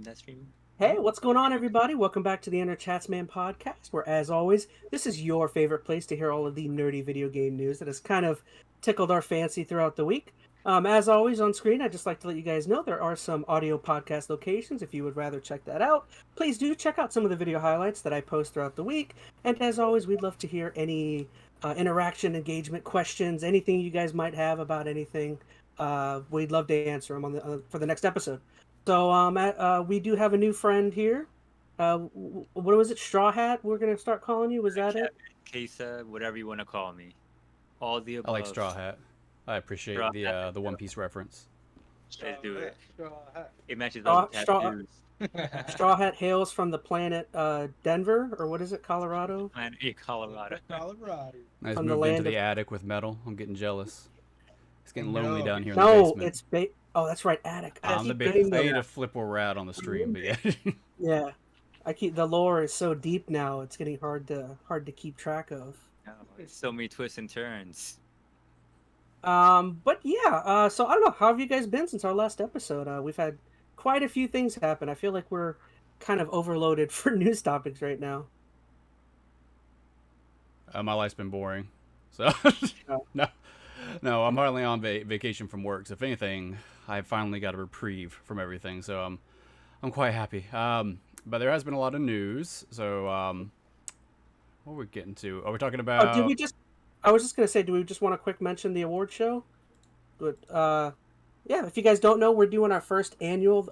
in that stream. Hey, what's going on, everybody? Welcome back to the EnteR ChazmaN podcast, where, as always, this is your favorite place to hear all of the nerdy video game news that has kind of tickled our fancy throughout the week. As always, on screen, I'd just like to let you guys know there are some audio podcast locations. If you would rather check that out, please do check out some of the video highlights that I post throughout the week. And as always, we'd love to hear any interaction, engagement, questions, anything you guys might have about anything. We'd love to answer them for the next episode. So we do have a new friend here. What was it? Straw Hat? We're gonna start calling you. Was that it? Kesa, whatever you want to call me. All the above. I like Straw Hat. I appreciate Straw the Hat. the One Piece reference. Let's do it. Straw Hat. It matches all the tattoos. Straw Hat hails from the planet Denver, or what is it? Colorado. Planet Colorado. Colorado. I just From the moved into land the attic with metal. I'm getting jealous. It's getting No. lonely down here in the No, basement. it's oh, that's right, attic. I'm the keep big. getting I the- need to flip where we're at on the stream, but yeah. Yeah, the lore is so deep now. It's getting hard to keep track of. No, it's so many twists and turns. But yeah. So I don't know. How have you guys been since our last episode? We've had quite a few things happen. I feel like we're kind of overloaded for news topics right now. My life's been boring, so no, I'm hardly on vacation from work. So if anything, I finally got a reprieve from everything. So I'm quite happy. But there has been a lot of news. So what are we getting to? Are we talking about? Did we just? I was just gonna say, do we just want to quick mention the award show? But yeah, if you guys don't know, we're doing our first annual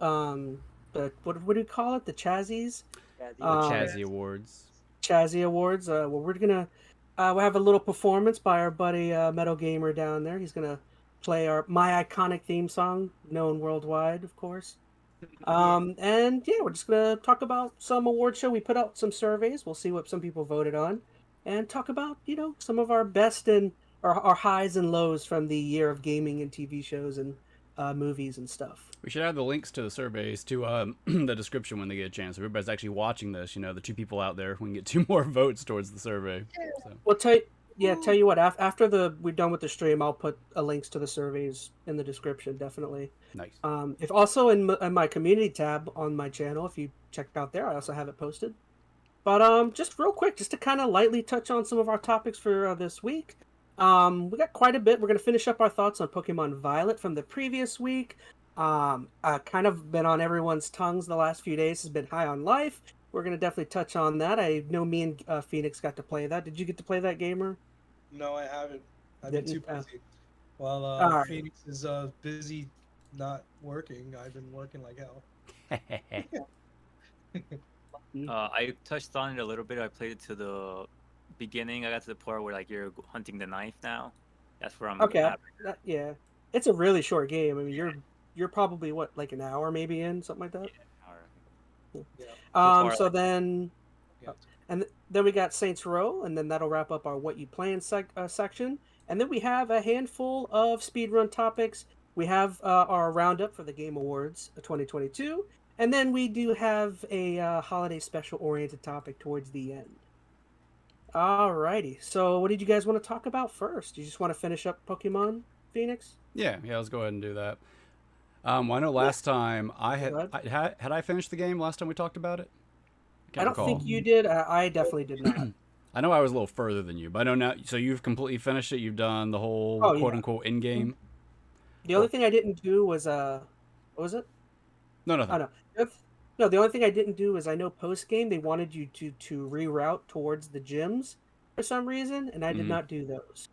what do we call it? The ChazZs? the ChazZ Awards. ChazZ Awards. Well, we're gonna we'll have a little performance by our buddy MetalGamer down there. He's gonna play my iconic theme song, known worldwide, of course. And yeah, we're just gonna talk about some award show. We put out some surveys. We'll see what some people voted on, and talk about some of our best and our highs and lows from the year of gaming and TV shows and movies and stuff. We should add the links to the surveys to the description when they get a chance. If everybody's actually watching this, the two people out there, we can get 2 more votes towards the survey. So. Well, tell you what. After we're done with the stream, I'll put links to the surveys in the description. Definitely. Nice. If also in my community tab on my channel, if you check out there, I also have it posted. But just real quick, just to kind of lightly touch on some of our topics for this week. We got quite a bit. We're gonna finish up our thoughts on Pokemon Violet from the previous week. Kind of been on everyone's tongues the last few days. Has been High on Life. We're gonna definitely touch on that. I know me and Phoenix got to play that. Did you get to play that, Gamer? No, I haven't. I've been too Didn't- busy. While Alright. Phoenix is busy not working, I've been working like hell. I touched on it a little bit. I played it to the beginning. I got to the part where you're hunting the knife now. That's where I'm Okay. at. Yeah, it's a really short game. I mean, you're probably what, like an hour maybe in, something like that. Alright. Yeah. far, So then, Yeah. and then we got Saints Row, and then that'll wrap up our What You Playing section. And then we have a handful of speedrun topics. We have our roundup for the Game Awards 2022, and then we do have a holiday special oriented topic towards the end. Alrighty, so what did you guys want to talk about first? You just want to finish up Pokemon, Phoenix? Yeah, let's go ahead and do that. I know last time had I finished the game last time we talked about it? I don't think you did. I definitely did not. I know I was a little further than you, but I know now. So you've completely finished it. You've done the whole Oh, yeah. quote unquote in game. The only thing I didn't do was what was it? No, nothing. Oh no. No, the only thing I didn't do is I know post game they wanted you to reroute towards the gyms for some reason, and I did Mhm. not do those.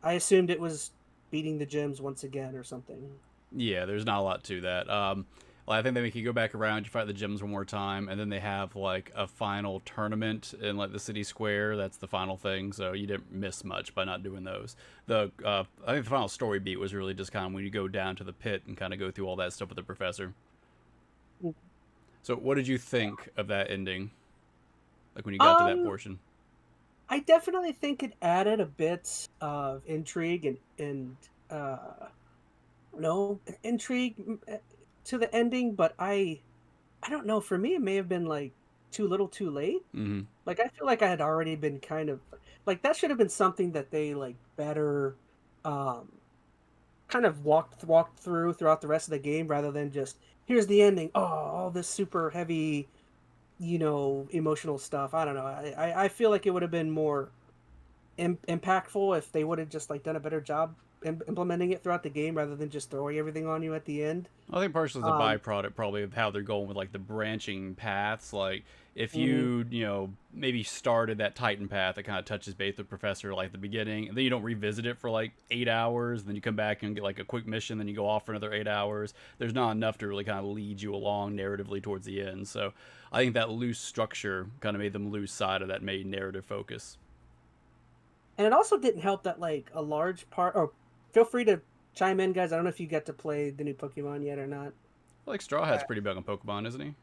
I assumed it was beating the gyms once again or something. Yeah, there's not a lot to that. I think they make you go back around, you fight the gyms one more time, and then they have like a final tournament in like the city square. That's the final thing. So you didn't miss much by not doing those. I think the final story beat was really just kind of when you go down to the pit and kind of go through all that stuff with the professor. Mm. So what did you think of that ending? Like when you got to that portion? I definitely think it added a bit of intrigue and intrigue to the ending, but I don't know. For me, it may have been like too little, too late. Mm-hmm. Like I feel like I had already been kind of like that should have been something that they like better, kind of walked through throughout the rest of the game rather than just here's the ending. Oh, all this super heavy, emotional stuff. I don't know. I feel like it would have been more impactful if they would have just like done a better job implementing it throughout the game rather than just throwing everything on you at the end. I think partially as a byproduct probably of how they're going with like the branching paths. Like if you maybe started that Titan path that kind of touches base with Professor like the beginning, and then you don't revisit it for like 8 hours, and then you come back and get like a quick mission, then you go off for another 8 hours. There's not enough to really kind of lead you along narratively towards the end. So I think that loose structure kind of made them lose sight of that main narrative focus. And it also didn't help that like a large part. Or feel free to chime in, guys. I don't know if you got to play the new Pokemon yet or not. Like Straw Hat's pretty big on Pokemon, isn't he?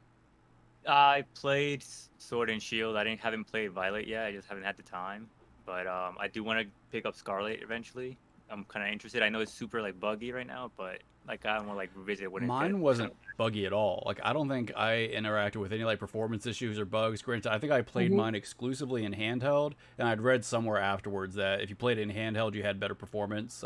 I played Sword and Shield. Haven't played Violet yet. I just haven't had the time. But I do want to pick up Scarlet eventually. I'm kind of interested. I know it's super like buggy right now, but like I want to like revisit when mine wasn't buggy at all. Like I don't think I interacted with any like performance issues or bugs. Granted, I think I played mine exclusively in handheld, and I'd read somewhere afterwards that if you played it in handheld, you had better performance.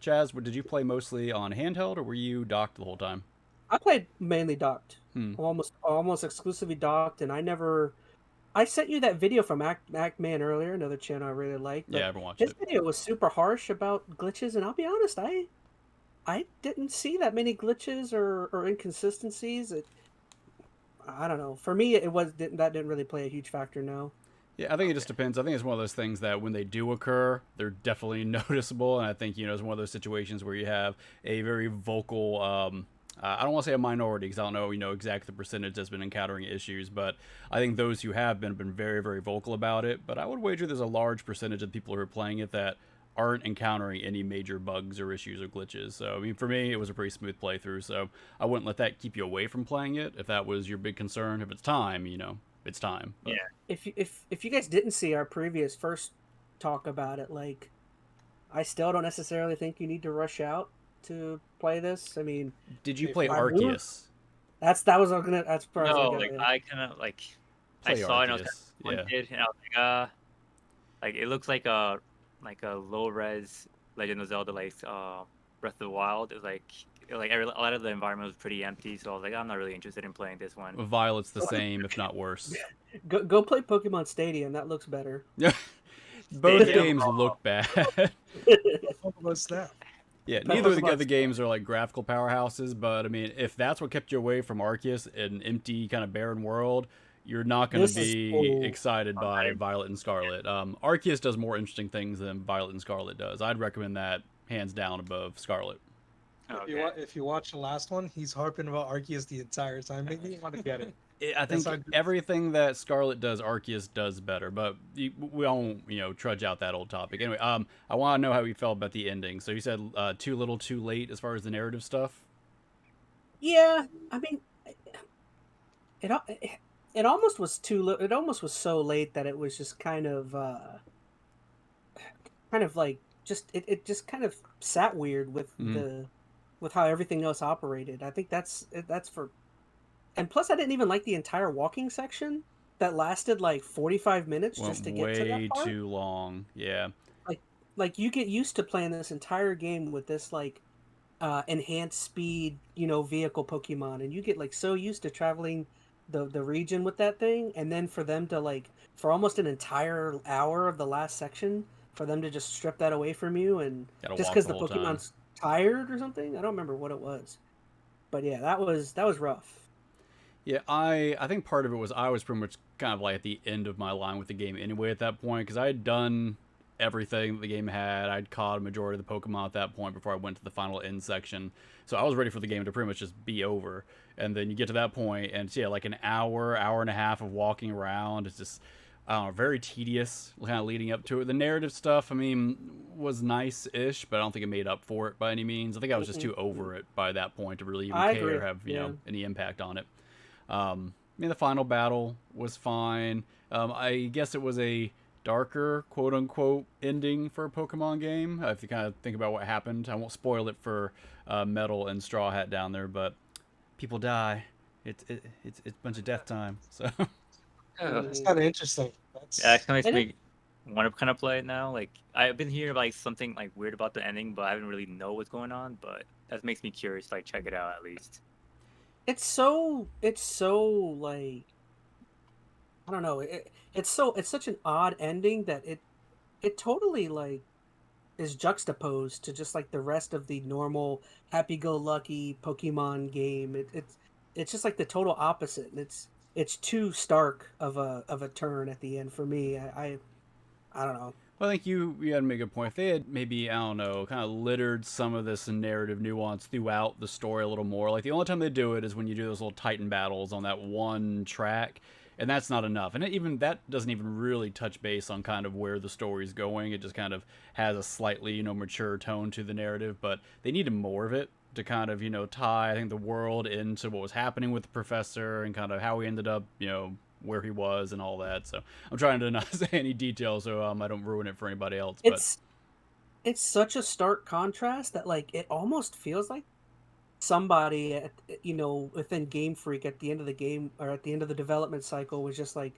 Chaz, did you play mostly on handheld, or were you docked the whole time? I played mainly docked, almost exclusively docked, and I sent you that video from MaN earlier, another channel I really like. Yeah, I haven't watched his video was super harsh about glitches, and I'll be honest, I didn't see that many glitches or inconsistencies. I don't know. For me, that didn't really play a huge factor. No. Yeah, I think it just depends. I think it's one of those things that when they do occur, they're definitely noticeable, and I think it's one of those situations where you have a very vocal. I don't want to say a minority because I don't know, exactly the percentage that's been encountering issues, but I think those who have been very, very vocal about it. But I would wager there's a large percentage of people who are playing it that aren't encountering any major bugs or issues or glitches. So, I mean, for me, it was a pretty smooth playthrough, so I wouldn't let that keep you away from playing it if that was your big concern. If it's time, it's time. But. Yeah. If you guys didn't see our previous first talk about it, like, I still don't necessarily think you need to rush out to play this. I mean, did you play Arceus? That's where I was gonna I kind of like I saw it and I was kind of and I was like it looks like a low res Legend of Zelda like Breath of the Wild. It was like a lot of the environment was pretty empty, so I was like, I'm not really interested in playing this one. Violet's the same, if not worse. Go play Pokemon Stadium. That looks better. Both games look bad. What's that? Yeah, neither of the other games are like graphical powerhouses, but I mean, if that's what kept you away from Arceus, an empty kind of barren world, you're not going to be excited by Violet and Scarlet. Arceus does more interesting things than Violet and Scarlet does. I'd recommend that hands down above Scarlet. Okay. If you watch the last one, he's harping about Arceus the entire time, making you want to get it. I think everything that Scarlet does, Arceus does better, but we won't, trudge out that old topic. Anyway, I want to know how you felt about the ending. So you said too little, too late as far as the narrative stuff? Yeah, I mean, it almost was it almost was so late that it was just kind of like it just kind of sat weird with with how everything else operated. I think that's for. And plus, I didn't even like the entire walking section that lasted like 45 minutes just to get to that part. Way too long, yeah. Like you get used to playing this entire game with this like enhanced speed, vehicle Pokemon, and you get like so used to traveling the region with that thing, and then for them to like for almost an entire hour of the last section, for them to just strip that away from you, and just because the Pokemon's tired or something, I don't remember what it was, but yeah, that was rough. Yeah, I think part of it was I was pretty much kind of like at the end of my line with the game anyway at that point, because I had done everything that the game had. I'd caught a majority of the Pokemon at that point before I went to the final end section. So I was ready for the game to pretty much just be over. And then you get to that point, and it's, like an hour and a half of walking around. It's just, I don't know, very tedious kind of leading up to it. The narrative stuff, I mean, was nice-ish, but I don't think it made up for it by any means. I think I was just too over it by that point to really even care or have, any impact on it. I mean, the final battle was fine. I guess it was a darker, quote-unquote, ending for a Pokemon game. If you kind of think about what happened. I won't spoil it for Metal and Straw Hat down there, but people die. It's a bunch of death time. So it's kind of interesting. Yeah, it kind of makes me want to kind of play it now. Like, I've been hearing like something like weird about the ending, but I haven't really know what's going on. But that makes me curious to like check it out at least. it's so like, I don't know. It's such an odd ending that it totally like is juxtaposed to just like the rest of the normal happy-go-lucky Pokemon game. It's just like the total opposite, and it's too stark of a turn at the end for me. I don't know. Well, I think you had to make a point. If they had maybe, I don't know, kind of littered some of this narrative nuance throughout the story a little more. Like the only time they do it is when you do those little Titan battles on that one track, and that's not enough. And even that doesn't even really touch base on kind of where the story's going. It just kind of has a slightly, mature tone to the narrative, but they needed more of it to kind of, tie, I think, the world into what was happening with the professor and kind of how he ended up, where he was and all that. So I'm trying to not say any details so I don't ruin it for anybody else. But It's such a stark contrast that like it almost feels like somebody at, within Game Freak at the end of the game or at the end of the development cycle was just like,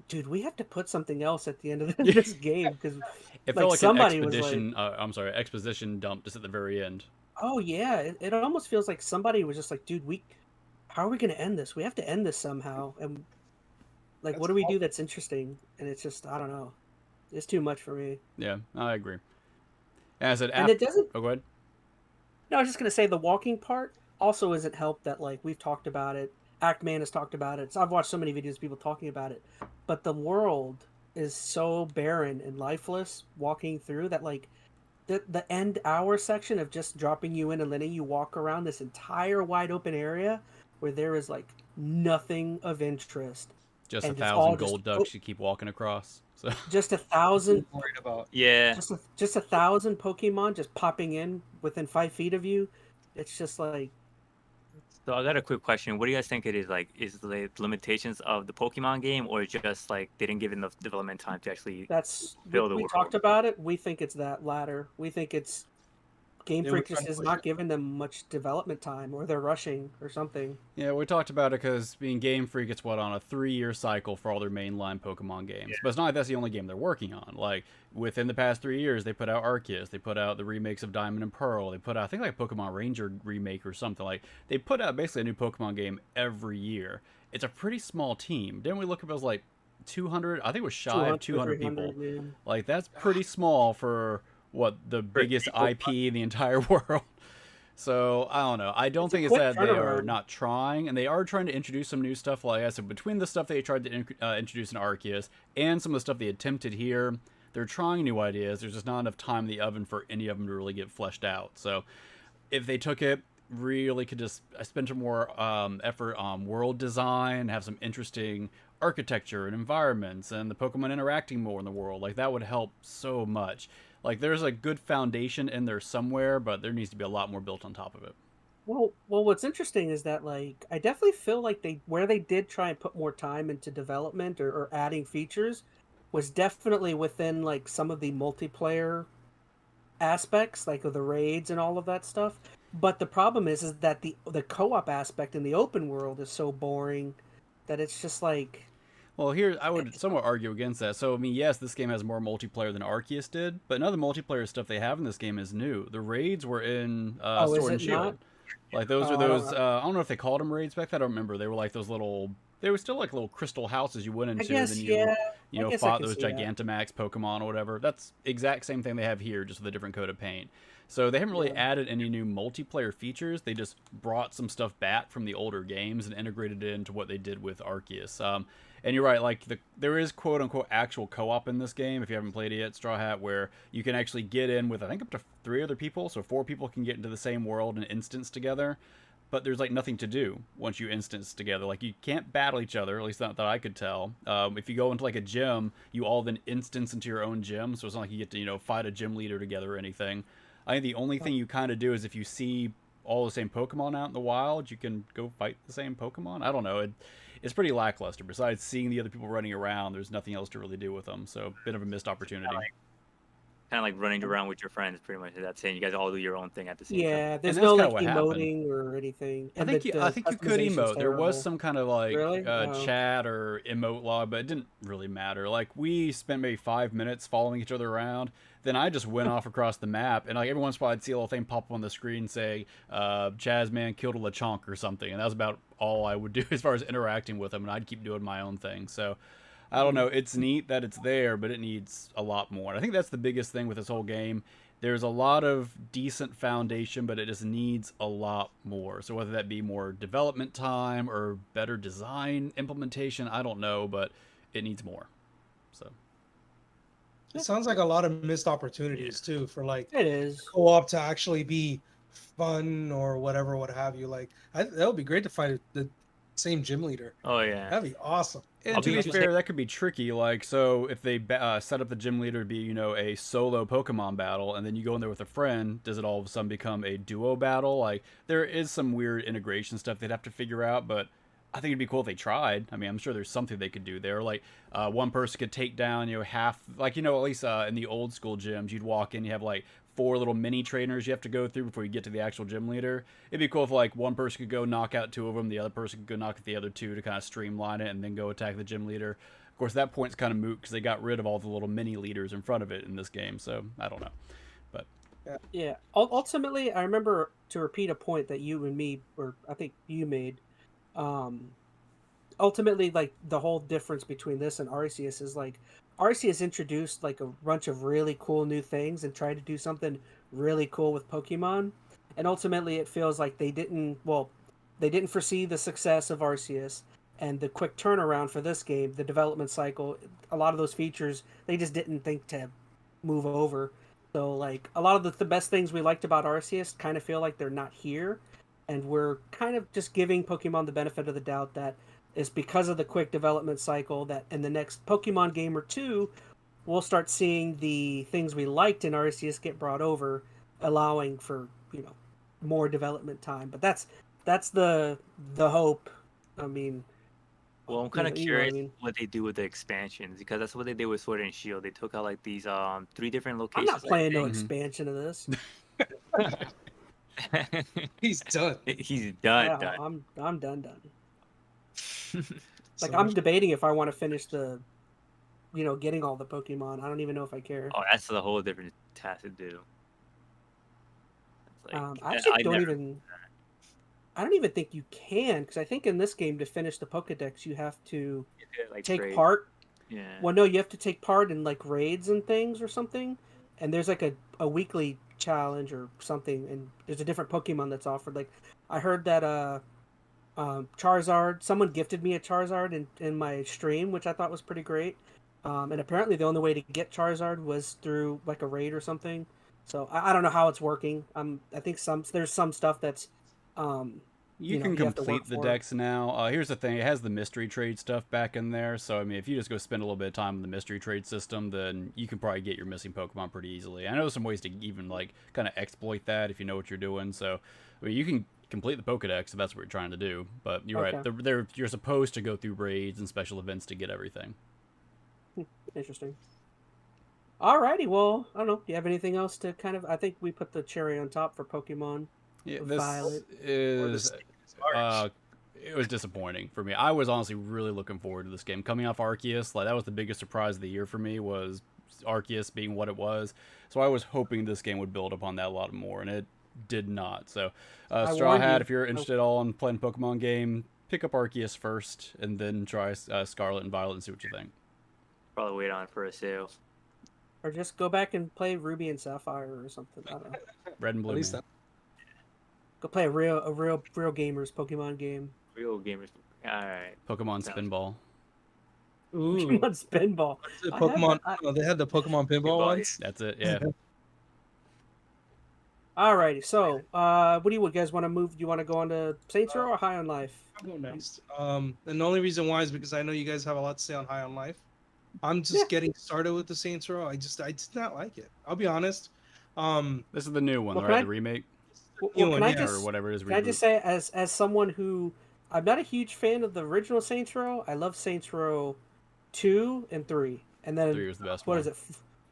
dude, we have to put something else at the end of this game because it like felt like somebody an was expedition. like, I'm sorry, exposition dump just at the very end. oh yeah, it almost feels like somebody was just like, dude, how are we going to end this? We have to end this somehow, and like, That's what do we all. do that's interesting? And it's just, I don't know, it's too much for me. Yeah, I agree. As it And it doesn't. Oh, go ahead. No, I was just gonna say the walking part also isn't helped that like we've talked about it. MaN has talked about it. So I've watched so many videos of people talking about it. But the world is so barren and lifeless walking through that like the end hour section of just dropping you in and letting you walk around this entire wide open area where there is like nothing of interest. Just And it's 1,000 all gold ducks you keep walking across. So just What 1,000 I'm worried about. Yeah. just 1,000 Pokemon just popping in within 5 feet of you. It's just like, So I got a quick question. What do you guys think it is like? Is the limitations of the Pokemon game, or just like they didn't give enough development time to actually that's build a we world? talked about it. We think it's that latter. We think it's Game They were Freak trying just to is push not it. giving them much development time, or they're rushing or something. yeah, we talked about it because being Game Freak, it's on a 3-year cycle for all their mainline Pokemon games. But it's not like that's the only game they're working on. Like within the past 3 years, they put out Arceus, they put out the remakes of Diamond and Pearl, they put out I think like Pokemon Ranger remake or something. Like they put out basically a new Pokemon game every year. It's a pretty small team. Didn't we look up? It was like 200. I think it was shy of 200 people. 300, yeah. Like that's pretty small for what the biggest people, IP in the entire world. So I don't know. I don't It's a think it's quick that they are turnaround. not trying, and they are trying to introduce some new stuff. Like I said, between the stuff they tried to introduce in Arceus and some of the stuff they attempted here, they're trying new ideas. There's just not enough time in the oven for any of them to really get fleshed out. So if they took it, really could just spend some more effort on world design, have some interesting architecture and environments, and the Pokemon interacting more in the world, like that would help so much. Like there's a good foundation in there somewhere, but there needs to be a lot more built on top of it. Well, what's interesting is that like I definitely feel like they did try and put more time into development or adding features was definitely within like some of the multiplayer aspects, like of the raids and all of that stuff. But the problem is that the co-op aspect in the open world is so boring that it's just like, Well, here I would somewhat argue against that. So, I mean, yes, this game has more multiplayer than Arceus did, but none of the multiplayer stuff they have in this game is new. The raids were in oh, is Sword and it Shield. not? Like those Oh, are I don't those. know. I don't know if they called them raids back then. I don't remember. They were like those little. They were still like little crystal houses you went I into, guess then yeah. you I know guess I fought can those see that. Gigantamax Pokemon or whatever. That's exact same thing they have here, just with a different coat of paint. So they haven't really Yeah. added any new multiplayer features. They just brought some stuff back from the older games and integrated it into what they did with Arceus. And you're right, like there is quote unquote actual co-op in this game. If you haven't played it yet, Straw Hat, where you can actually get in with I think up to 3 other people, so 4 people can get into the same world and instance together. But there's like nothing to do once you instance together. Like you can't battle each other, at least not that I could tell. If you go into like a gym, you all then instance into your own gym, so it's not like you get to fight a gym leader together or anything. I think the only thing you kind of do is if you see all the same Pokemon out in the wild, you can go fight the same Pokemon. I don't know. It's pretty lackluster. Besides seeing the other people running around, there's nothing else to really do with them. So, bit of a missed opportunity. kind of like running around with your friends, pretty much. That's saying you guys all do your own thing at the same time. Yeah, there's And that's no kinda like what happened. emoting or anything. I And think I think you could customization's emote. There was terrible. some kind of like Really? Oh. chat or emote log, but it didn't really matter. Like we spent maybe 5 minutes following each other around. Then I just went off across the map, and like every once in a while I'd see a little thing pop up on the screen saying ChazmaN killed a Lechonk or something, and that was about all I would do as far as interacting with him, and I'd keep doing my own thing. So I don't know. It's neat that it's there, but it needs a lot more. And I think that's the biggest thing with this whole game. There's a lot of decent foundation, but it just needs a lot more. So whether that be more development time or better design implementation, I don't know, but it needs more. So it sounds like a lot of missed opportunities too for like it is co-op to actually be fun or whatever, what have you. Like that would be great to find the same gym leader. Oh yeah, That'd be awesome. And to be fair, that could be tricky. Like, so if they set up the gym leader to be, you know, a solo Pokemon battle, and then you go in there with a friend, does it all of a sudden become a duo battle? Like, there is some weird integration stuff they'd have to figure out, but I think it'd be cool if they tried. I mean, I'm sure there's something they could do there. Like, one person could take down, you know, half, like, you know, at least in the old school gyms, you'd walk in, you have like 4 little mini trainers you have to go through before you get to the actual gym leader. It'd be cool if like one person could go knock out 2 of them, the other person could go knock out the other 2 to kind of streamline it, and then go attack the gym leader. Of course, that point's kind of moot because they got rid of all the little mini leaders in front of it in this game. So I don't know, but yeah. Ultimately, I remember, to repeat a point that you and me, or I think you made. Ultimately, like the whole difference between this and Arceus is like Arceus introduced like a bunch of really cool new things and tried to do something really cool with Pokemon, and ultimately it feels like they didn't foresee the success of Arceus and the quick turnaround for this game, the development cycle, a lot of those features they just didn't think to move over. So like a lot of the best things we liked about Arceus kind of feel like they're not here, and we're kind of just giving Pokemon the benefit of the doubt that is because of the quick development cycle that in the next Pokemon game or two, we'll start seeing the things we liked in Arceus get brought over, allowing for, you know, more development time. But that's the hope. I mean, well, I'm kind of curious what they do with the expansions, because that's what they did with Sword and Shield. They took out like these 3 different locations. I'm not playing no expansion of this. He's done. He's done. Yeah, done. I'm done. Like, I'm debating if I want to finish the, you know, getting all the Pokemon. I don't even know if I care. Oh, that's a whole different task to do. Like, I actually don't even think you can, because I think in this game to finish the Pokedex you have to like take part. Yeah. Well, no, you have to take part in like raids and things or something, and there's like a weekly challenge or something, and there's a different Pokemon that's offered. Like, I heard that Charizard, someone gifted me a Charizard in my stream, which I thought was pretty great. And apparently the only way to get Charizard was through like a raid or something. So I don't know how it's working. I think there's some stuff that's you can complete the decks now. Here's the thing: it has the mystery trade stuff back in there. So I mean, if you just go spend a little bit of time in the mystery trade system, then you can probably get your missing Pokemon pretty easily. I know some ways to even like kind of exploit that if you know what you're doing. So I mean, you can complete the Pokedex if that's what you're trying to do. But you're right; you're supposed to go through raids and special events to get everything. Interesting. Alrighty, well, I don't know. Do you have anything else to kind of? I think we put the cherry on top for Pokemon. Yeah, this is. It was disappointing for me. I was honestly really looking forward to this game. Coming off Arceus, like that was the biggest surprise of the year for me, was Arceus being what it was. So I was hoping this game would build upon that a lot more, and it did not. So, Straw Hat, if you're interested at all in playing Pokemon game, pick up Arceus first, and then try Scarlet and Violet and see what you think. Probably wait on it for a sale. Or just go back and play Ruby and Sapphire or something. I don't know. Red and Blue. At least that. Go play a real gamers Pokemon game. Real gamers. All right. Pokemon Spinball. Ooh. Pokemon Spinball. Pokemon. They had the Pokemon Pinball ones. That's it. Yeah. Alrighty. So, what do you guys want to move? Do you want to go on to Saints Row or High on Life? I'll go next. And the only reason why is because I know you guys have a lot to say on High on Life. I'm just getting started with the Saints Row. I did not like it. I'll be honest. This is the new one, right? The remake. Well, or whatever it is. Can I just say, as someone who, I'm not a huge fan of the original Saints Row. I love Saints Row 2 and 3, and then 3 was the best what one. is it?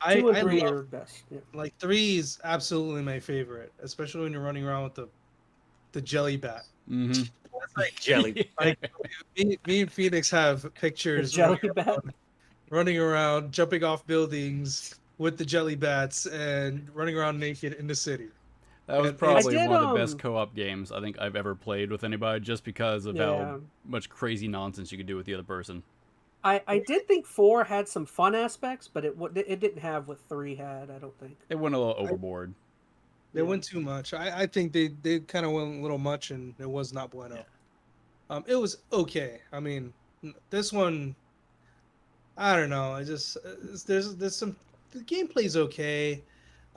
2 and I 3 love, are best. Yeah. like 3 is absolutely my favorite, especially when you're running around with the jelly bat. Mm-hmm. That's like Jelly. like me and Phoenix have The pictures jelly bat. running around, jumping off buildings with the jelly bats and running around naked in the city. That was And I probably did one of the best co-op games I think I've ever played with anybody, just because of Yeah. how much crazy nonsense you could do with the other person. I did think 4 had some fun aspects, but it didn't have what 3 had. I don't think. It went a little overboard. They went too much. I think they kind of went a little much, and it was not bueno. It was okay. I mean, this one, I don't know. I just there's some the gameplay's okay.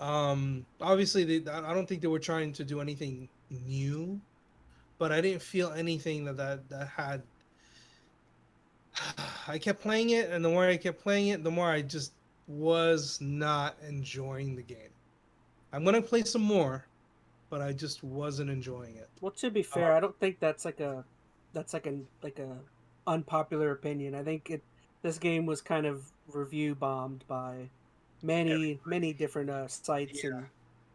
Obviously, I don't think they were trying to do anything new, but I didn't feel anything that had. I kept playing it, and the more I kept playing it, the more I just was not enjoying the game. I'm gonna play some more, but I just wasn't enjoying it. Well, to be fair, I don't think that's like a unpopular opinion. I think this game was kind of review bombed by many different sites and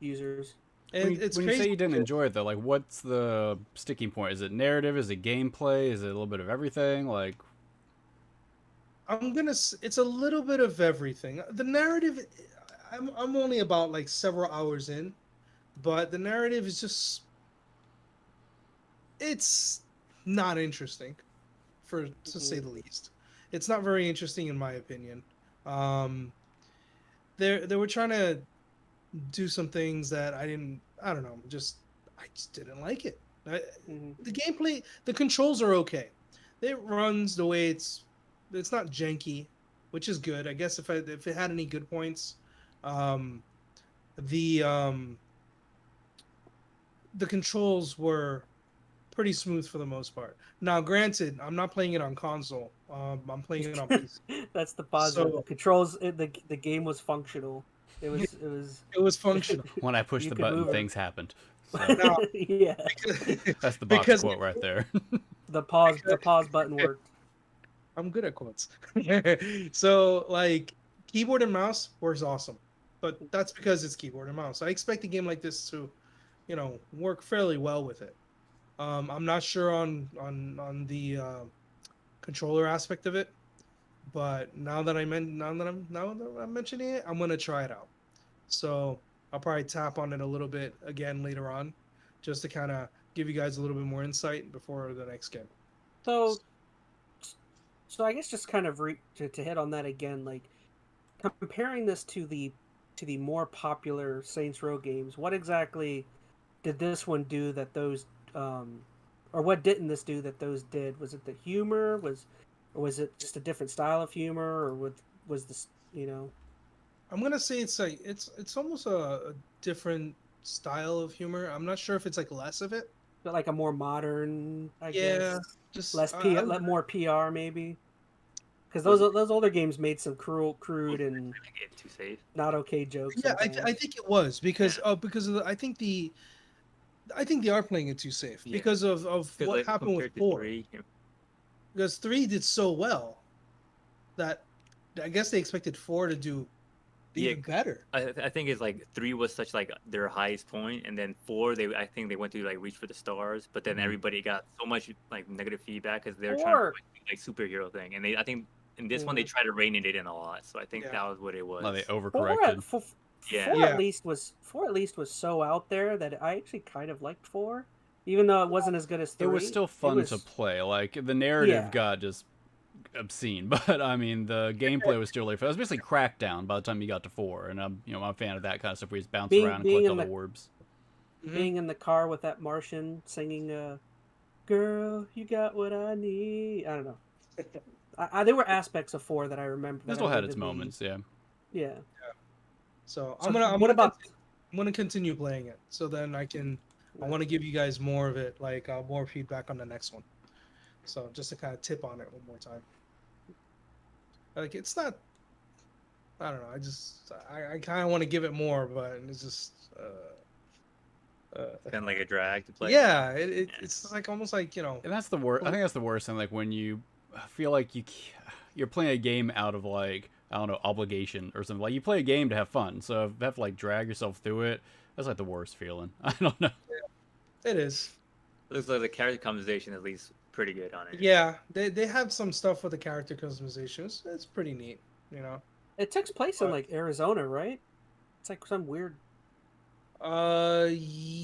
users. And it's when you crazy say you didn't because enjoy it though, like what's the sticking point? Is it narrative? Is it gameplay? Is it a little bit of everything? Like, it's a little bit of everything. The narrative, I'm only about like several hours in, but the narrative is just it's not interesting, to say the least. It's not very interesting in my opinion. They were trying to do some things that I don't know, I just didn't like it. The gameplay, the controls are okay. It runs the way it's not janky, which is good. I guess if it had any good points, the controls were pretty smooth for the most part. Now, granted, I'm not playing it on console. I'm playing it on PC. That's the positive. So- The controls, the game was functional. It was functional. when I pushed You the could button, move it. things happened. So, Now, yeah. that's the box because quote right there. The pause button worked. I'm good at quotes. So, like, keyboard and mouse works awesome, but that's because it's keyboard and mouse. I expect a game like this to, work fairly well with it. I'm not sure on the controller aspect of it, but now that I'm mentioning it, I'm gonna try it out. So I'll probably tap on it a little bit again later on, just to kind of give you guys a little bit more insight before the next game. So I guess just kind of to hit on that again, like comparing this to the more popular Saints Row games, what exactly did this one do that those or what didn't this do that those did? Was it the humor? Or was it just a different style of humor, or was this I'm gonna say it's like it's almost a different style of humor. I'm not sure if it's like less of it. but like a more modern, I Yeah, guess, just less more PR maybe? Because those older games made some crude and Get too safe. not okay jokes. Yeah, I sometimes. think it was because of I think they are playing it too safe Yeah. because of what Like, happened with compared to 4. 3, Because 3 did so well that I guess they expected 4 to do even better. I think it's like 3 was such like their highest point, and then 4 I think they went to like reach for the stars, but then everybody got so much like negative feedback because they're trying to do, like superhero thing, and I think in this one they tried to rein it in a lot, so I think that was what it was. Like they Four overcorrected. at least was so out there that I actually kind of liked 4, even though it wasn't as good as 3. It was still fun to play. Like the narrative got just obscene, but I mean the gameplay was still really fun. It was basically Crackdown by the time you got to 4, and I'm a fan of that kind of stuff where you just bounce around and collect all the orbs. Being in the car with that Martian singing, "Girl, you got what I need." I don't know. There were aspects of 4 that I remember. It still had its moments, yeah. Yeah. So So I'm what about? gonna continue playing it, so then I want to give you guys more of it, like more feedback on the next one. So just to kind of tip on it one more time. Like it's not, I don't know. I kind of want to give it more, but it's just Kind of like a drag to play. yeah. It's like almost like And that's the worst. I think that's the worst thing. Like when you feel like you're playing a game out of like, I don't know, obligation or something. Like you play a game to have fun, so if you have to like drag yourself through it, that's like the worst feeling. I don't know. Yeah, it is. Looks like the character customization at least pretty good on it. Yeah, they have some stuff with the character customizations. It's pretty neat, you know. It takes place in like Arizona, right? It's like some weird. I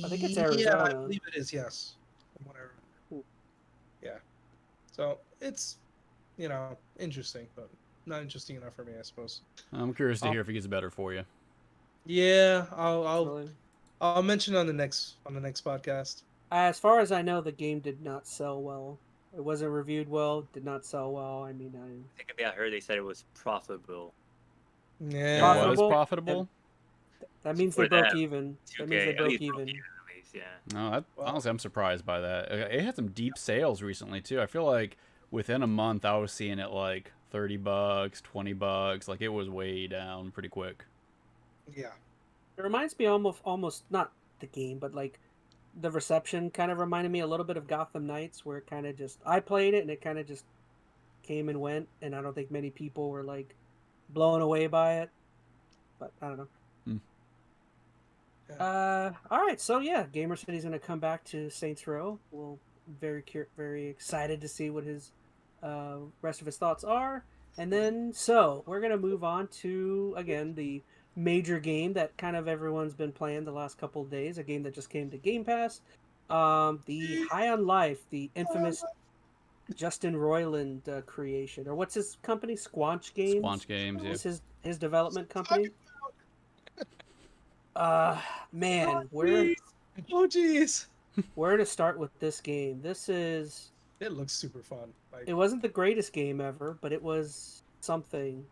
think it's Yeah, Arizona. I believe it is. Yes, from what I remember. Yeah. So it's, interesting, but not interesting enough for me, I suppose. I'm curious to hear if it gets better for you. Yeah, I'll mention on the next podcast. As far as I know, the game did not sell well. It wasn't reviewed well. Did not sell well. I mean, I think I heard they said it was profitable. Yeah, It was profitable. That means they broke even. That means they broke even. Yeah. No, honestly, I'm surprised by that. It had some deep sales recently too. I feel like within a month, I was seeing it like $30, $20. Like it was way down pretty quick. Yeah. It reminds me almost not the game, but like the reception kind of reminded me a little bit of Gotham Knights, where it kind of just I played it and it kind of just came and went, and I don't think many people were like blown away by it. But I don't know. All right, so yeah, Gamer City's gonna come back to Saints Row. We'll very excited to see what his rest of his thoughts are, and then we're gonna move on to again the major game that kind of everyone's been playing the last couple of days. A game that just came to Game Pass, the High on Life, the infamous Justin Roiland creation, or what's his company? Squanch Games. Squanch Games, yeah. Is his development company. Man, oh jeez, where to start with this game? It looks super fun. It wasn't the greatest game ever, but it was something.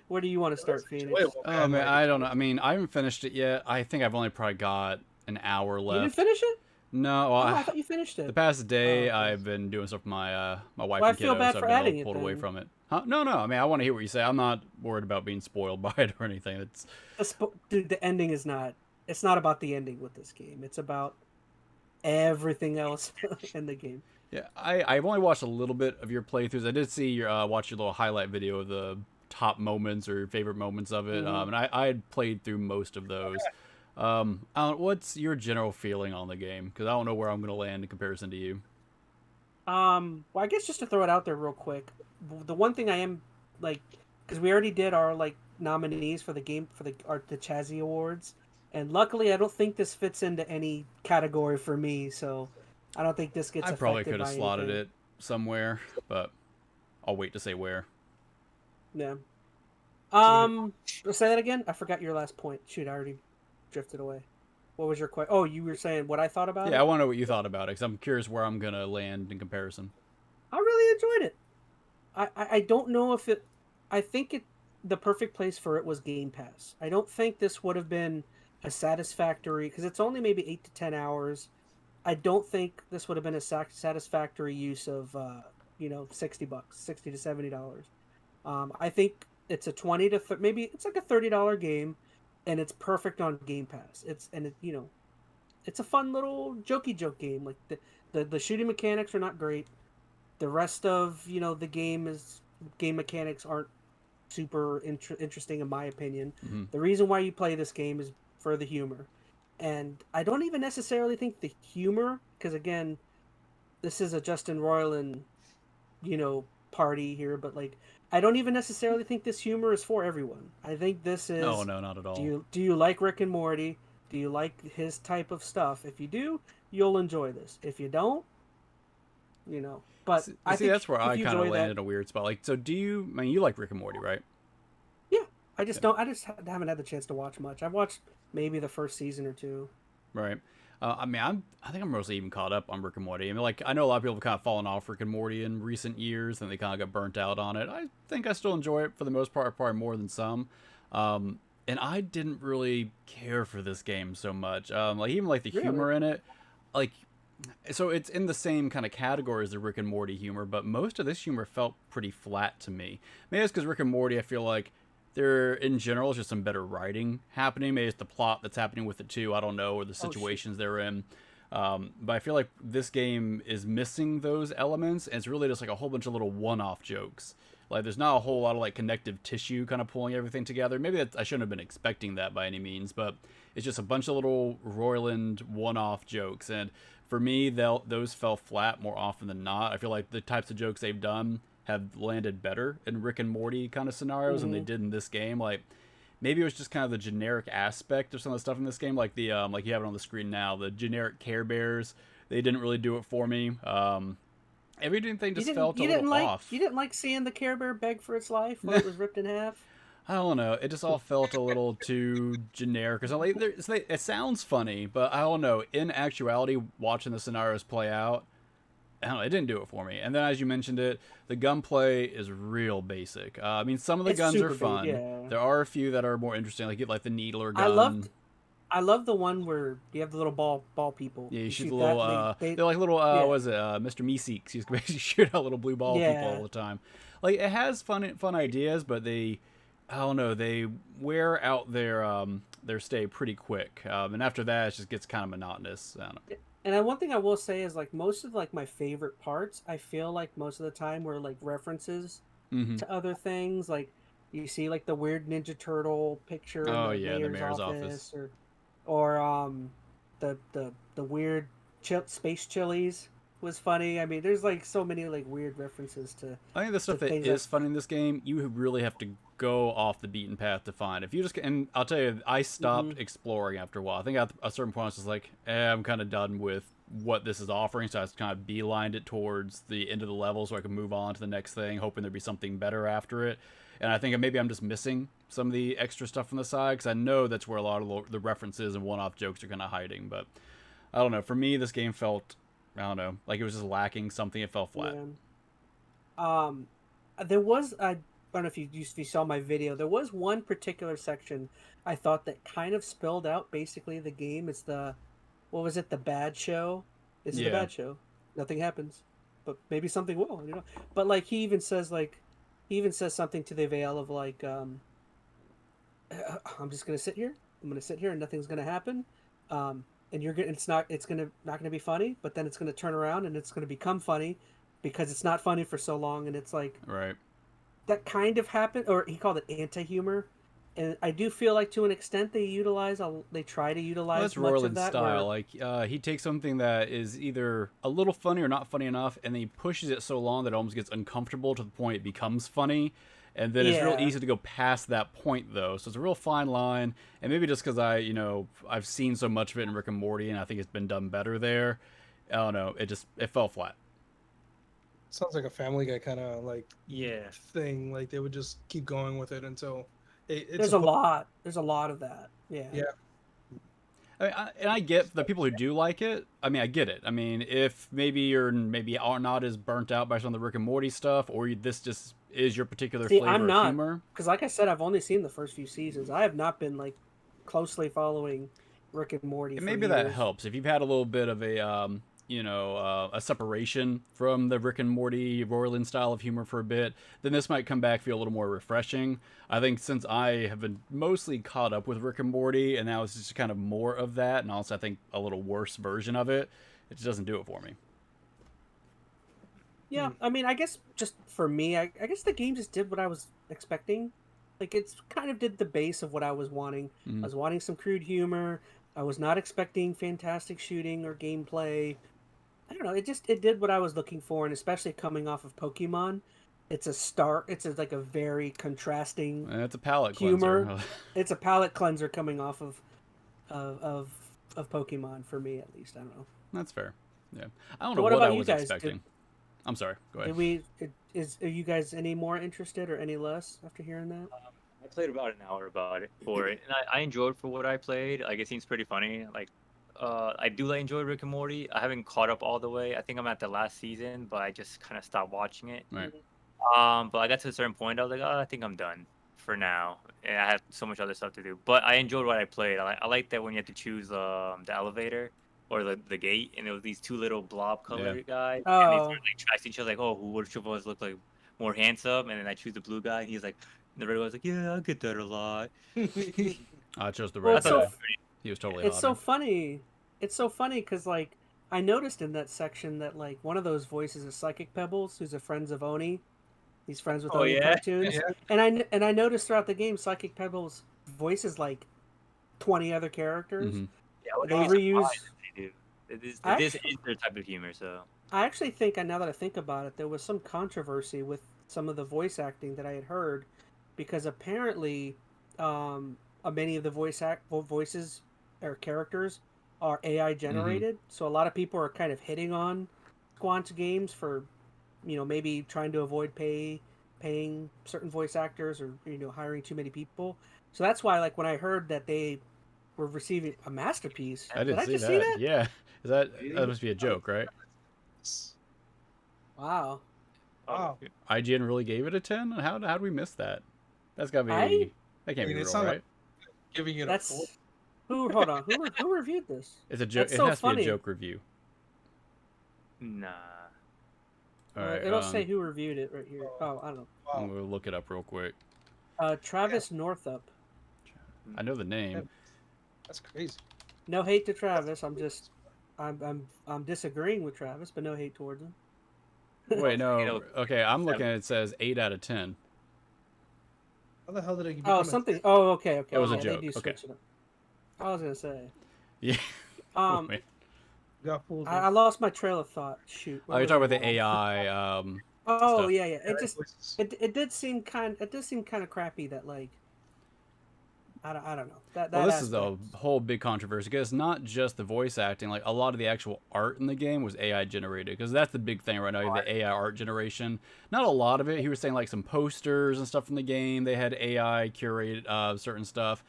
Where do you want to start, Phoenix? Oh man, I don't know. I mean, I haven't finished it yet. I think I've only probably got an hour left. You didn't finish it? No, I thought you finished it. The past day, I've been doing stuff with my wife I and feel kiddos, bad so for I've been adding all it, pulled away then. from it. Huh? No. I mean, I want to hear what you say. I'm not worried about being spoiled by it or anything. Dude, the ending is not. It's not about the ending with this game. It's about everything else in the game. Yeah, I've only watched a little bit of your playthroughs. I did see your watch your little highlight video of the top moments or favorite moments of it, and I had played through most of those. What's your general feeling on the game? Because I don't know where I'm going to land in comparison to you. Well, I guess just to throw it out there real quick, the one thing I am like, because we already did our like nominees for the game for the ChazZ Awards, and luckily I don't think this fits into any category for me, so I don't think this gets. I probably could have by slotted anything. it somewhere, but I'll wait to say where. Yeah. Say that again. I forgot your last point. Shoot, I already drifted away. What was your question? Oh, you were saying what I thought about it? Yeah, I want to know what you thought about it, because I'm curious where I'm going to land in comparison. I really enjoyed it. I don't know if it... I think the perfect place for it was Game Pass. I don't think this would have been a satisfactory... Because it's only maybe 8 to 10 hours. I don't think this would have been a satisfactory use of, $60, $60 to $70. I think it's a $20 to... maybe it's like a $30 game. And it's perfect on Game Pass. It's a fun little jokey joke game. Like the shooting mechanics are not great. The rest of the game mechanics aren't super interesting in my opinion. Mm-hmm. The reason why you play this game is for the humor, and I don't even necessarily think the humor, because again, this is a Justin Roiland, party here, but like. I don't even necessarily think this humor is for everyone. I think this is... No, not at all. Do you like Rick and Morty? Do you like his type of stuff? If you do, you'll enjoy this. If you don't, But I think that's where I kind of landed in a weird spot. Like, so do you... I mean, you like Rick and Morty, right? Yeah. I just haven't had the chance to watch much. I've watched maybe the first season or two. Right. I think I'm mostly even caught up on Rick and Morty. I mean, like, I know a lot of people have kind of fallen off Rick and Morty in recent years, and they kind of got burnt out on it. I think I still enjoy it for the most part, probably more than some. And I didn't really care for this game so much. Like, even like the humor in it, like, so it's in the same kind of category as the Rick and Morty humor, but most of this humor felt pretty flat to me. Maybe it's because Rick and Morty, I feel like there, in general, is just some better writing happening. Maybe it's the plot that's happening with it too. I don't know, or the situations they're in. But I feel like this game is missing those elements, and it's really just like a whole bunch of little one-off jokes. Like, there's not a whole lot of like connective tissue kind of pulling everything together. Maybe I shouldn't have been expecting that by any means, but it's just a bunch of little Roiland one-off jokes. And for me, those fell flat more often than not. I feel like the types of jokes they've done have landed better in Rick and Morty kind of scenarios than they did in this game. Like, maybe it was just kind of the generic aspect of some of the stuff in this game, like the like you have it on the screen now, the generic Care Bears. They didn't really do it for me. Everything just felt a little off. You didn't like seeing the Care Bear beg for its life when it was ripped in half? I don't know. It just all felt a little too generic or something. It sounds funny, but I don't know. In actuality, watching the scenarios play out, I don't know, it didn't do it for me. And then, as you mentioned it, the gunplay is real basic. I mean, some of the guns are fun. Yeah. There are a few that are more interesting, like the Needler gun. I love the one where you have the little ball people. Yeah, you shoot the little, they're like little, what is it, Mr. Meeseeks. You basically shoot out little blue ball people all the time. Like, it has fun ideas, but I don't know, they wear out their stay pretty quick. And after that, it just gets kind of monotonous. I don't know. And one thing I will say is, like, most of, like, my favorite parts, I feel like most of the time were, like, references to other things. Like, you see, like, the weird Ninja Turtle picture in the mayor's office. Or the weird space chilies was funny. I mean, there's, like, so many, like, weird references to... I think the stuff that is funny in this game, you really have to go off the beaten path to find. If you just... And I'll tell you, I stopped exploring after a while. I think at a certain point I was just like, I'm kind of done with what this is offering, so I just kind of beelined it towards the end of the level so I can move on to the next thing, hoping there'd be something better after it. And I think maybe I'm just missing some of the extra stuff on the side, because I know that's where a lot of the references and one-off jokes are kind of hiding. But I don't know. For me, this game felt, I don't know, like it was just lacking something. It fell flat. Yeah. There was, I don't know if you saw my video, there was one particular section I thought that kind of spilled out basically the game. It's the, what was it, the bad show? This is the bad show. Nothing happens, but maybe something will, you know? But, like, he even says something to the veil of, like, I'm just gonna sit here. I'm gonna sit here, and nothing's gonna happen. And it's not gonna be funny. But then it's gonna turn around, and it's gonna become funny, because it's not funny for so long. And it's like, right. That kind of happened, or he called it anti-humor. And I do feel like to an extent they try to utilize that's much Roiland's of that. style. Like he takes something that is either a little funny or not funny enough, and then he pushes it so long that it almost gets uncomfortable to the point it becomes funny. And then it's real easy to go past that point, though. So it's a real fine line. And maybe just because I've seen so much of it in Rick and Morty, and I think it's been done better there. I don't know. It fell flat. Sounds like a Family Guy kind of like thing. Like they would just keep going with it until there's a lot of that. Yeah. I get the people who do like it. I mean, I get it. I mean, if maybe you're not as burnt out by some of the Rick and Morty stuff, or this just is your particular flavor I'm not, of humor. Because, like I said, I've only seen the first few seasons. I have not been like closely following Rick and Morty. And maybe that helps if you've had a little bit of a a separation from the Rick and Morty Roiland style of humor for a bit, then this might come back feel a little more refreshing. I think since I have been mostly caught up with Rick and Morty, and now it's just kind of more of that, and also I think a little worse version of it, it just doesn't do it for me. Yeah, I mean, I guess just for me, I guess the game just did what I was expecting. Like, it's kind of did the base of what I was wanting. I was wanting some crude humor. I was not expecting fantastic shooting or gameplay. I don't know. It did what I was looking for, and especially coming off of Pokemon, it's like a very contrasting. It's a palate humor. cleanser. It's a palate cleanser coming off of Pokemon for me, at least. I don't know. That's fair. Yeah, I don't know what I was expecting. I'm sorry. Go ahead. Are you guys any more interested or any less after hearing that? I played about an hour for it, and I enjoyed for what I played. Like, it seems pretty funny. Like, I do enjoy Rick and Morty. I haven't caught up all the way. I think I'm at the last season, but I just kind of stopped watching it. Right. But I got to a certain point. I was like, I think I'm done for now. And I had so much other stuff to do. But I enjoyed what I played. I like that when you had to choose the elevator or the gate, and there was these two little blob colored guys, and they started like trashing each other, like, which of us look like more handsome? And then I choose the blue guy, and he's like, the red guy's like, yeah, I get that a lot. I chose the red guy. He was totally. It's so funny. it's so funny because like I noticed in that section that like one of those voices is Psychic Pebbles, who's a friends of Oni. He's friends with Oni cartoons, Yeah. and I noticed throughout the game, Psychic Pebbles voices like 20 other characters. Mm-hmm. Yeah, I They wouldn't be reuse. surprised if they do. This is their type of humor, so. I actually think, and now that I think about it, there was some controversy with some of the voice acting that I had heard, because apparently, many of the voices or characters are AI generated. So a lot of people are kind of hitting on Squanch Games for, maybe trying to avoid paying certain voice actors or hiring too many people. So that's why, like, when I heard that they were receiving a masterpiece, I didn't did I see just that. see that? Yeah, that must be a joke, right? Wow. Wow. IGN really gave it a 10. How did we miss that? That's gotta be. That can't be it's real, not right? Giving it That's a 4. hold on. Who reviewed this? It's a joke. That's It so has to be funny. a joke review. Nah. All right. It'll say who reviewed it right here. Oh, I don't know. I'm gonna look it up real quick. Travis Northup. I know the name. That's crazy. No hate to Travis. I'm disagreeing with Travis, but no hate towards him. Wait, no. Okay, I'm looking at it. It says 8 out of 10. How the hell did it Oh, something. Oh, okay. It was a They joke. do Okay. switch it up. I was gonna say. Yeah. Oh, man. Got fooled. I lost my trail of thought. Shoot. Oh, you're talking about the AI. Oh stuff. yeah. It did seem kind of crappy that like. I don't know. That This is a whole big controversy because it's not just the voice acting. Like a lot of the actual art in the game was AI generated, because that's the big thing right now. You have the AI art generation. Not a lot of it. He was saying like some posters and stuff from the game, they had AI curate certain stuff,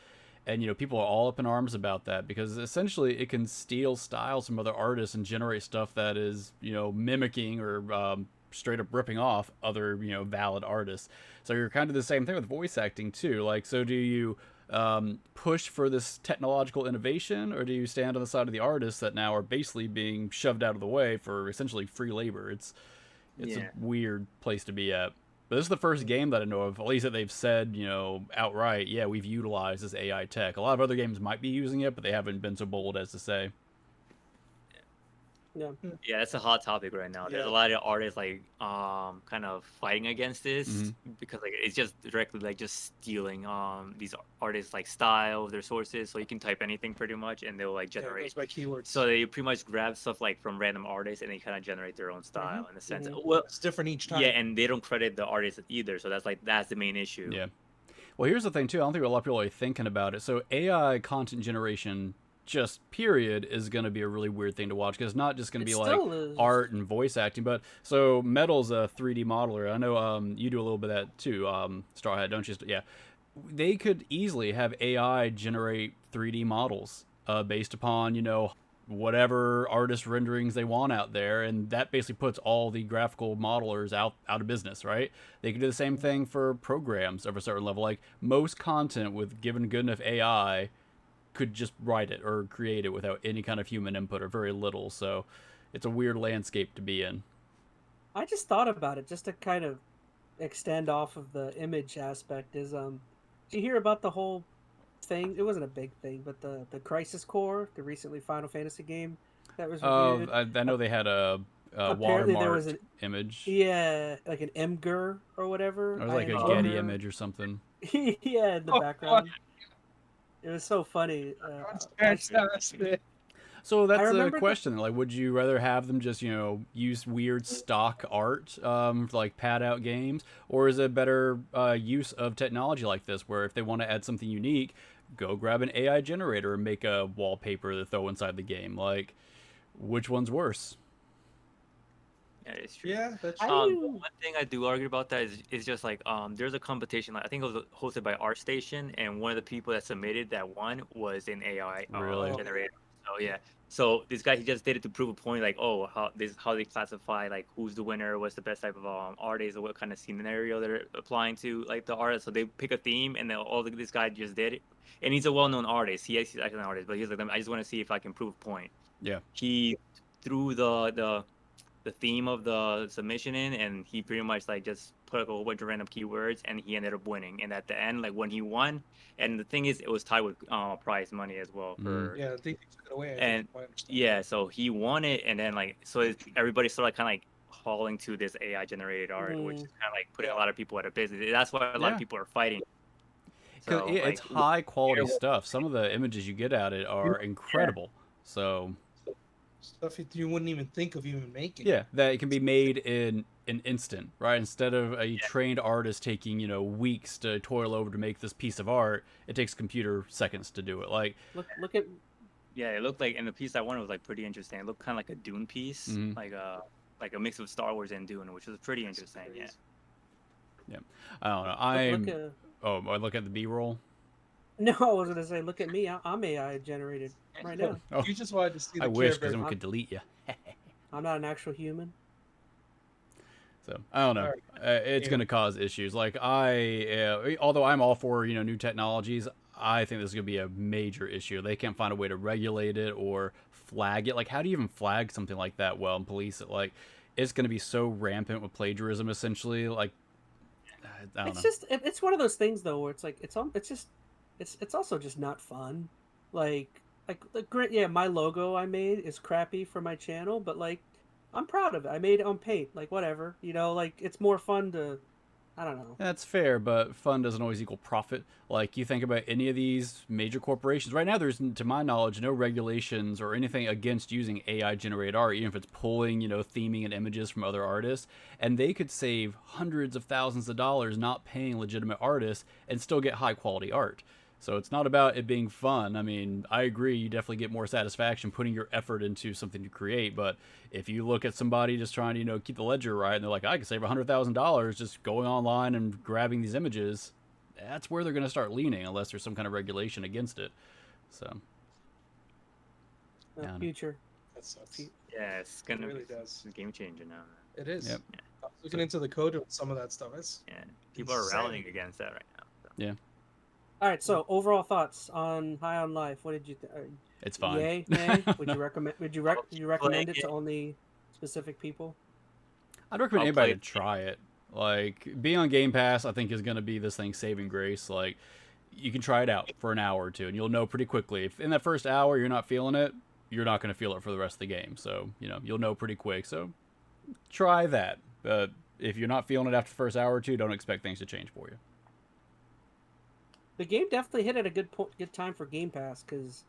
and people are all up in arms about that because essentially it can steal styles from other artists and generate stuff that is mimicking or straight up ripping off other valid artists. So you're kind of the same thing with voice acting too. Like, so do you push for this technological innovation, or do you stand on the side of the artists that now are basically being shoved out of the way for essentially free labor? It's a weird place to be at. But this is the first game that I know of, at least that they've said, outright, yeah, we've utilized this AI tech. A lot of other games might be using it, but they haven't been so bold as to say. Yeah, that's a hot topic right now. There's a lot of artists like kind of fighting against this because like it's just directly like just stealing these artists like styles, their sources. So you can type anything pretty much and they'll like generate. It goes by keywords. So they pretty much grab stuff like from random artists and they kind of generate their own style in a sense. Well, it's different each time. Yeah, and they don't credit the artist either. So that's the main issue. Yeah. Well, here's the thing too. I don't think a lot of people are thinking about it. So AI content generation, just period, is going to be a really weird thing to watch, because it's not just going to be like art and voice acting, but so Metal's a 3D modeler. I know you do a little bit of that too, Strawhead, don't you? Yeah, they could easily have AI generate 3D models based upon whatever artist renderings they want out there, and that basically puts all the graphical modelers out of business, right? They could do the same thing for programs of a certain level. Like most content with given good enough AI could just write it or create it without any kind of human input or very little. So it's a weird landscape to be in. I just thought about it just to kind of extend off of the image aspect. Did you hear about the whole thing? It wasn't a big thing, but the Crisis Core, the recently Final Fantasy game that was reviewed. I know they had a watermarked image. Yeah, like an MGR or whatever. It was like a Getty image or something. Yeah, in the background. It was so funny. So that's the question. Like, would you rather have them just, use weird stock art for like pad out games? Or is it better use of technology like this, where if they want to add something unique, go grab an AI generator and make a wallpaper to throw inside the game? Like, which one's worse? Yeah, it's true. Yeah, that's one thing I do argue about that is just like there's a competition. Like, I think it was hosted by ArtStation, and one of the people that submitted that won was an AI generator. So yeah, so this guy, he just did it to prove a point. Like, how they classify like who's the winner, what's the best type of artist, or what kind of scenario they're applying to like the artist. So they pick a theme, and then this guy just did it, and he's a well-known artist. He's actually an artist, but he's like, I just want to see if I can prove a point. Yeah. He threw the theme of the submission in, and he pretty much like just put like a whole bunch of random keywords, and he ended up winning. And at the end, like when he won, and the thing is, it was tied with prize money as well for. Yeah, I think he took it away. And yeah, so he won it, and then like everybody started kind of like hauling to this AI generated art, which is kind of like putting a lot of people out of business. That's why a lot of people are fighting. Because it's high quality stuff. Some of the images you get at it are incredible. So stuff you wouldn't even think of even making. Yeah, that it can be made in an instant, right? Instead of a trained artist taking, weeks to toil over to make this piece of art, it takes computer seconds to do it. Like look at. Yeah, it looked like, and the piece I won was like pretty interesting. It looked kind of like a Dune piece, like a mix of Star Wars and Dune, which was pretty interesting. Yeah, I don't know. I look at the B-roll. No, I was gonna say, look at me. I'm AI generated right now. You just wanted to see. I wish, because then we could delete you. I'm not an actual human. So I don't know. It's going to cause issues. Like although I'm all for new technologies, I think this is going to be a major issue. They can't find a way to regulate it or flag it. Like, how do you even flag something like that well and police it? Like, it's going to be so rampant with plagiarism, essentially. Like, I don't know. It's one of those things though, where it's like it's also just not fun. Like great, yeah, my logo I made is crappy for my channel, but like I'm proud of it. I made it on Paint, like whatever, like it's more fun to, I don't know. That's fair, but fun doesn't always equal profit. Like, you think about any of these major corporations right now, there's, to my knowledge, no regulations or anything against using AI generated art, even if it's pulling theming and images from other artists, and they could save hundreds of thousands of dollars not paying legitimate artists and still get high quality art. So it's not about it being fun. I mean, I agree, you definitely get more satisfaction putting your effort into something to create, but if you look at somebody just trying to, keep the ledger right, and they're like, I can save $100,000 just going online and grabbing these images, that's where they're going to start leaning, unless there's some kind of regulation against it. So. Future. That sucks. Yeah, it's going to really be a game changer now. It is. Yep. I was looking into the code of some of that stuff. People are rallying against that right now. So. Yeah. All right, so overall thoughts on High on Life. What did you think? It's fine. Yay, nay? Would you recommend? Would you recommend it to only specific people? I'd recommend anybody to try it. Like, being on Game Pass, I think, is going to be this thing's saving grace. Like, you can try it out for an hour or two, and you'll know pretty quickly. If in that first hour you're not feeling it, you're not going to feel it for the rest of the game. So, you'll know pretty quick. So, try that. But if you're not feeling it after the first hour or two, don't expect things to change for you. The game definitely hit at a good time for Game Pass, because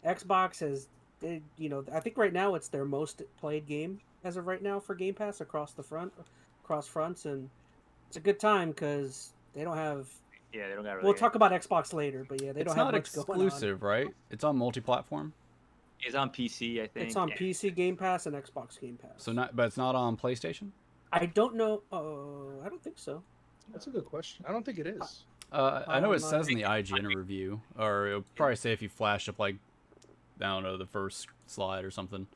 Xbox has, I think right now it's their most played game as of right now for Game Pass across fronts, and it's a good time because they don't have. Yeah, they don't got. Really we'll talk about Xbox later, but yeah, they don't have much going on. It's not exclusive, right? It's on multi-platform. It's on PC, I think. It's on PC Game Pass and Xbox Game Pass. But it's not on PlayStation. I don't know. I don't think so. That's a good question. I don't think it is. I know it says in the IGN review, or it'll probably say if you flash up, like, I don't know, the first slide or something.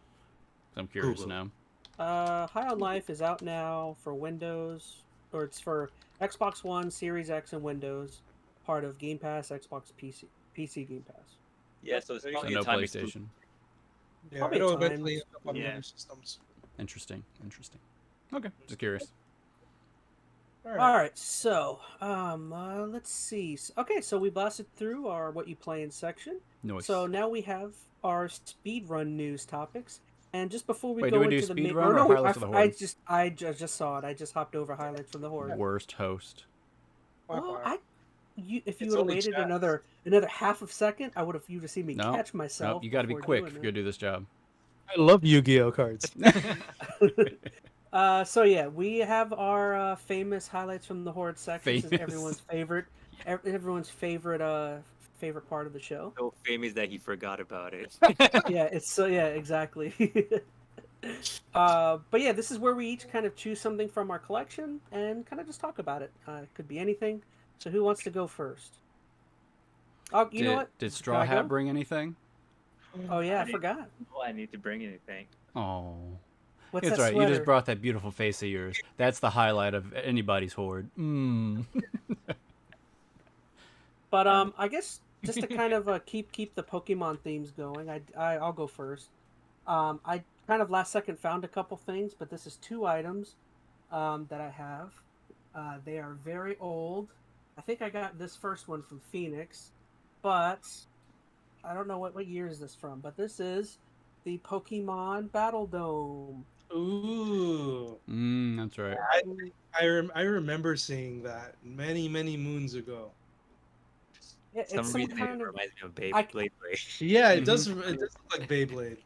I'm curious now. High on Life is out now for Windows, or it's for Xbox One, Series X, and Windows, part of Game Pass, Xbox PC Game Pass. Yeah, so it's probably no PlayStation. Yeah, it'll eventually end up on the other systems. Interesting. Okay, just curious. All right, so let's see. Okay, so we blasted through our what you play in section. Nice. So now we have our speedrun news topics, and just before we Wait, go do we into do the speedrun or highlights of the Horde? I just saw it. I just hopped over highlights from the Horde. Worst host. Well, if you would have waited another half a second, you'd have seen me catch myself. Nope, you got to be quick if you're gonna do this job. I love Yu-Gi-Oh cards. So yeah, we have our famous highlights from the Horde section. This is everyone's favorite, favorite part of the show. So famous that he forgot about it. Yeah, exactly. But yeah, this is where we each kind of choose something from our collection and kind of just talk about it. It could be anything. So who wants to go first? Oh, you know what? Did Straw Hat bring anything? Oh yeah, I forgot. Oh, I need to bring anything. Oh. What's it's that right. sweater? You just brought that beautiful face of yours. That's the highlight of anybody's Horde. But I guess just to kind of keep the Pokemon themes going, I'll go first. I kind of last second found a couple things, but this is 2 items that I have. They are very old. I think I got this first one from Phoenix, but I don't know what year is this from. But this is the Pokemon Battle Dome. Ooh. That's right. I remember seeing that many moons ago. Yeah, Some it's reason some it kind of. reminds me of Beyblade. Yeah, it does. It does look like Beyblade.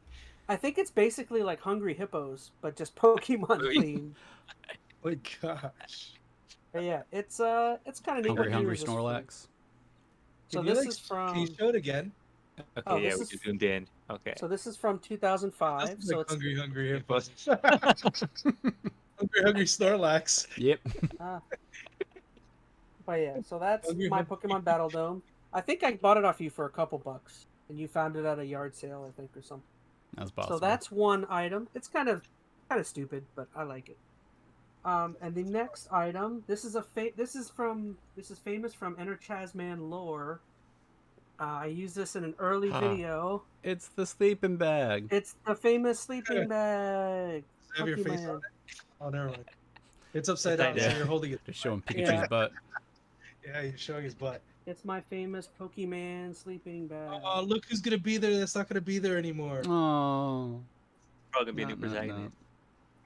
I think it's basically like Hungry Hippos, but just Pokemon themed. My gosh. But yeah, it's kind of neat. What year Hungry is this from? Snorlax. So Can you this is Can you from. show it again? Oh, Okay, yeah, this we is. just zoomed in. Okay. So this is from It 2005. does So look it's. like hungry hippos. Hungry Hungry Snorlax. Yep. But yeah, so that's Hungry my Hungry. Pokemon Battle Dome. I think I bought it off you for a couple bucks, and you found it at a yard sale, I think, or something. That's possible. So that's one item. It's kind of stupid, but I like it. And the next item, this is famous from EnteR ChazmaN lore. I used this in an early video. It's the sleeping bag. It's the famous sleeping bag. Have your face on it? Oh, never mind. It's upside down, so you're holding it. Just showing Pikachu's Yeah. butt. Yeah, you're showing his butt. It's my famous Pokemon sleeping bag. Oh, look who's gonna be there. That's not gonna be there anymore. Oh. Probably gonna be a new protagonist.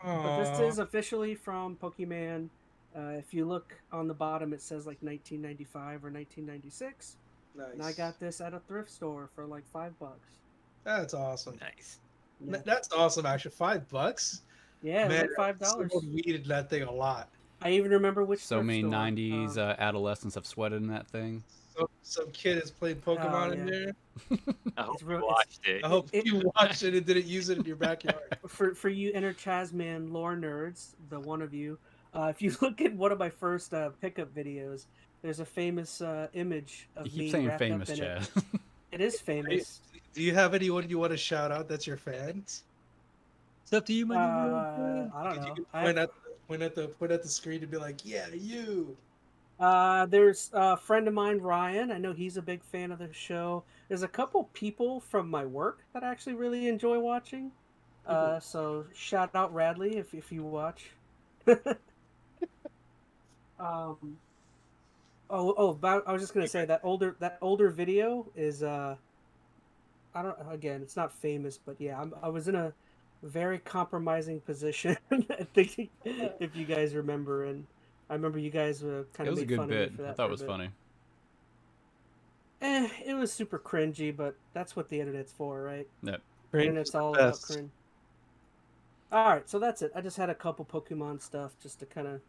But this is officially from Pokemon. If you look on the bottom, it says like 1995 or 1996. Nice. And I got this at a thrift store for like $5. That's awesome. Nice. Yeah, That's awesome. Actually, $5. Yeah, it was Man, like $5. someone weeded that thing a lot. I even remember which. So thrift many store. 90s adolescents have sweated in that thing. Some kid has played Pokemon in there. I hope It's you real- watched it. I hope you watched it and didn't use it in your backyard. For you EnteR ChazmaN lore nerds, the one of you, if you look at one of my first pickup videos, there's a famous image of You me keep saying wrapped famous, up in Chad. it. It is famous. Do you have anyone you want to shout out that's your fans? It's up to you, I don't know. Point at the screen and be like, "Yeah, you." There's a friend of mine, Ryan. I know he's a big fan of the show. There's a couple people from my work that I actually really enjoy watching. So shout out Radley if you watch. I was just gonna say that older video is again, it's not famous, but yeah, I was in a very compromising position. I think if you guys remember, and I remember you guys kind It of was a made good fun bit. of me for that. I thought it was funny. It was super cringy, but that's what the internet's for, right? Yep. The internet's all about cringe. All right, so that's it. I just had a couple Pokemon stuff just to kind of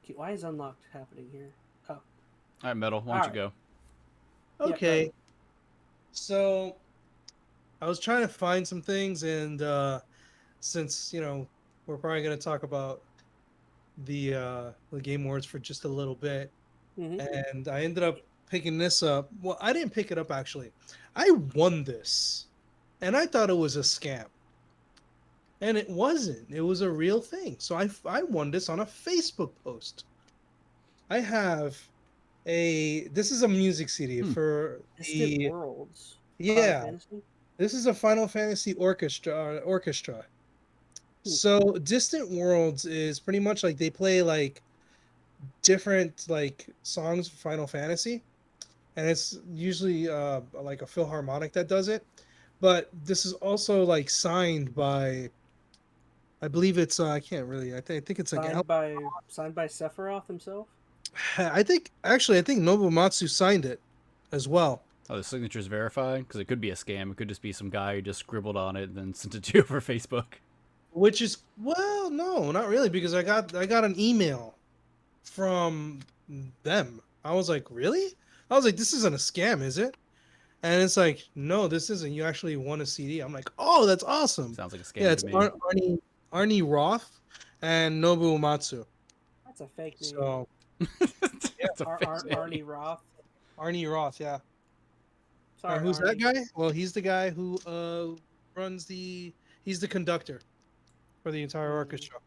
keep. Why is unlocked happening here? Oh, All right, Metal. Why don't you go? Okay. So I was trying to find some things, and since we're probably going to talk about the Game Awards for just a little bit, and I ended up picking this up. Well, I didn't pick it up actually. I won this, and I thought it was a scam, and it wasn't. It was a real thing. So I won this on a Facebook post. I have this is a music CD for Distant Worlds. Yeah. This is a Final Fantasy orchestra. So Distant Worlds is pretty much like they play like different like songs for Final Fantasy, and it's usually like a Philharmonic that does it. But this is also like signed by, I believe it's I can't really I think it's like signed by Sephiroth himself. I think Nobumatsu signed it as well. Oh, the signature's verified? Because it could be a scam. It could just be some guy who just scribbled on it and then sent it to you over Facebook. Which is, well, no, not really, because I got an email from them. I was like, really? I was like, this isn't a scam, is it? And it's like, no, this isn't. You actually won a CD. I'm like, oh, that's awesome. Sounds like a scam. Yeah, it's to me. Arnie Roth and Nobuo Matsu. That's a fake name. So Arnie Roth. Arnie Roth, yeah. Sorry, who's Arnie. that guy? Well, he's the guy who he's the conductor for the entire orchestra.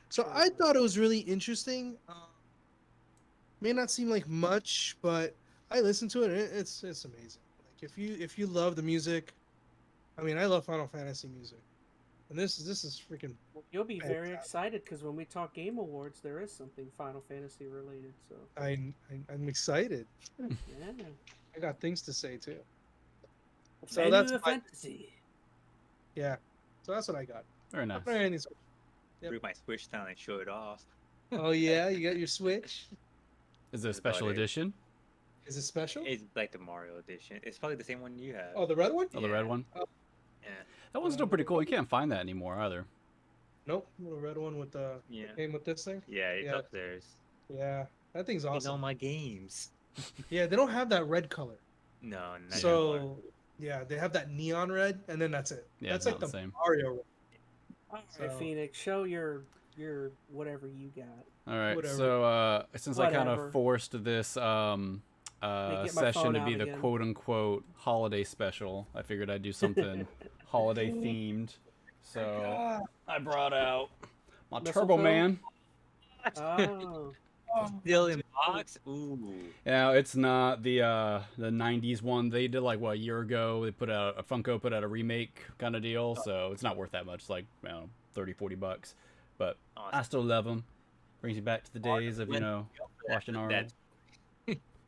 So I thought it was really interesting. May not seem like much, but I listened to it. It's amazing. Like if you love the music, I mean, I love Final Fantasy music. And this is freaking. You'll be very excited because when we talk Game Awards, there is something Final Fantasy related. So I'm excited. yeah, I got things to say too. So Final that's Fantasy. Yeah. So that's what I got. Very nice. Yep. Bring my Switch down and show it off. Oh yeah, you got your Switch. Is it a special edition? Is it special? It's like the Mario edition. It's probably the same one you have. Oh, the red one? Oh, the red one? Yeah. That one's still pretty cool. You can't find that anymore either. Nope. The red one with the game with this thing? Yeah, it's upstairs. Yeah. That thing's awesome. It's all my games. Yeah, they don't have that red color. No, not So, anymore. yeah, they have that neon red, and then that's it. Yeah, that's it's like not the the same. Mario red. All right, Phoenix, show your whatever you got. All right, Whatever. so since I kind of forced this session to be the again. quote-unquote holiday special, I figured I'd do something holiday-themed. So I brought out my Turbo Man. Oh. Still in box? Ooh. Yeah, it's not the 90s one. They did like, what, a year ago. They put out, Funko put out a remake kind of deal, so it's not worth that much. It's like, I don't know, 30, 40 bucks. But I still love them. Brings you back to the days of, watching Arnold.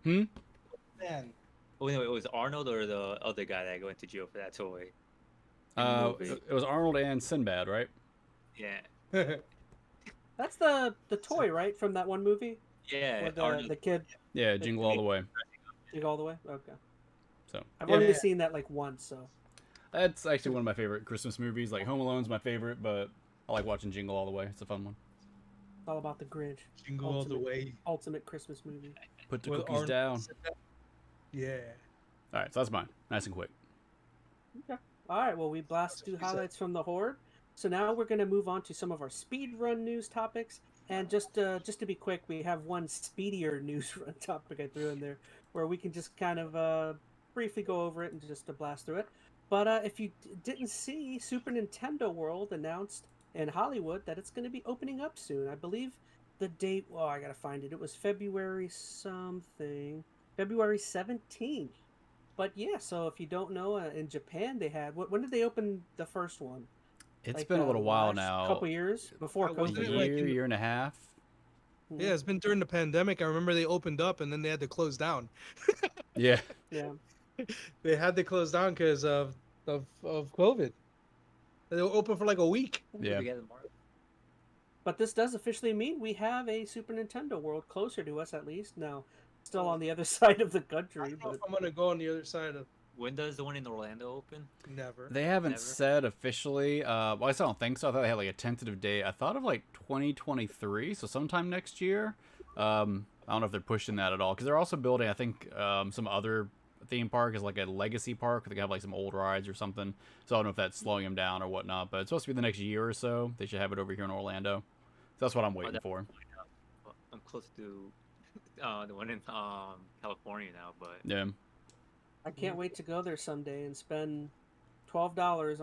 Man. Oh, no, it was Arnold or the other guy that went to jail for that toy? It was Arnold and Sinbad, right? Yeah. That's the toy, right, from that one movie? Yeah. With the kid. Yeah, Jingle All the Way. Jingle All the Way? Okay. So I've only seen that like once, so. That's actually one of my favorite Christmas movies. Like Home Alone's my favorite, but I like watching Jingle All the Way. It's a fun one. It's all about the Grinch. Jingle All the Way. Ultimate Christmas movie. Put the cookies down. Yeah. All right, so that's mine. Nice and quick. Okay. All right, well, we blasted through highlights from the Horde. So now we're going to move on to some of our speedrun news topics. And just to be quick, we have one speedier news run topic I threw in there where we can just kind of briefly go over it and just to blast through it. But if you didn't see, Super Nintendo World announced in Hollywood that it's going to be opening up soon. I believe the date, I got to find it. It was February something. February 17th. But yeah, so if you don't know, in Japan they had, when did they open the first one? It's been a little while now. A couple years before COVID. Year and a half. Yeah, it's been during the pandemic. I remember they opened up and then they had to close down. Yeah. Yeah. They had to close down because of COVID. They were open for like a week. Yeah. But this does officially mean we have a Super Nintendo World closer to us, at least. Now, still on the other side of the country. I don't know if I'm gonna go on the other side of. When does the one in Orlando open? Never. They haven't said officially. Well, I still don't think so. I thought they had like a tentative date. I thought of like 2023, so sometime next year. I don't know if they're pushing that at all because they're also building, I think, some other theme park is like a legacy park. They have like some old rides or something. So I don't know if that's slowing them down or whatnot. But it's supposed to be the next year or so. They should have it over here in Orlando. So that's what I'm waiting for. I'm close to the one in California now, but yeah. I can't wait to go there someday and spend $12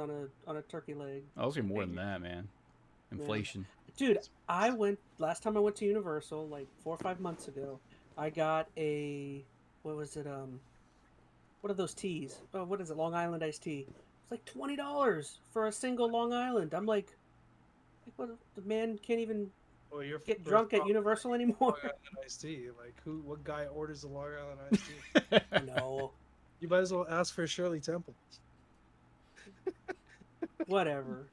on a turkey leg. Oh, it's gonna be more than that, man. Inflation. Yeah. Dude, last time I went to Universal, like 4 or 5 months ago, I got what was it, what are those teas? Oh, what is it, Long Island iced tea? It's like $20 for a single Long Island. I'm like what, the man can't even get drunk at Universal anymore? Long Island iced tea. Like, what guy orders a Long Island iced tea? No. You might as well ask for Shirley Temple. Whatever.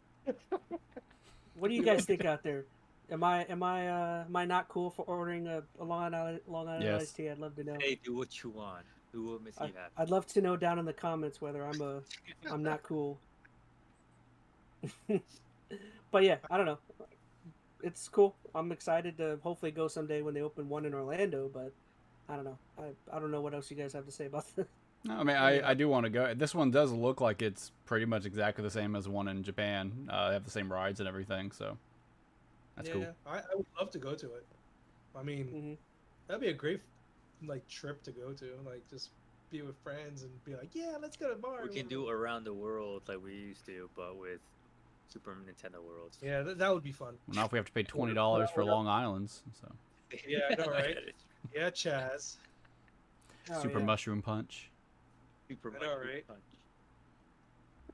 What do you guys think out there? Am I not cool for ordering a Long Island iced tea? I'd love to know. Hey, do what you want. Do what makes you happy. I'd love to know down in the comments whether I'm not cool. But yeah, I don't know. It's cool. I'm excited to hopefully go someday when they open one in Orlando, but I don't know. I don't know what else you guys have to say about this. No, I mean, I do want to go. This one does look like it's pretty much exactly the same as one in Japan. They have the same rides and everything, so that's cool. I would love to go to it. I mean, that'd be a great trip to go to. Like, just be with friends and be like, yeah, let's go to bar. We can do around the world like we used to, but with Super Nintendo World. Yeah, that would be fun. Well, now if we have to pay $20 for Long Islands, so. Yeah, I know, right? Yeah, Chaz. Super Mushroom Punch. Super I know, right?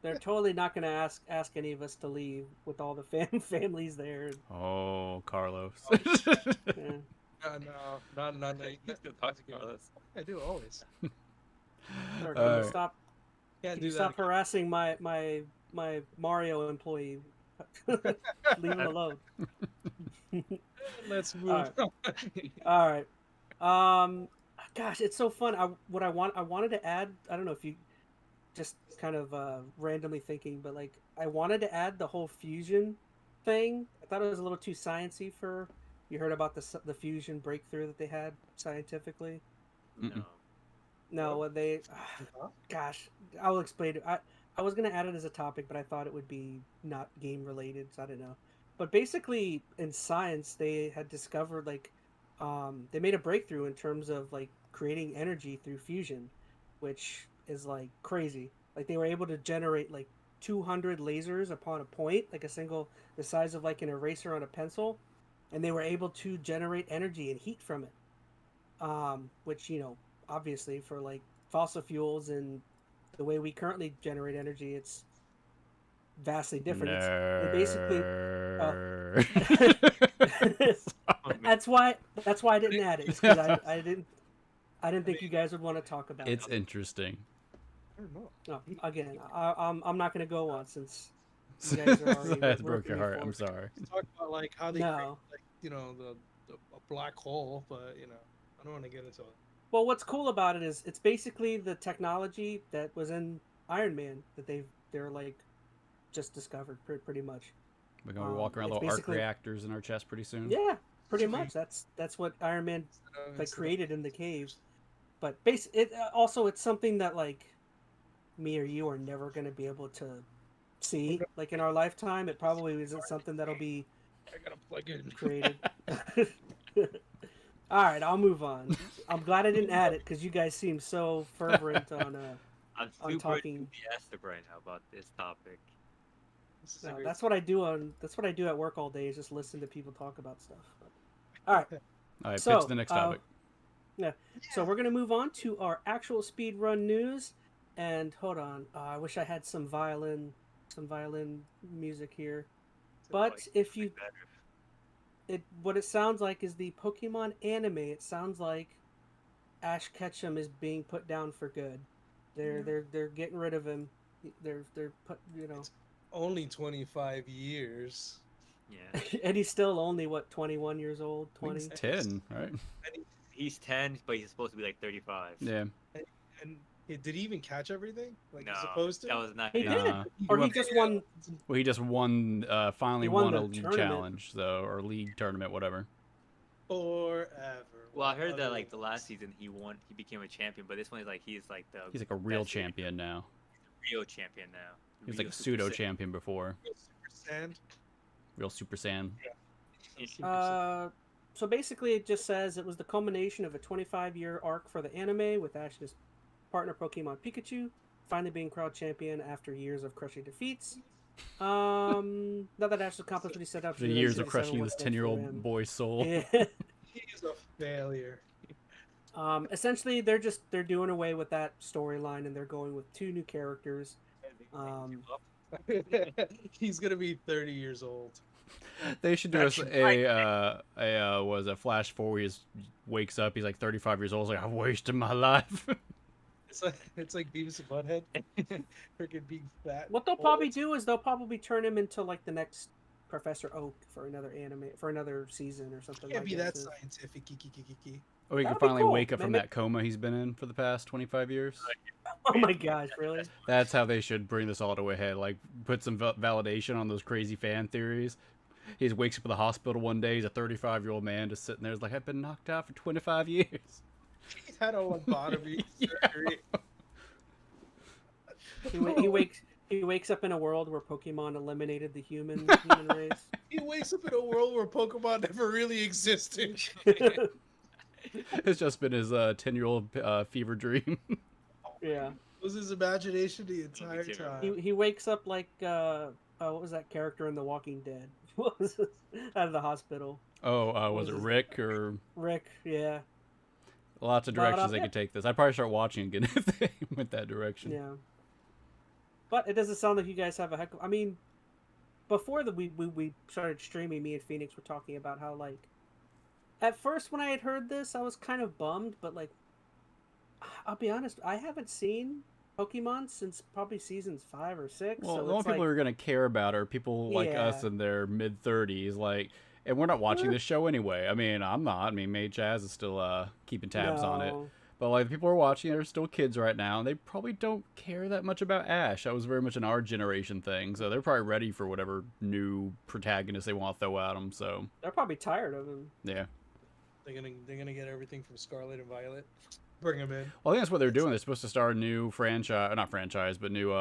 They're totally not going to ask any of us to leave with all the families there. Oh, Carlos. Yeah. No. You still talk to Carlos. I do always. Or can you stop? Can't Can do you that stop again. harassing my Mario employee? Leave him alone. Let's move. All right. Gosh, it's so fun. I wanted to add. I don't know if you just kind of randomly thinking, but like I wanted to add the whole fusion thing. I thought it was a little too sciencey for. You heard about the fusion breakthrough that they had scientifically? No. No, what they. Gosh, I will explain it. I was gonna add it as a topic, but I thought it would be not game related, so I don't know. But basically, in science, they had discovered like, they made a breakthrough in terms of like creating energy through fusion, which is like crazy. Like they were able to generate like 200 lasers upon a point, like the size of like an eraser on a pencil, and they were able to generate energy and heat from it. Which obviously for like fossil fuels and the way we currently generate energy, it's vastly different. They basically. That's why I didn't add it. Because I didn't think you guys would want to talk about it. It's interesting. I don't know. No, again, I'm not going to go on since you guys are already. That broke your heart. I'm sorry. Talk about like how they No. create, like a black hole, but I don't want to get into it. Well, what's cool about it is it's basically the technology that was in Iron Man that they're like just discovered pretty much. We're gonna walk around little arc reactors in our chest pretty soon. Yeah, pretty much. That's what Iron Man like created in the cave. But it's something that like me or you are never going to be able to see like in our lifetime. It probably isn't something that'll be created. All right, I'll move on. I'm glad I didn't add it because you guys seem so fervent on I'm on super talking. enthusiastic right now about this topic. No, that's what I do at work all day is just listen to people talk about stuff. All right. All right, So, pitch the next topic. Yeah. So we're gonna move on to our actual speedrun news. And hold on, I wish I had some violin music here. But if you, what it sounds like is the Pokemon anime. It sounds like Ash Ketchum is being put down for good. They're getting rid of him. They're put It's only 25 years. Yeah. And he's still only what 21 years old. 20. He's 10, right? He's 10, but he's supposed to be like 35. Yeah. And did he even catch everything? Like No, he's supposed to? that was not. He his. did, or he just won. Well, he just won. Finally He won won the a league tournament. challenge, though, or league tournament, whatever. Forever. Well, I heard that like the last season he won, he became a champion, but this one is like he's like He's like a real best champion now. real champion now. He was like a pseudo champion before. Super Sand. Real Super Saiyan. So basically, it just says it was the culmination of a 25-year arc for the anime, with Ash's partner Pokemon Pikachu finally being crowd champion after years of crushing defeats. Not that Ash accomplished what he set out to The do. years of crushing this 10-year-old boy's soul. Yeah. He's a failure. Essentially, they're doing away with that storyline, and they're going with 2 new characters. He's gonna be 30 years old. They should do us a flash forward. He just wakes up. He's like 35 years old. He's like, I've wasted my life. It's like Beavis and Butthead. Freaking big fat. What they'll probably do is they'll probably turn him into like the next Professor Oak for another season or something. Can't like be that. that scientific. Oh, he can That'd be finally cool. wake up from Maybe- that coma he's been in for the past 25 years. Oh my gosh, really? That's how they should bring this all to a head. Like, put some validation on those crazy fan theories. He just wakes up in the hospital one day. He's a 35-year-old man just sitting there. He's like, I've been knocked out for 25 years. He's had a lobotomy surgery. He wakes up in a world where Pokemon eliminated the human race. He wakes up in a world where Pokemon never really existed. It's just been his 10-year-old fever dream. Yeah. It was his imagination the entire time. He wakes up like what was that character in The Walking Dead? What was it? Out of the hospital. Oh, was it Rick or Rick? Yeah. lots of directions they could take this? I'd probably start watching again if they went that direction. Yeah. But it doesn't sound like you guys have a heck of... I mean, before we started streaming, me and Phoenix were talking about how, like, at first when I had heard this, I was kind of bummed, but, like, I'll be honest, I haven't seen Pokemon since probably seasons 5 or 6. Well, so the only people who are going to care about are people like us Yeah. in their mid-30s, like, and we're not watching Yeah. this show anyway. I mean, I'm not. I mean, ChazmaN is still keeping tabs on it. No. But, like, the people who are watching are still kids right now, and they probably don't care that much about Ash. That was very much an our generation thing, so they're probably ready for whatever new protagonist they want to throw at them, so... They're probably tired of him. Yeah. They're gonna get everything from Scarlet and Violet. Bring them in. Well, I think that's what they're doing. They're supposed to start a new franchise, not franchise, but new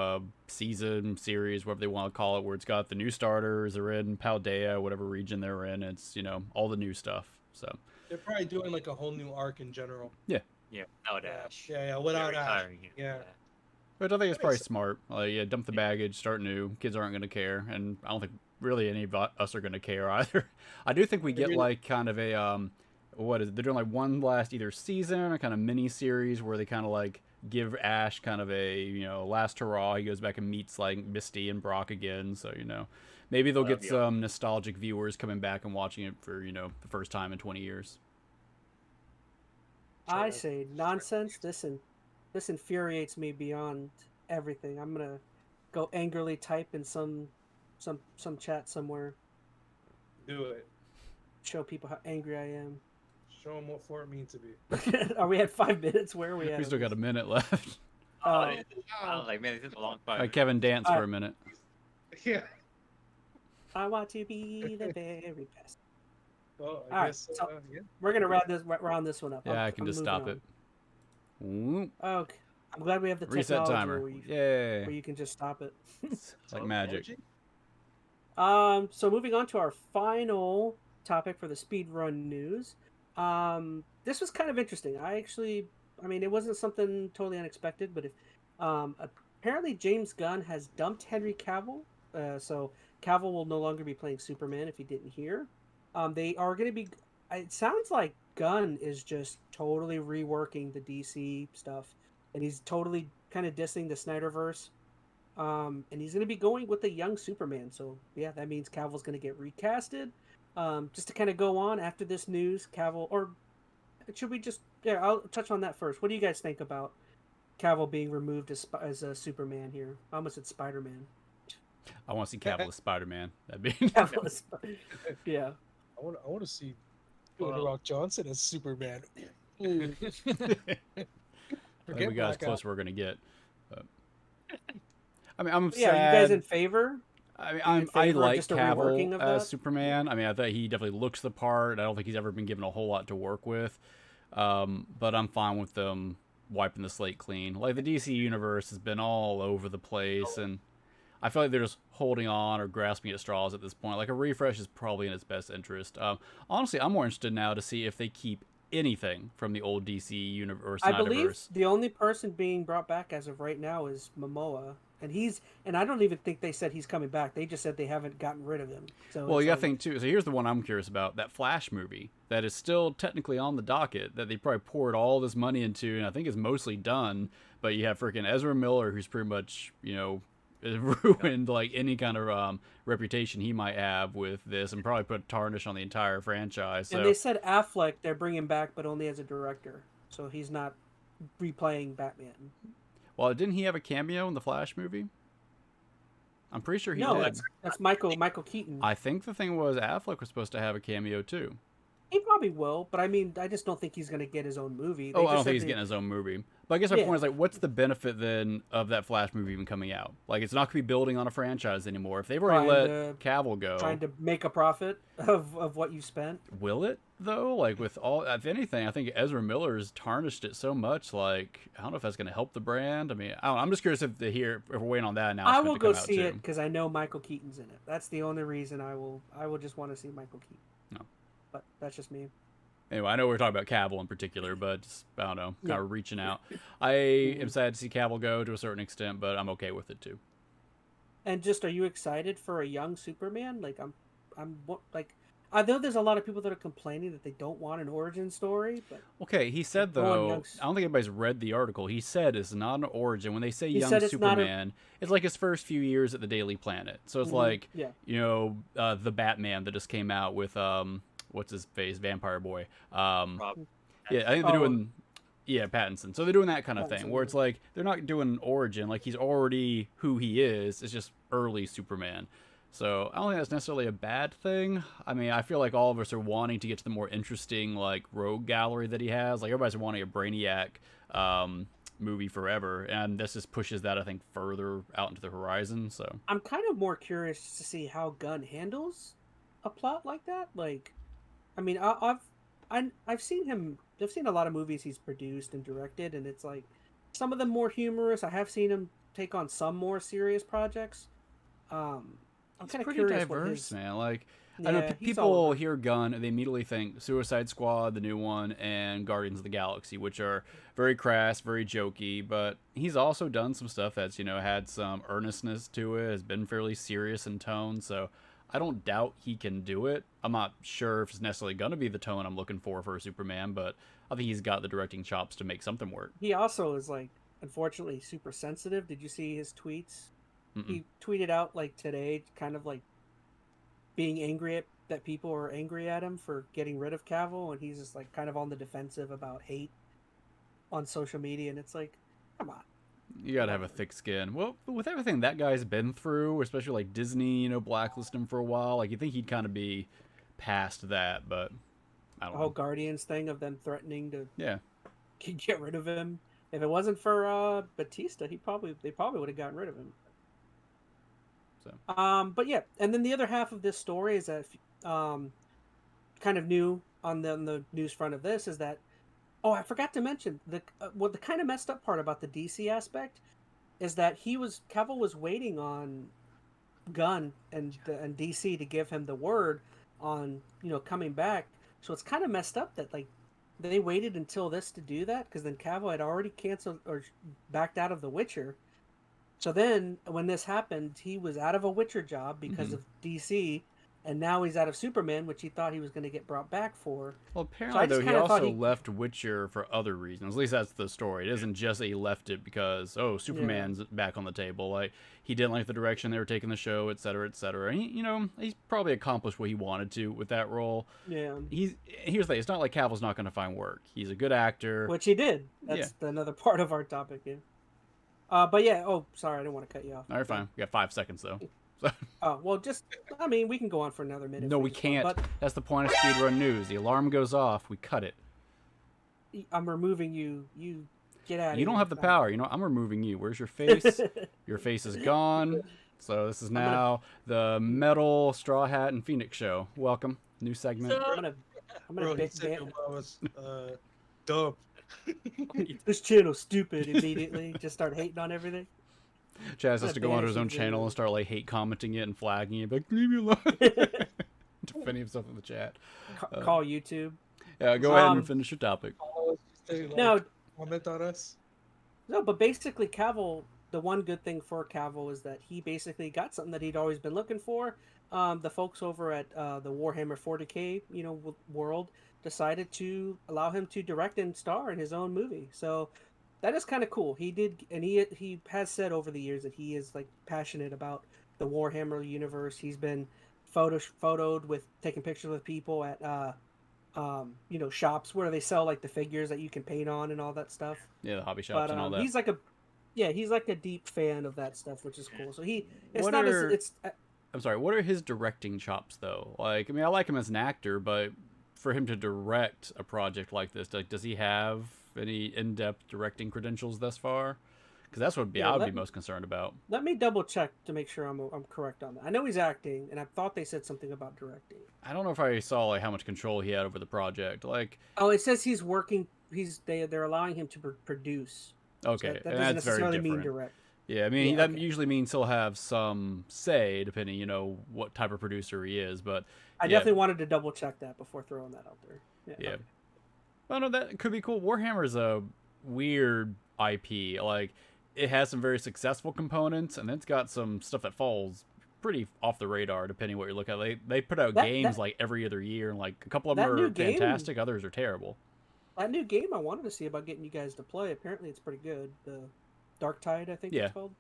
season, series, whatever they want to call it, where it's got the new starters, they're in Paldea, whatever region they're in. It's, you know, all the new stuff. So They're probably doing like a whole new arc in general. Yeah. Yeah, without Ash. Yeah, without Ash. Retiring him. Yeah. But I think it's probably smart. Like, yeah, dump the baggage, start new. Kids aren't going to care, and I don't think really any of us are going to care either. I do think we get like kind of a what is it? They're doing like one last either season or kind of mini series where they kind of like give Ash kind of a, you know, last hurrah. He goes back and meets like Misty and Brock again. So, you know, maybe they'll get some nostalgic viewers coming back and watching it for, you know, the first time in 20 years. I say nonsense. This infuriates me beyond everything. I'm gonna go angrily type in some chat somewhere. Do it. Show people how angry I am. Show them what for it means to be. Are we at 5 minutes? Where are we at? We still got a minute left. I was like, man, this is a long time. All right, Kevin, dance for a minute. Yeah. I want to be the very best. Well, All I right, guess so yeah. we're gonna round this one up. Yeah, I can just stop it. Whoop. Okay, I'm glad we have the Reset technology timer. where Yay. you can just stop it. Like magic. So moving on to our final topic for the speedrun news. This was kind of interesting. I mean, it wasn't something totally unexpected, but apparently James Gunn has dumped Henry Cavill. So Cavill will no longer be playing Superman, if you didn't hear. They are going to be... It sounds like Gunn is just totally reworking the DC stuff. And he's totally kind of dissing the Snyderverse. And he's going to be going with the young Superman. So, yeah, that means Cavill's going to get recasted. Just to kind of go on after this news, Cavill... Or should we just... Yeah, I'll touch on that first. What do you guys think about Cavill being removed as a Superman here? I almost said Spider-Man. I want to see Cavill as Spider-Man. That'd be... Cavill as yeah. I want to see Dwayne Rock Johnson as Superman. we got as close as we're gonna get. But... I mean, I'm sad. Yeah, are you guys in favor? I mean, I like Cavill as Superman. Yeah. I mean, I thought he definitely looks the part. I don't think he's ever been given a whole lot to work with. But I'm fine with them wiping the slate clean. Like, the DC universe has been all over the place, and I feel like they're just holding on or grasping at straws at this point. Like, a refresh is probably in its best interest. Honestly, I'm more interested now to see if they keep anything from the old DC universe. I believe the only person being brought back as of right now is Momoa. And I don't even think they said he's coming back. They just said they haven't gotten rid of him. So well, you got to think too. So here's the one I'm curious about: that Flash movie that is still technically on the docket that they probably poured all this money into, and I think is mostly done. But you have freaking Ezra Miller, who's pretty much, you know, ruined like any kind of reputation he might have with this, and probably put tarnish on the entire franchise. So. And they said Affleck they're bringing back, but only as a director, so he's not replaying Batman. Well, didn't he have a cameo in the Flash movie? I'm pretty sure he did. No, that's Michael Keaton. I think the thing was Affleck was supposed to have a cameo too. He probably will, but I mean, I just don't think he's going to get his own movie. I don't think he's getting his own movie. But I guess my point is, like, what's the benefit then of that Flash movie even coming out? Like, it's not going to be building on a franchise anymore. If they've already let Cavill go, trying to make a profit of what you spent, will it though? Like, with all, if anything, I think Ezra Miller's tarnished it so much. Like, I don't know if that's going to help the brand. I mean, I don't know. I'm just curious if we're waiting on that announcement. I will go see it because I know Michael Keaton's in it. That's the only reason I will just want to see Michael Keaton. No, but that's just me. Anyway, I know we're talking about Cavill in particular, but just, I don't know, kind of reaching out. I am sad to see Cavill go to a certain extent, but I'm okay with it too. And just, are you excited for a young Superman? Like, I'm like, I know there's a lot of people that are complaining that they don't want an origin story, but Okay, he said though, I don't think anybody's read the article. He said it's not an origin. When they say young Superman, it's like his first few years at the Daily Planet. So it's like, you know, the Batman that just came out with what's his face, Vampire Boy. Yeah, I think they're doing. Yeah, Pattinson. So they're doing that kind of thing where it's like they're not doing an origin. Like he's already who he is. It's just early Superman. So I don't think that's necessarily a bad thing. I mean, I feel like all of us are wanting to get to the more interesting like rogue gallery that he has. Like everybody's wanting a Brainiac movie forever, and this just pushes that I think further out into the horizon. So I'm kind of more curious to see how Gunn handles a plot like that. Like, I mean, I've seen him. I've seen a lot of movies he's produced and directed, and it's like some of them more humorous. I have seen him take on some more serious projects. I'm kind of curious. Diverse, man. Like, I know people hear Gunn and they immediately think Suicide Squad, the new one, and Guardians of the Galaxy, which are very crass, very jokey. But he's also done some stuff that's, you know, had some earnestness to it, has been fairly serious in tone. So I don't doubt he can do it. I'm not sure if it's necessarily going to be the tone I'm looking for a Superman, but I think he's got the directing chops to make something work. He also is, like, unfortunately super sensitive. Did you see his tweets? He tweeted out like today, kind of like being angry that people are angry at him for getting rid of Cavill, and he's just like kind of on the defensive about hate on social media, and it's like, come on. You gotta have a thick skin. Well, with everything that guy's been through, especially like Disney, you know, blacklisted him for a while, like you think he'd kind of be past that, but I don't know. The whole Guardians thing of them threatening to get rid of him. If it wasn't for Batista, they probably would have gotten rid of him. So. But yeah, and then the other half of this story is that kind of new on the news front of this is that, oh, I forgot to mention the kind of messed up part about the DC aspect is that Cavill was waiting on Gunn and DC to give him the word on, you know, coming back. So it's kind of messed up that like they waited until this to do that, because then Cavill had already canceled or backed out of The Witcher. So then, when this happened, he was out of a Witcher job because of DC, and now he's out of Superman, which he thought he was going to get brought back for. Well, apparently, he also left Witcher for other reasons. At least that's the story. It isn't just that he left it because, Superman's back on the table. Like, he didn't like the direction they were taking the show, et cetera, et cetera. And he's probably accomplished what he wanted to with that role. Yeah. Here's the thing. It's not like Cavill's not going to find work. He's a good actor. Which he did. That's another part of our topic, but yeah, sorry, I didn't want to cut you off. All right, fine. We got 5 seconds, though. Oh, well, we can go on for another minute. No, we can't. But that's the point of speedrun news. The alarm goes off, we cut it. I'm removing you. You get out of here. You don't have the power. You know, I'm removing you. Where's your face? Your face is gone. So this is now the Metal, Straw Hat, and Phoenix show. Welcome. New segment. I'm gonna he said your mom was dumb. This channel's stupid. Immediately just start hating on everything. Chaz has to go onto his own channel and start like hate commenting it and flagging it, like leave me alone. Defending himself in the chat. Call YouTube. Yeah, go ahead and finish your topic. No, comment on us. No, but basically Cavill, the one good thing for Cavill is that he basically got something that he'd always been looking for. The folks over at the Warhammer 40K, world decided to allow him to direct and star in his own movie. So that is kind of cool. He did, and he has said over the years that he is like passionate about the Warhammer universe. He's been photoed with taking pictures with people at shops where they sell like the figures that you can paint on and all that stuff. Yeah, the hobby shops and all that. He's like a deep fan of that stuff, which is cool. So I'm sorry, what are his directing chops though? Like, I mean, I like him as an actor, but for him to direct a project like this, like, does he have any in-depth directing credentials thus far? Because that's what I would be most concerned about. Let me double check to make sure I'm correct on that. I know he's acting, and I thought they said something about directing. I don't know if I saw like how much control he had over the project. Like, it says he's working. They're allowing him to produce. Okay, so that doesn't necessarily mean direct. Yeah, I mean that usually means he'll have some say, depending, what type of producer he is. But I definitely wanted to double check that before throwing that out there. Yeah. Okay. Well, no, that could be cool. Warhammer's a weird IP. Like, it has some very successful components, and then it's got some stuff that falls pretty off the radar depending what you look at. They put out games like every other year, and like a couple of them are fantastic, others are terrible. That new game I wanted to see about getting you guys to play. Apparently, it's pretty good. The Dark Tide, I think it's called.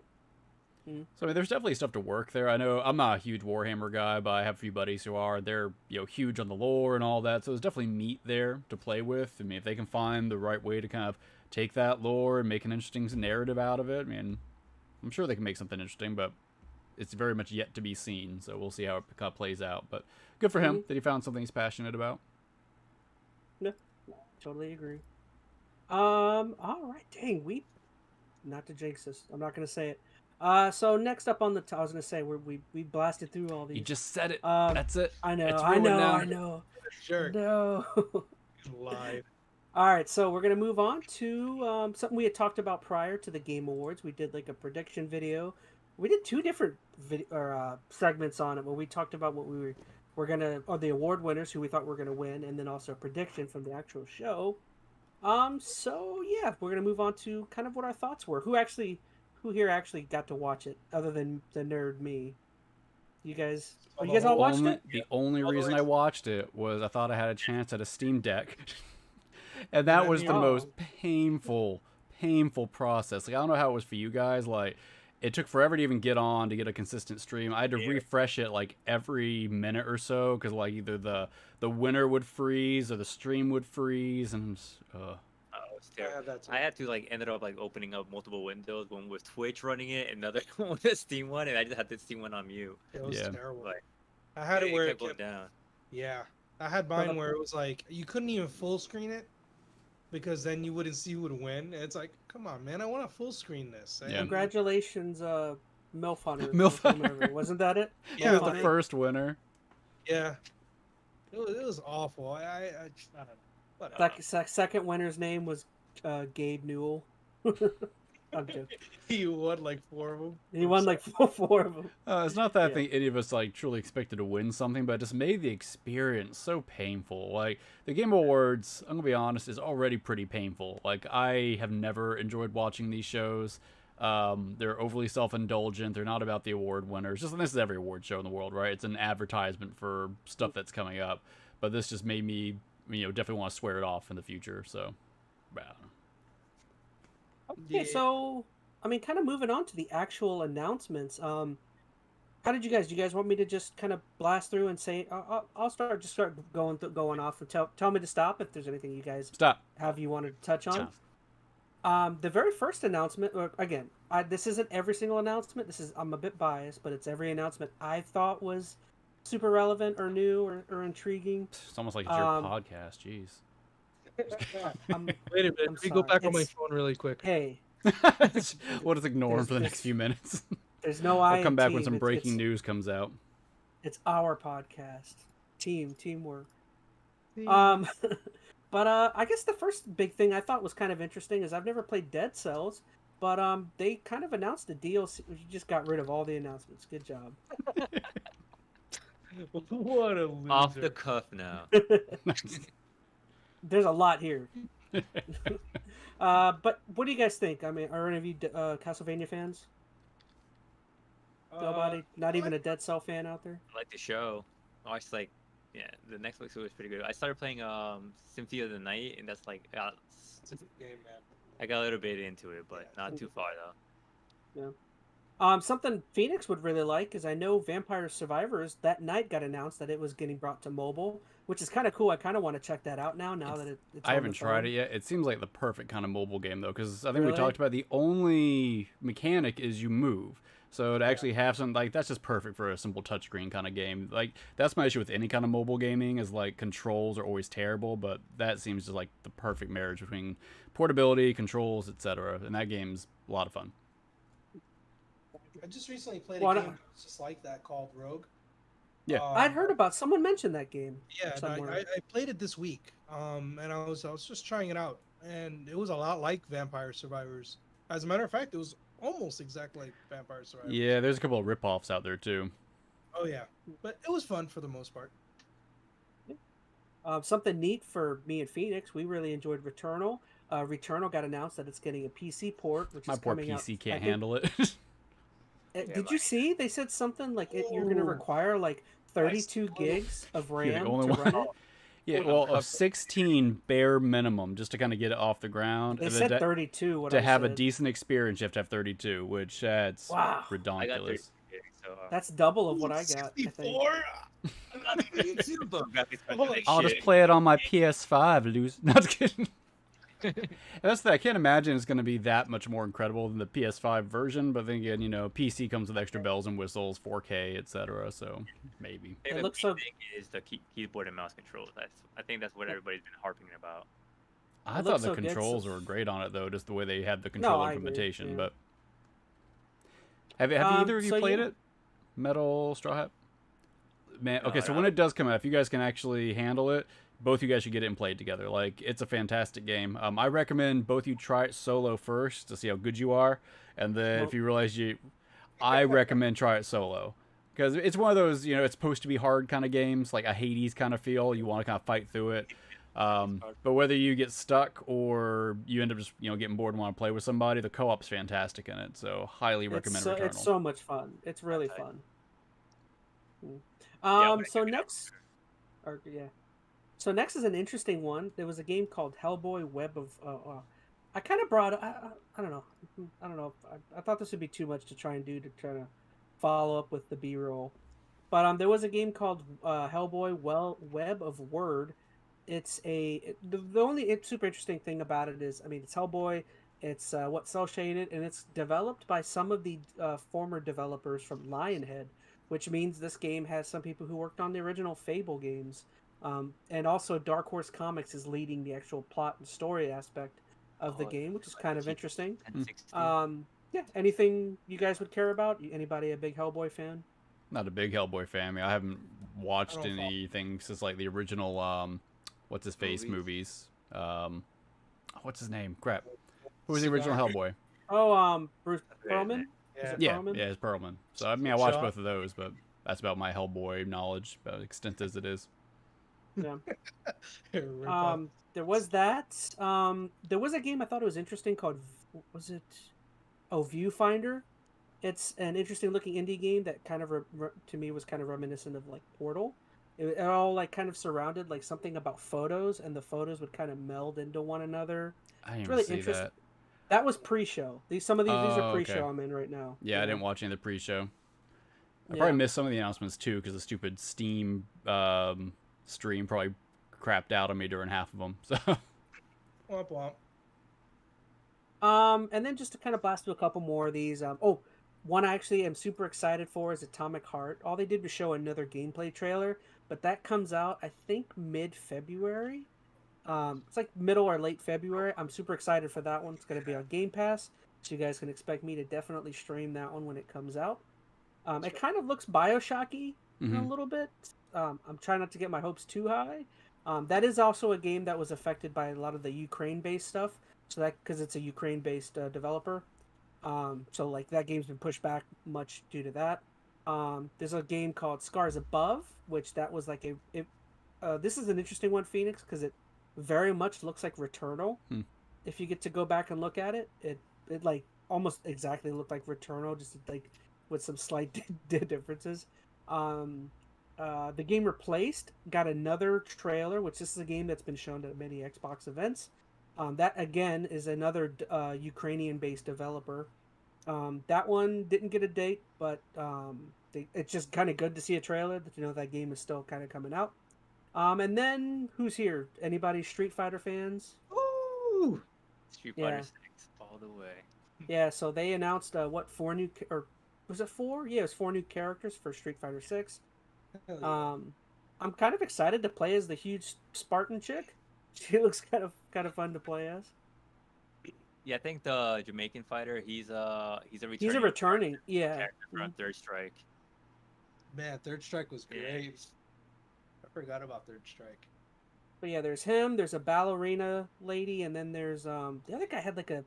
So I mean, there's definitely stuff to work there. I know I'm not a huge Warhammer guy, but I have a few buddies who are. They're huge on the lore and all that. So there's definitely meat there to play with. I mean, if they can find the right way to kind of take that lore and make an interesting narrative out of it, I mean, I'm sure they can make something interesting. But it's very much yet to be seen. So we'll see how it kind of plays out. But good for him that he found something he's passionate about. No, totally agree. All right, dang, not to jinx this. I'm not gonna say it. So next up on the, I was gonna say we blasted through all these. You just said it. That's it. I know. It's I know. now. I know. Sure. No. Live. All right, so we're gonna move on to something we had talked about prior to the Game Awards. We did like a prediction video. We did two different segments on it where we talked about what we were gonna, or the award winners who we thought were gonna win, and then also a prediction from the actual show. So yeah, we're gonna move on to kind of what our thoughts were. Who here actually got to watch it, other than the nerd me? You guys all watched it? The only reason I watched it was I thought I had a chance at a Steam Deck, and that was the most painful process. Like, I don't know how it was for you guys. Like, it took forever to even get on to get a consistent stream. I had to refresh it like every minute or so because like either the winner would freeze or the stream would freeze, and I had to like ended up like opening up multiple windows, one with Twitch running it, another one with the Steam one, and I just had the Steam one on mute. It was terrible. Like, I had it where it kept going down. Yeah, I had mine where it was like you couldn't even full screen it because then you wouldn't see who would win. And it's like, come on, man, I want to full screen this. Yeah. Congratulations, MILF Hunter. MILF Hunter. Wasn't that it? Yeah, it was the first winner. Yeah, it was awful. I don't know. Second winner's name was Gabe Newell. I'm joking. He won like 4 of them. He won like four of them. It's not that I think any of us like truly expected to win something, but it just made the experience so painful. Like, the Game Awards, I'm gonna be honest, is already pretty painful. Like, I have never enjoyed watching these shows. They're overly self-indulgent. They're not about the award winners. Just, this is every award show in the world, right? It's an advertisement for stuff that's coming up. But this just made me, definitely want to swear it off in the future. So, okay, so I mean, kind of moving on to the actual announcements. How did you guys? Do you guys want me to just kind of blast through and say? I'll start going off and tell me to stop if there's anything you guys have you wanted to touch on. The very first announcement, again, this isn't every single announcement. I'm a bit biased, but it's every announcement I thought was super relevant or new or intriguing. It's almost like it's your podcast. Jeez. Wait a minute. Let me go back on my phone really quick. Hey. We'll just ignore him for the next few minutes. There's no I'll come back when some breaking news comes out. It's our podcast. Teamwork. But I guess the first big thing I thought was kind of interesting is I've never played Dead Cells, but they kind of announced the DLC. You just got rid of all the announcements. Good job. What a loser. Off the cuff now. There's a lot here. But what do you guys think? I mean, are any of you Castlevania fans? Nobody? Not even a Dead Cell fan out there? I like the show. I watched the Netflix was pretty good. I started playing Symphony of the Night, and that's like it's a good game, man. I got a little bit into it, but not too far though. Yeah. Something Phoenix would really like is I know Vampire Survivors that night got announced that it was getting brought to mobile, which is kind of cool. I kind of want to check that out now that it's I haven't tried it yet. It seems like the perfect kind of mobile game though, because I think we talked about the only mechanic is you move. So to actually have something like that's just perfect for a simple touchscreen kind of game. Like, that's my issue with any kind of mobile gaming is like controls are always terrible, but that seems just like the perfect marriage between portability, controls, etc. And that game's a lot of fun. I just recently played a game just like that called Rogue. Yeah, I'd heard about someone mentioned that game. Yeah, I played it this week, and I was just trying it out, and it was a lot like Vampire Survivors. As a matter of fact, it was almost exactly like Vampire Survivors. Yeah, there's a couple of rip-offs out there too. Oh yeah, but it was fun for the most part. Something neat for me and Phoenix, we really enjoyed Returnal. Returnal got announced that it's getting a PC port, which my is poor coming PC out, can't handle it. Did you see? They said something like you're going to require like 32 gigs of RAM to run it. Yeah, well, of 16 bare minimum just to kind of get it off the ground. They said 32. To have a decent experience, you have to have 32, which that's ridiculous. I got 32 gigs, so, that's double of what I got. 64? I'll just play it on my PS5, lose. Not kidding. That's I can't imagine it's going to be that much more incredible than the PS5 version, but then again, you know, PC comes with extra bells and whistles, 4K, etc. So maybe. It looks so. Is the keyboard and mouse controls? I think that's what everybody's been harping about. I thought the controls were great on it though, just the way they had the control implementation. But have either of you played it? Metal Straw Hat? Man, okay, so when it does come out, if you guys can actually handle it, both you guys should get it and play it together. Like, it's a fantastic game. I recommend both you try it solo first to see how good you are, and then if you realize I recommend try it solo. Because it's one of those, you know, it's supposed to be hard kind of games, like a Hades kind of feel. You want to kind of fight through it. But whether you get stuck or you end up just, you know, getting bored and want to play with somebody, the co-op's fantastic in it. So, highly recommend Returnal. It's so much fun. It's really fun. So next... So next is an interesting one. There was a game called Hellboy Web of... I kind of brought... I don't know. I don't know. I thought this would be too much to try and do to try to follow up with the B-roll. But there was a game called Hellboy Web of Word. It's the only super interesting thing about it is, I mean, it's Hellboy. It's cel-shaded, and it's developed by some of the former developers from Lionhead, which means this game has some people who worked on the original Fable games. And also Dark Horse Comics is leading the actual plot and story aspect of the game, which is kind of interesting. Yeah, anything you guys would care about? Anybody a big Hellboy fan? Not a big Hellboy fan. I mean, I haven't watched anything since like the original what's his face movies. What's his name? Crap. Who was the original Hellboy? Oh, Bruce Perlman? Yeah, it's Perlman. So I mean, I watched both of those, but that's about my Hellboy knowledge, about extent as it is. Yeah. There was that. There was a game I thought it was interesting called, Viewfinder. It's an interesting looking indie game that kind of to me was kind of reminiscent of like Portal. It all like kind of surrounded like something about photos, and the photos would kind of meld into one another. I didn't really see that. That was pre-show. Some of these are pre-show I'm in right now. Yeah, I didn't watch any of the pre-show. I probably missed some of the announcements too because the stupid Steam stream probably crapped out on me during half of them. So. Womp womp. And then just to kind of blast through a couple more of these. One I actually am super excited for is Atomic Heart. All they did was show another gameplay trailer, but that comes out I think mid-February. It's like middle or late February. I'm super excited for that one. It's going to be on Gamepass, so you guys can expect me to definitely stream that one when it comes out. It kind of looks Bioshocky a little bit. I'm trying not to get my hopes too high. That is also a game that was affected by a lot of the Ukraine-based stuff. So that because it's a Ukraine-based developer, so like that game's been pushed back much due to that. There's a game called Scars Above, which that was like this is an interesting one, Phoenix, because it very much looks like Returnal. If you get to go back and look at it, it like almost exactly looked like Returnal, just like with some slight differences. The game Replaced got another trailer, which this is a game that's been shown at many Xbox events. That again is another Ukrainian-based developer. That one didn't get a date, but it's just kind of good to see a trailer that that game is still kind of coming out. And then who's here? Anybody Street Fighter fans? Ooh, Street Fighter 6 all the way. Yeah, so they announced 4 new or was it 4? Yeah, it was 4 new characters for Street Fighter 6. I'm kind of excited to play as the huge Spartan chick. She looks kind of fun to play as. Yeah, I think the Jamaican fighter, he's a returning character from Third Strike. Man, Third Strike was great. I forgot about Third Strike. But yeah, there's him. There's a ballerina lady, and then there's the other guy had like a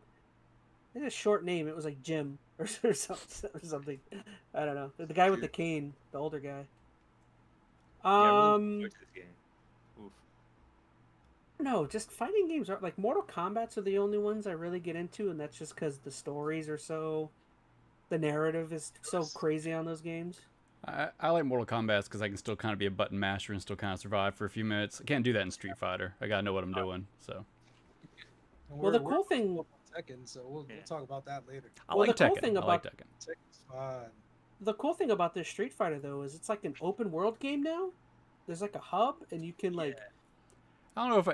short name. It was like Jim or something. I don't know. The guy with the cane, the older guy. No, just fighting games are like Mortal Kombat's are the only ones I really get into, and that's just because the stories are so the narrative is so crazy on those games. I like Mortal Kombat because I can still kind of be a button master and still kind of survive for a few minutes. I can't do that in Street Fighter. I gotta know what I'm doing. So. Well, the cool thing. Tekken, so we'll talk about that later. I like Tekken. I like Tekken. Tekken's fun. The cool thing about this Street Fighter though is it's like an open world game now. There's like a hub, and you can like. I don't know if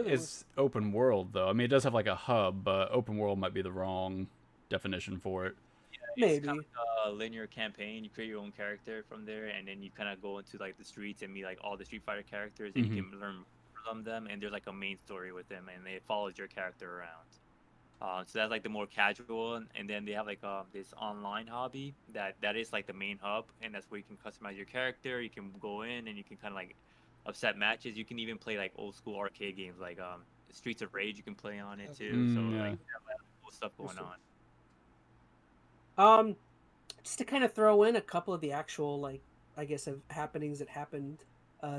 it's open world though. I mean, it does have like a hub, but open world might be the wrong definition for it. Yeah, maybe kind of a linear campaign. You create your own character from there, and then you kind of go into like the streets and meet like all the Street Fighter characters, and you can learn from them. And there's like a main story with them, and it follows your character around. So that's like the more casual, and then they have like this online hobby that is like the main hub, and that's where you can customize your character. You can go in and you can kind of like upset matches. You can even play like old school arcade games like Streets of Rage. You can play on it too. So like you have like, cool stuff going on. Just to kind of throw in a couple of the actual like I guess of happenings that happened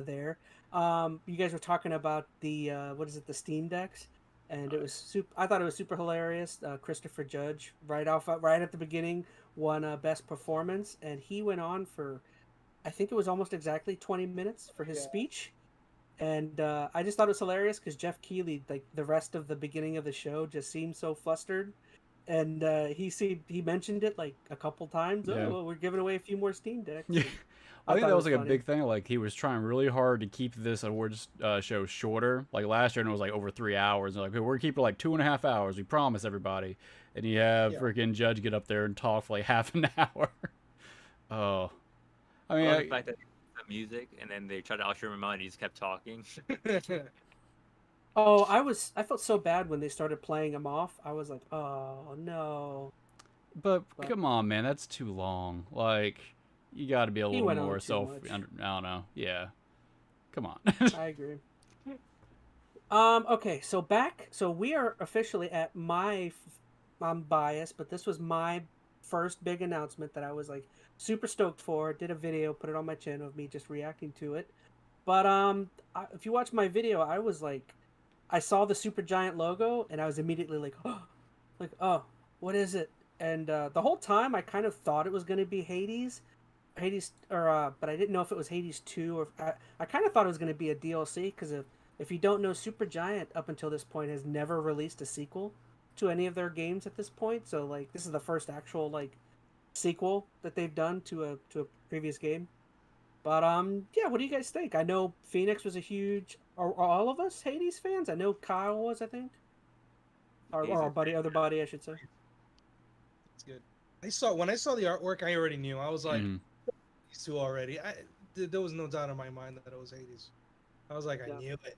there. You guys were talking about the what is it, the Steam Decks, and it was I thought it was super hilarious. Christopher Judge right at the beginning won best performance, and he went on for I think it was almost exactly 20 minutes for his speech. And I just thought it was hilarious because Jeff Keighley, like the rest of the beginning of the show, just seemed so flustered. And he mentioned it like a couple times. Yeah. Oh, well, we're giving away a few more Steam Decks. Yeah. I think that was like funny. A big thing. Like he was trying really hard to keep this awards show shorter. Like last year, it was like over 3 hours. They're like, hey, we're keeping like 2.5 hours. We promise everybody. And you have freaking Judge get up there and talk for like half an hour. Oh, I mean, the fact that the music, and then they tried to usher him out, and he just kept talking. Oh, I felt so bad when they started playing him off. I was like, oh no. But come on, man, that's too long. Like, you got to be a little more self. I don't know. Yeah, come on. I agree. Okay, so we are officially at I'm biased, but this was my first big announcement that I was like super stoked for. Did a video, put it on my channel of me just reacting to it. But if you watch my video, I was like, I saw the Supergiant logo and I was immediately like, oh, what is it? And the whole time I kind of thought it was going to be Hades, but I didn't know if it was Hades 2 or I kind of thought it was going to be a DLC because if you don't know, Supergiant up until this point has never released a sequel to any of their games at this point. So like this is the first actual like sequel that they've done to a previous game. But yeah, what do you guys think? I know Phoenix was a huge are all of us Hades fans? I know Kyle was, I think. Or our other buddy, I should say. It's good. When I saw the artwork, I already knew. I was like, these two already. There was no doubt in my mind that it was Hades. I was like, I knew it.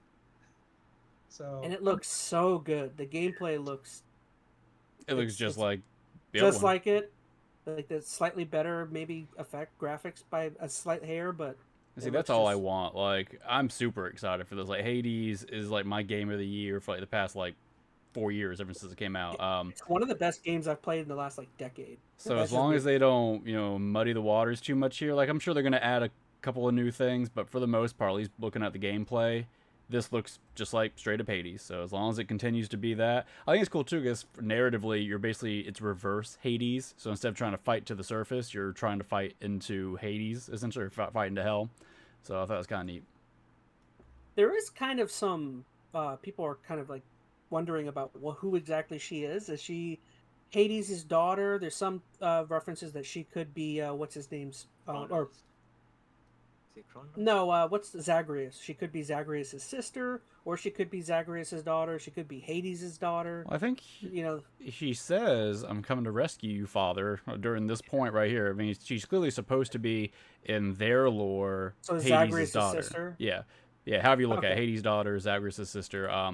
So. And it looks so good. The gameplay looks. It looks just like. Like it. Like the slightly better, maybe effect graphics by a slight hair, but. See, that's all I want. Like, I'm super excited for this. Like, Hades is like my game of the year for like the past like 4 years ever since it came out. It's one of the best games I've played in the last like decade. So as long as they don't, muddy the waters too much here, like I'm sure they're gonna add a couple of new things, but for the most part, at least looking at the gameplay, this looks just like straight up Hades. So as long as it continues to be that, I think it's cool too because narratively, it's reverse Hades. So instead of trying to fight to the surface, you're trying to fight into Hades, essentially, or fight into hell. So I thought it was kind of neat. There is kind of some people are kind of like wondering about who exactly she is. Is she Hades' daughter? There's some references that she could be what's his name's what's Zagreus? She could be Zagreus' sister, or she could be Zagreus' daughter. She could be Hades' daughter. I think she says, "I'm coming to rescue you, Father." During this point right here, I mean, she's clearly supposed to be in their lore. So Hades' Zagreus' daughter. Sister. Yeah. However you look at it, Hades' daughter, Zagreus' sister. I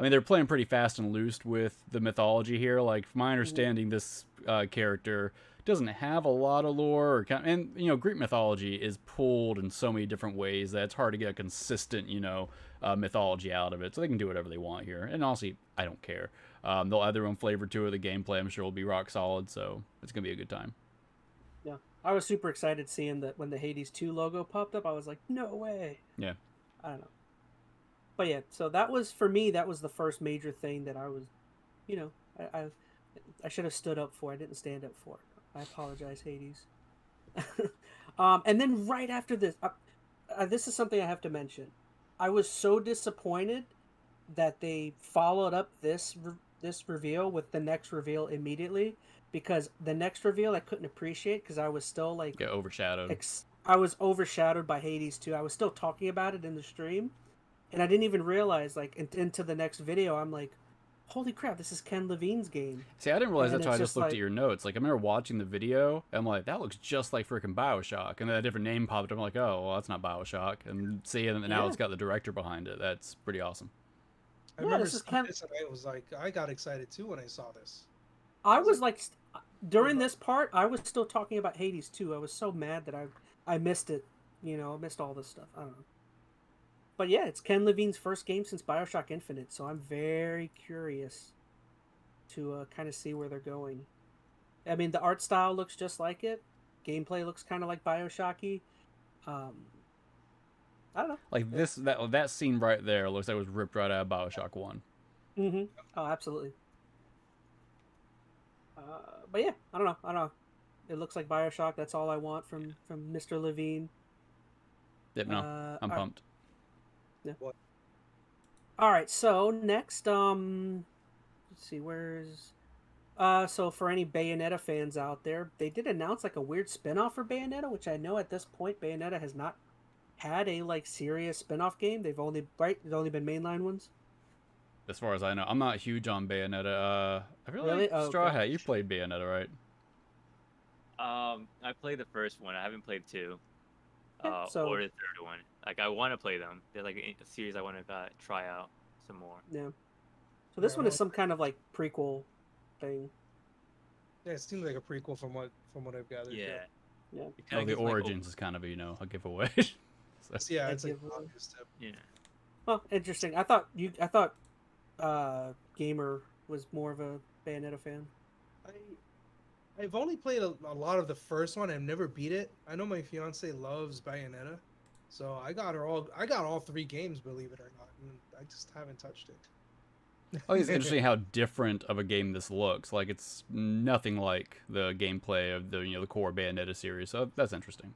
mean, they're playing pretty fast and loose with the mythology here. Like, from my understanding, this character doesn't have a lot of lore, and Greek mythology is pulled in so many different ways that it's hard to get a consistent mythology out of it. So they can do whatever they want here, and honestly, I don't care. They'll add their own flavor to it. The gameplay, I'm sure, will be rock solid, so it's gonna be a good time. Yeah, I was super excited seeing that when the Hades 2 logo popped up. I was like, no way. Yeah, I don't know, but yeah. So that was for me. That was the first major thing that I was, I should have stood up for. I didn't stand up for it. I apologize, Hades. And then right after this, this is something I have to mention. I was so disappointed that they followed up this reveal with the next reveal immediately, because the next reveal I couldn't appreciate because I was still like overshadowed. I was overshadowed by Hades 2. I was still talking about it in the stream, and I didn't even realize like into the next video I'm like, holy crap, this is Ken Levine's game. See, I didn't realize that until I just looked at your notes. Like, I remember watching the video, and I'm like, that looks just like freaking Bioshock. And then a different name popped up. I'm like, oh, well, that's not Bioshock. And now it's got the director behind it. That's pretty awesome. I remember seeing this, and I was like, I got excited too when I saw this. I was like, during this part, I was still talking about Hades 2. I was so mad that I missed it. You know, I missed all this stuff. I don't know. But yeah, it's Ken Levine's first game since Bioshock Infinite, so I'm very curious to kind of see where they're going. I mean, the art style looks just like it. Gameplay looks kind of like Bioshocky. I don't know. Like that scene right there looks like it was ripped right out of Bioshock 1. Mm-hmm. Oh, absolutely. But yeah, I don't know. It looks like Bioshock. That's all I want from Mr. Levine. Yep, no, I'm pumped. Yeah. All right, so next, let's see, where's... so for any Bayonetta fans out there, they did announce like a weird spinoff for Bayonetta, which I know at this point Bayonetta has not had a like serious spinoff game. There's only been mainline ones. As far as I know, I'm not huge on Bayonetta. I feel like Straw Hat, you played Bayonetta, right? I played the first one. I haven't played 2, Yeah, or the third one. Like, I want to play them. They're like a series I want to try out some more. Yeah. So this one is some kind of like prequel thing. Yeah, it seems like a prequel from what I've gathered. Yeah. Yeah. Oh, the origins is kind of a giveaway. So, yeah, it's like obvious step. Yeah. Well, interesting. I thought Gamer was more of a Bayonetta fan. I've only played a lot of the first one. I've never beat it. I know my fiance loves Bayonetta, so I got all 3 games, believe it or not, and I just haven't touched it. I think it's interesting how different of a game this looks. Like, it's nothing like the gameplay of the core Bayonetta series. So that's interesting.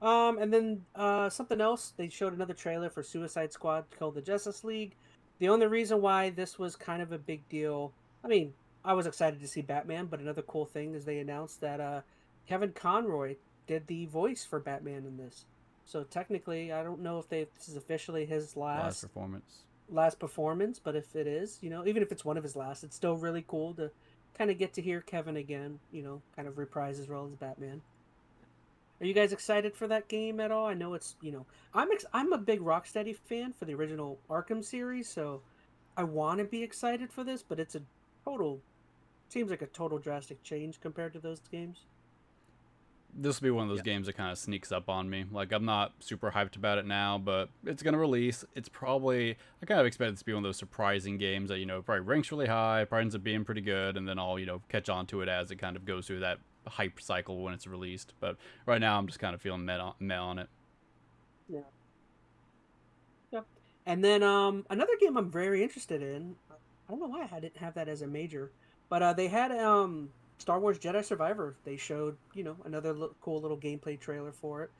Yeah. And then something else. They showed another trailer for Suicide Squad called the Justice League. The only reason why this was kind of a big deal, I mean, I was excited to see Batman, but another cool thing is they announced that Kevin Conroy did the voice for Batman in this. So technically, I don't know if this is officially his last performance, but if it is, even if it's one of his last, it's still really cool to kind of get to hear Kevin again, kind of reprise his role as Batman. Are you guys excited for that game at all? I know it's, I'm a big Rocksteady fan for the original Arkham series, so I want to be excited for this, but it's seems like a total drastic change compared to those games. This will be one of those games that kind of sneaks up on me. Like, I'm not super hyped about it now, but it's going to release. I kind of expect this to be one of those surprising games that, probably ranks really high, probably ends up being pretty good, and then I'll, catch on to it as it kind of goes through that hype cycle when it's released. But right now, I'm just kind of feeling meh on it. Yeah. Yep. And then another game I'm very interested in, I don't know why I didn't have that as a major, but they had Star Wars Jedi Survivor. They showed, another cool little gameplay trailer for it.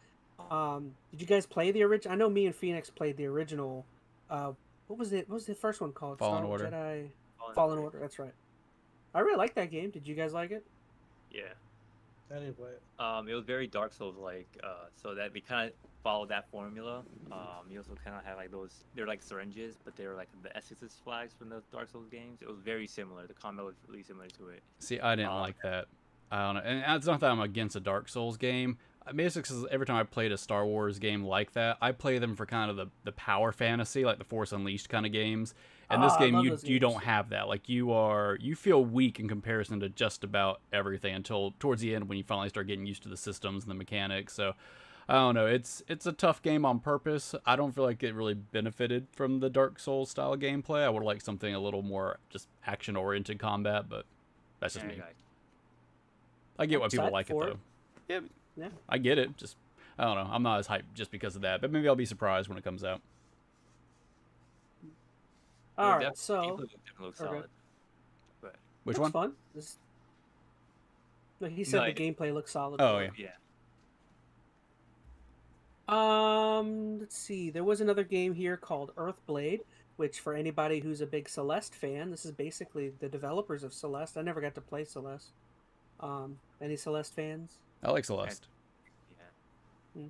Did you guys play the original? I know me and Phoenix played the original. What was it? What was the first one called? Fallen Order. Jedi Fallen Order. That's right. I really liked that game. Did you guys like it? Yeah. I didn't play it. It was very Dark Souls like, so that we kind of followed that formula. You also kind of had like they're like syringes, but they were like the Essex flags from the Dark Souls games. It was very similar. The combat was really similar to it. See, I didn't like that. I don't know, and it's not that I'm against a Dark Souls game. Basically, because every time I played a Star Wars game like that, I play them for kind of the power fantasy, like the Force Unleashed kind of games. And this game, you don't have that. Like, you feel weak in comparison to just about everything until towards the end when you finally start getting used to the systems and the mechanics. So, I don't know. It's a tough game on purpose. I don't feel like it really benefited from the Dark Souls style gameplay. I would like something a little more just action-oriented combat, but that's just me. I get why people like it, though. Yeah, I get it. Just, I don't know. I'm not as hyped just because of that, but maybe I'll be surprised when it comes out. All right, so looks solid. Which one? Fun. Like he said, the gameplay looks solid. Oh yeah. Let's see. There was another game here called Earthblade, which for anybody who's a big Celeste fan, this is basically the developers of Celeste. I never got to play Celeste. Any Celeste fans? I like Celeste. Yeah.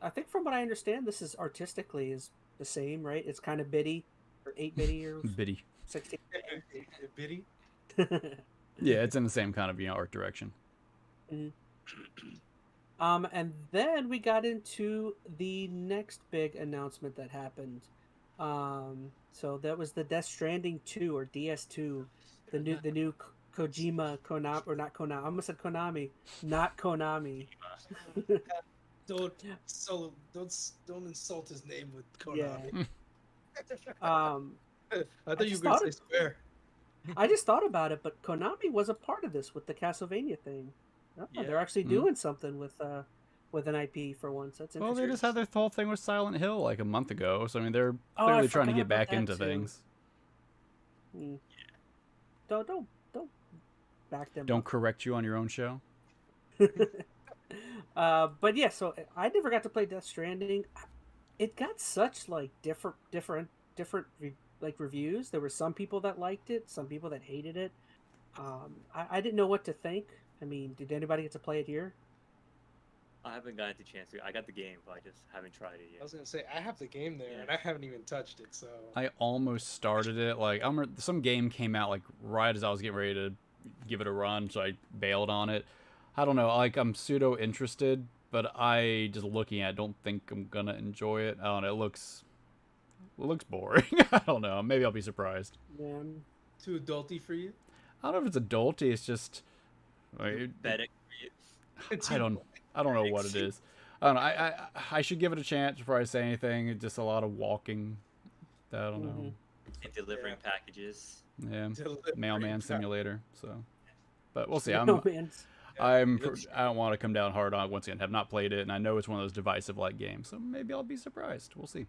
I think from what I understand, this is artistically is the same, right? It's kind of bitty, or 8-bitty, or Bitty. 16. Bitty. Yeah, it's in the same kind of art direction. And then we got into the next big announcement that happened. So that was the Death Stranding 2 or DS2, the new Kojima Konami, or not Konami. I almost said Konami, not Konami. Don't insult his name with Konami. Yeah. I thought you were going to say swear. I just thought about it, but Konami was a part of this with the Castlevania thing. Oh, yeah. They're actually doing something with an IP for once. That's interesting. Well, they just had their whole thing with Silent Hill like a month ago, so I mean they're clearly trying to get back into things. Yeah. Don't back them. Don't correct you on your own show. But yeah, so I never got to play Death Stranding. It got such like different like reviews. There were some people that liked it, some people that hated it. I didn't know what to think. I mean, did anybody get to play it here? I haven't gotten the chance to. I got the game, but I just haven't tried it yet. I was gonna say I have the game there, and I haven't even touched it. So I almost started it. Like some game came out like right as I was getting ready to give it a run, so I bailed on it. I don't know. Like I'm pseudo interested, but I just looking at it, don't think I'm gonna enjoy it. I don't know. It looks boring. I don't know. Maybe I'll be surprised. Yeah. Too adulty for you? I don't know if it's adulty. It's just like, I don't know what it is. I don't know. I should give it a chance before I say anything. It's just a lot of walking. I don't know. And delivering packages. Yeah. Mailman simulator. So, but we'll see. I don't want to come down hard on it once again. Have not played it, and I know it's one of those divisive like games. So maybe I'll be surprised. We'll see.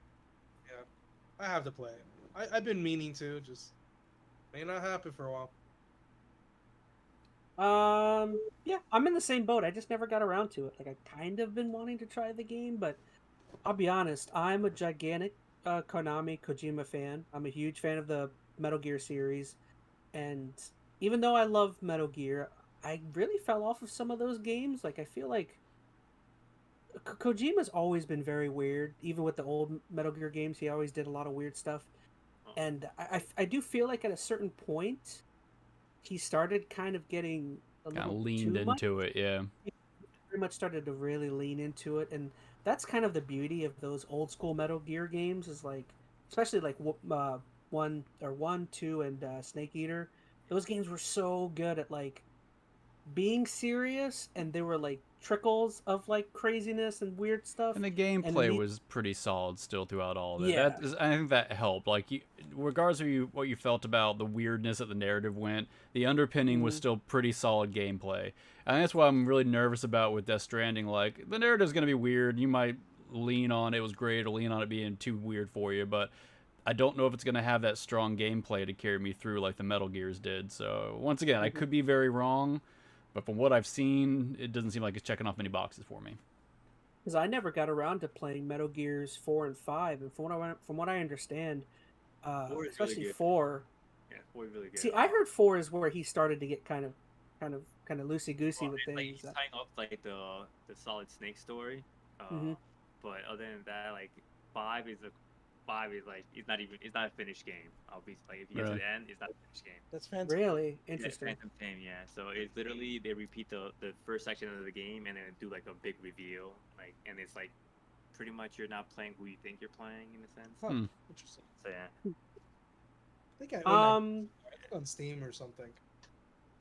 Yeah, I have to play it. I've been meaning to. Just may not happen for a while. Yeah, I'm in the same boat. I just never got around to it. Like I kind of been wanting to try the game, but I'll be honest, I'm a gigantic Konami Kojima fan. I'm a huge fan of the Metal Gear series, and even though I love Metal Gear, I really fell off of some of those games. Like I feel like Kojima's always been very weird. Even with the old Metal Gear games, he always did a lot of weird stuff. And I do feel like at a certain point, he started kind of getting a little leaned into it, yeah. He pretty much started to really lean into it, and that's kind of the beauty of those old school Metal Gear games. Is like, especially like 1, 2, and Snake Eater. Those games were so good at like being serious, and they were like trickles of like craziness and weird stuff. And the gameplay was pretty solid still throughout all of it. Yeah. I think that helped. Like, regardless of what you felt about the weirdness that the narrative went, the underpinning was still pretty solid gameplay. And that's what I'm really nervous about with Death Stranding. Like, the narrative's going to be weird. You might lean on it was great or lean on it being too weird for you, but I don't know if it's going to have that strong gameplay to carry me through like the Metal Gears did. So, once again, I could be very wrong. But from what I've seen, it doesn't seem like it's checking off many boxes for me. Because I never got around to playing Metal Gears 4 and 5, and from what I understand, especially really 4. Yeah, 4 is really good. See, I heard 4 is where he started to get kind of loosey goosey with things. Like, he's tying up like the Solid Snake story. But other than that, like 5 is like it's not a finished game. I'll be like, if you get to the end, it's not a finished game. That's fantastic. Really interesting. Yeah, Phantom Pain, yeah. So it's literally they repeat the first section of the game and then do like a big reveal, like, and it's like pretty much you're not playing who you think you're playing in a sense. Interesting. So yeah. I think I own that on Steam or something.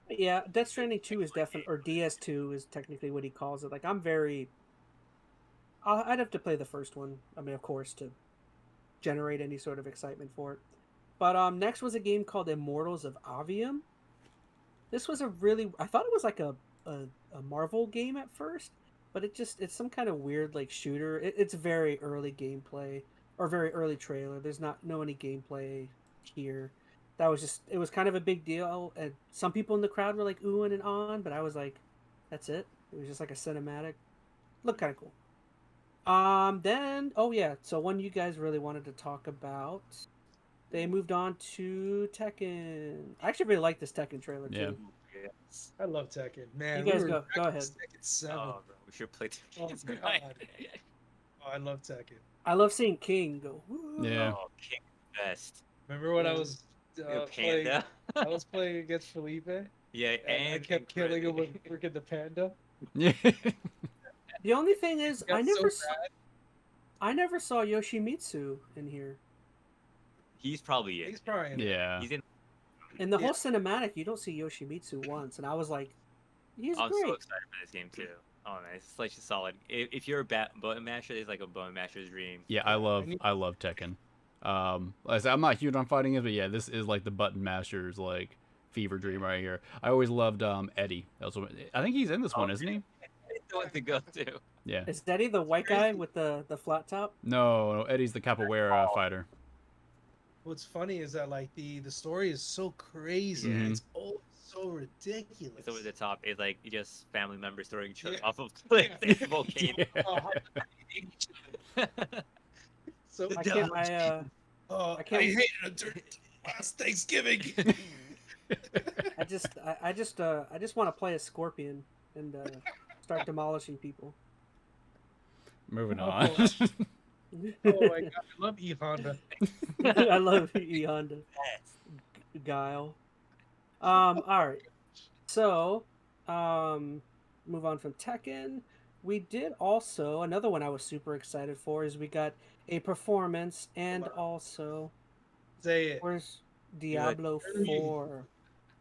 Yeah, Death Stranding 2 is definitely, or DS2 is technically what he calls it. Like I'd have to play the first one. I mean, of course, to generate any sort of excitement for it. But next was a game called Immortals of Avium. This was I thought it was like a Marvel game at first, but it's some kind of weird like shooter. It's very early gameplay or very early trailer. There's no any gameplay here. that was just, it was kind of a big deal. And some people in the crowd were like oohing and on, but I was like, that's it. It was just like a cinematic. Looked kind of cool. Then, oh yeah, so one you guys really wanted to talk about, they moved on to Tekken. I actually really like this Tekken trailer too. Yeah. Yes. I love Tekken, man. You guys we were go ahead. Tekken 7. Oh, bro, we should play Oh, Tekken. God. Oh, I love Tekken. I love seeing King go. Woo. Yeah. Oh, King best. Remember when I Yeah. was The playing? panda. I was playing against Felipe, and Yeah, I kept killing him with freaking the panda. Yeah. The only thing is, Got I never saw Yoshimitsu in here. He's probably it. He's probably in it. Yeah. He's in. In the Yeah. whole cinematic, you don't see Yoshimitsu once, and I was like, he's I'm great. so excited for this game too. Oh man, it's like solid. If you're a button masher, it's like a button masher's dream. Yeah, I love Tekken. Like I said, I'm not huge on fighting games, but yeah, this is like the button masher's like fever dream right here. I always loved Eddie. That was I think he's in this one, isn't he? It's the one to go to. Yeah. Is Eddie the white guy with the flat top? No, Eddie's the capoeira fighter. What's funny is that like the story is so crazy. Mhm. It's so ridiculous. It's over the top. It's like just family members throwing each other Yeah. off of cliffs in a volcano. Yeah. So I can't. I can't- hated him during last Thanksgiving. I just want to play a scorpion and start demolishing people. Moving Oh. on. Oh my god, I love E Honda. I love E Honda. Guile. All right. So, move on from Tekken. We did also another one I was super excited for is we got a performance and also Say it. where's Diablo You're 4.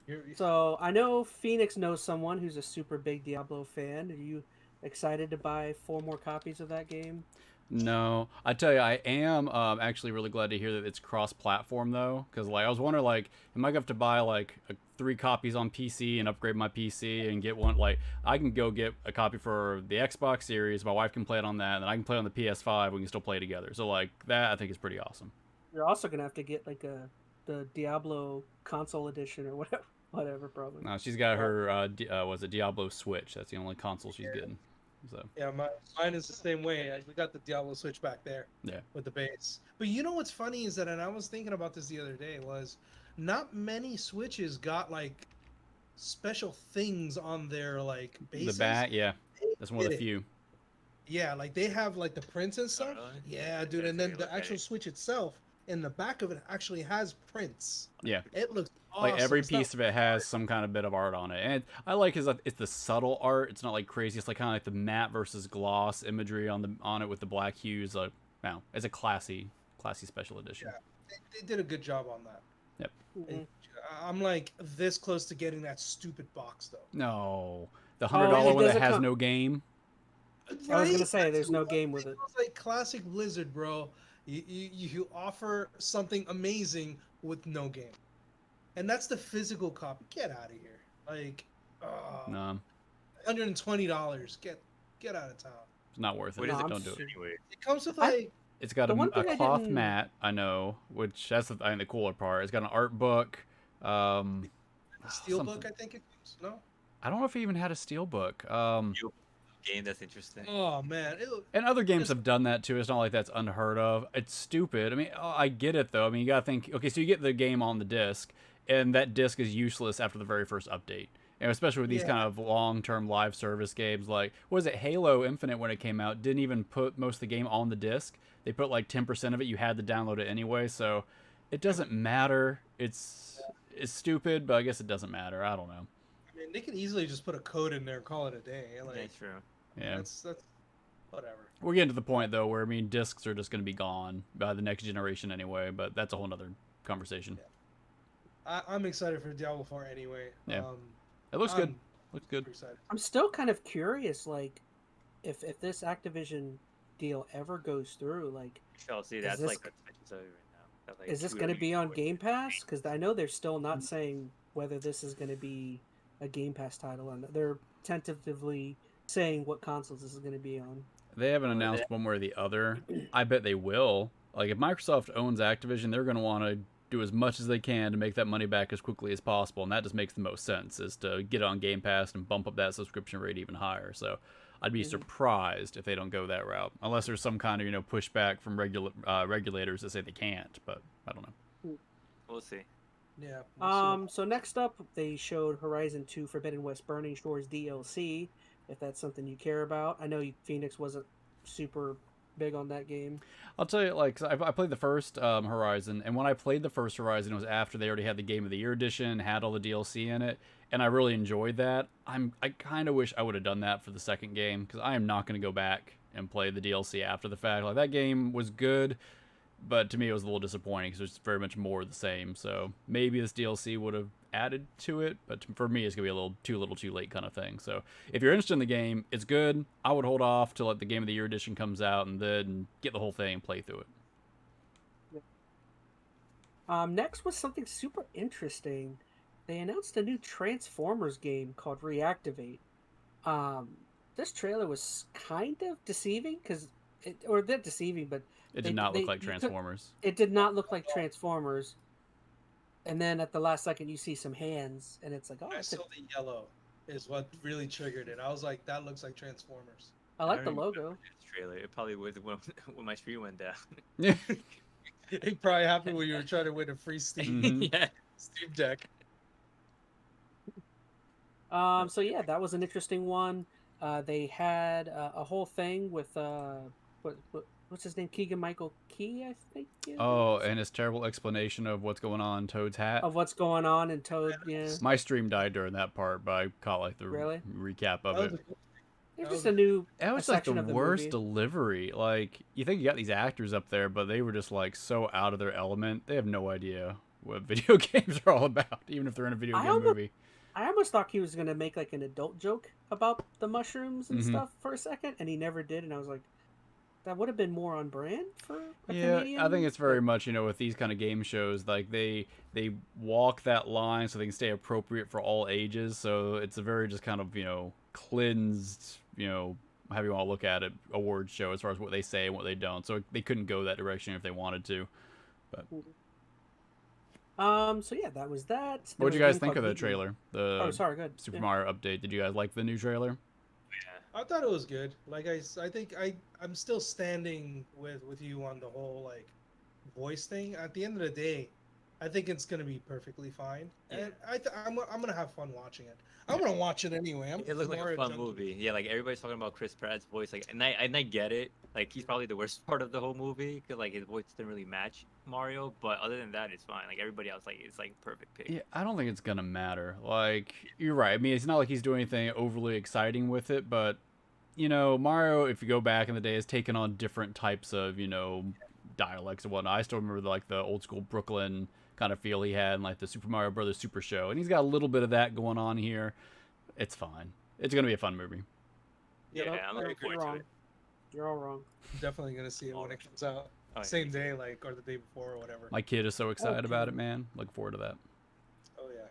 You're- So I know Phoenix knows someone who's a super big Diablo fan. Are you excited to buy 4 more copies of that game? No, I tell you, I am actually really glad to hear that it's cross-platform though, because like I was wondering, like, am I gonna have to buy like 3 copies on PC and upgrade my PC and get one? Like, I can go get a copy for the Xbox Series. My wife can play it on that, and then I can play on the PS5. We can still play together. So like that, I think is pretty awesome. You're also gonna have to get like the Diablo console edition or whatever. Whatever, probably. No, she's got her was it Diablo Switch? That's the only console she's getting. So Yeah, mine is the same way. We got the Diablo Switch back there. Yeah. With the base. But you know what's funny is that, and I was thinking about this the other day, was not many Switches got like special things on their like bases. the bat, yeah, that's one of the did it. few. Yeah, like they have like the prints and stuff. really? Yeah, dude. And then Okay, the okay. actual Switch itself, in the back of it, actually has prints. Yeah. It looks awesome. Like every It's not- piece of it has some kind of bit of art on it, and I like is that it's the subtle art. It's not like crazy. It's like kind of like the matte versus gloss imagery on it with the black hues. Like, wow, it's a classy special edition. Yeah. They did a good job on that. Yep. Mhm. I'm like this close to getting that stupid box though. No, the Oh, $100 it one that doesn't has come- no game. I was gonna Right? say there's no That's game with it. It's like classic Blizzard, bro. You offer something amazing with no game, and that's the physical copy. Get out of here! Like, No, $120. Get out of town. it's not worth it. What is No, it? I'm Don't do it. Anyway, It comes with I- like It's got The one a thing I cloth didn't- mat, I know, which that's I think the cooler part. It's got an art book. a steel something. book. I think it comes. No. I don't know if it even had a steel book. game that's interesting. Oh man. And other games have done that too. It's not like that's unheard of. It's stupid. I mean, I get it though. I mean, you gotta think. Okay, so you get the game on the disc, and that disc is useless after the very first update. And especially with these Yeah. kind of long-term live service games, like what was it, Halo Infinite when it came out, didn't even put most of the game on the disc. They put like 10% of it. You had to download it anyway, so it doesn't matter. It's stupid, but I guess it doesn't matter. I don't know. I mean, they could easily just put a code in there and call it a day. Like, That's true. Yeah. That's whatever. We're getting to the point though where I mean discs are just going to be gone by the next generation anyway, but that's a whole nother conversation. I'm excited for Diablo 4 anyway. Yeah. It looks good. I'm Looks good. super excited. I'm still kind of curious, like, if this Activision deal ever goes through, like, Shall see. Is That's this- like that's right now. That's like is this 2 going to weeks be on away. Game Pass? Because I know they're still not saying whether this is going to be a Game Pass title or not. They're tentatively saying what consoles this is going to be on. They haven't Well, announced one way or the other. I bet they will. Like if Microsoft owns Activision, they're going to want to do as much as they can to make that money back as quickly as possible, and that just makes the most sense, is to get it on Game Pass and bump up that subscription rate even higher. So I'd be surprised if they don't go that route, unless there's some kind of pushback from regulators that say they can't. But I don't know. We'll see. Yeah. So next up, they showed Horizon 2 Forbidden West Burning Shores DLC. If that's something you care about, I know Phoenix wasn't super big on that game. I'll tell you, like, 'cause I played the first Horizon, and when I played the first Horizon, it was after they already had the Game of the Year edition, had all the DLC in it, and I really enjoyed that. I kind of wish I would have done that for the second game, because I am not going to go back and play the DLC after the fact. Like, that game was good, but to me it was a little disappointing, because it's very much more the same. So maybe this DLC would have added to it, but for me it's gonna be a little too late kind of thing. So if you're interested in the game, it's good. I would hold off till like the Game of the Year edition comes out and then get the whole thing and play through it. Next was something super interesting. They announced a new Transformers game called Reactivate. This trailer was kind of deceiving, or not deceiving, but it did not look like Transformers. It did not look like Transformers. And then at the last second, you see some hands, and it's like, oh, I saw the yellow is what really triggered it. I was like, that looks like Transformers. I like the logo. Trailer. It probably was when my stream went down. Yeah. It probably happened when you were trying to win a free Steam, Yeah. Steam Deck. So yeah, that was an interesting one. They had a whole thing with what's his name? Keegan-Michael Key, I think. Oh, and his terrible explanation of what's going on in Toad's hat. Of what's going on in Toad, yeah. My stream died during that part, but I caught like the recap of it. It's just a new. That was like the worst delivery. Like, you think you got these actors up there, but they were just like so out of their element. They have no idea what video games are all about, even if they're in a video game movie. I almost thought he was gonna make like an adult joke about the mushrooms and stuff for a second, and he never did. And I was like, that would have been more on brand for a comedian. I think it's very much, with these kind of game shows, like they walk that line so they can stay appropriate for all ages. So it's a very just kind of, cleansed, however you want to look at it, award show as far as what they say and what they don't. So they couldn't go that direction if they wanted to. But so yeah, that was that. What did you guys think of the trailer? Oh, sorry, good. Super Mario update. Did you guys like the new trailer? I thought it was good. Like I think I'm still standing with you on the whole like voice thing. At the end of the day, I think it's gonna be perfectly fine, and I'm gonna have fun watching it. I'm gonna watch it anyway. It looked like a fun movie. Yeah, like everybody's talking about Chris Pratt's voice, like, and I get it. Like, he's probably the worst part of the whole movie because like his voice didn't really match Mario. But other than that, it's fine. Like everybody else, like it's like perfect pick. Yeah, I don't think it's gonna matter. Like, you're right. I mean, it's not like he's doing anything overly exciting with it, but Mario, if you go back in the day, has taken on different types of dialects and whatnot. I still remember like the old school Brooklyn kind of feel he had in like the Super Mario Brothers Super Show, and he's got a little bit of that going on here. It's fine. It's gonna be a fun movie. Yeah, I'm looking forward to it. You're all wrong. I'm definitely gonna see it when it comes out. Same day, like, or the day before, or whatever. My kid is so excited about it, man. Look forward to that. Oh yeah.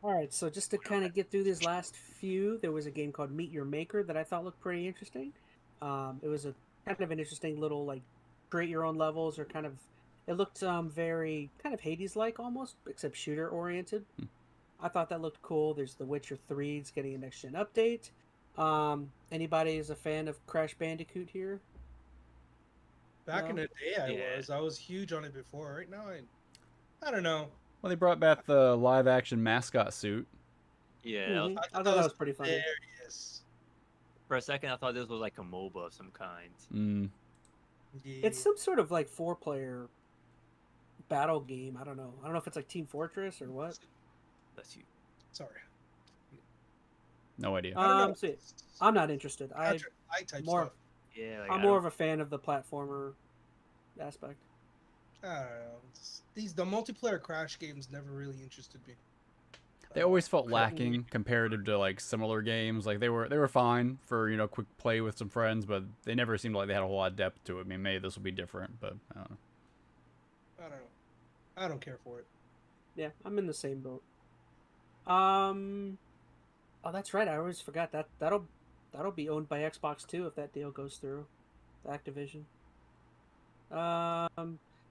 All right, so just to kind of get through these last few, there was a game called Meet Your Maker that I thought looked pretty interesting. It was a kind of an interesting little like create your own levels, or kind of, it looked very kind of Hades-like almost, except shooter oriented. I thought that looked cool. There's The Witcher 3 is getting a next gen update. Anybody is a fan of Crash Bandicoot here? Back in the day, I was huge on it before. Right now, I don't know. Well, they brought back the live action mascot suit. Yeah, I thought that was pretty funny. Hilarious. For a second, I thought this was like a MOBA of some kind. Yeah. It's some sort of like 4-player battle game. I don't know if it's like Team Fortress or what. That's you. Sorry. No idea. So I'm not interested. I type more. stuff. Yeah, like, I'm more of a fan of the platformer aspect. I don't know. The multiplayer Crash games never really interested me. They always felt lacking comparative to like similar games. Like they were fine for quick play with some friends, but they never seemed like they had a whole lot of depth to it. I mean, maybe this will be different, but I don't know. I don't care for it. Yeah, I'm in the same boat. Oh, that's right. I always forgot that'll be owned by Xbox too if that deal goes through, the Activision.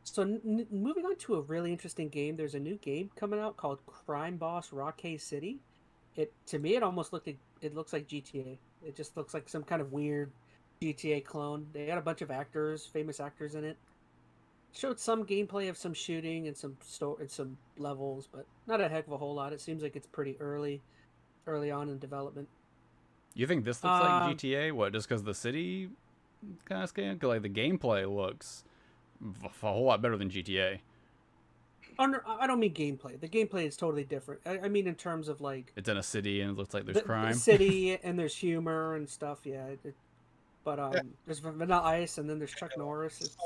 So moving on to a really interesting game, there's a new game coming out called Crime Boss Rockay City. To me, it almost looks like GTA. It just looks like some kind of weird GTA clone. They got a bunch of famous actors in it. Showed some gameplay of some shooting and some levels, but not a heck of a whole lot. It seems like it's pretty early on in development. You think this looks like GTA? What, just because the city kind of scan? Because like the gameplay looks a whole lot better than GTA. I don't mean gameplay. The gameplay is totally different. I mean in terms of like it's in a city and it looks like there's crime. The city and there's humor and stuff. Yeah, there's Vanilla Ice and then there's Chuck Norris.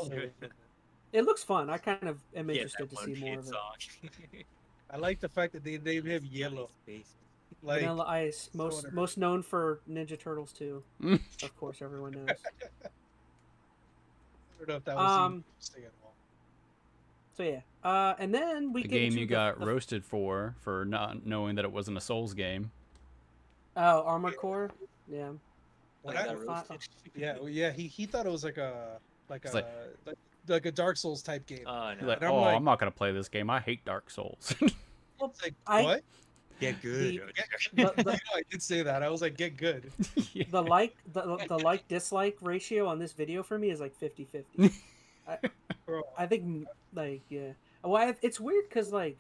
It looks fun. I kind of am interested to see more of it. I like the fact that they have yellow. Like, Vanilla Ice, most known for Ninja Turtles 2. Of course, everyone knows. I don't know if that was interesting at all. So yeah, and then the game you got roasted for not knowing that it wasn't a Souls game. Oh, Armored Core, yeah. Yeah. He thought it was like a Dark Souls type game. Like, I'm not gonna play this game. I hate Dark Souls. It's like, what? Get good. I did say that. I was like, get good. Yeah. The like dislike ratio on this video for me is like 50-50. I think like yeah. Well, it's weird because like.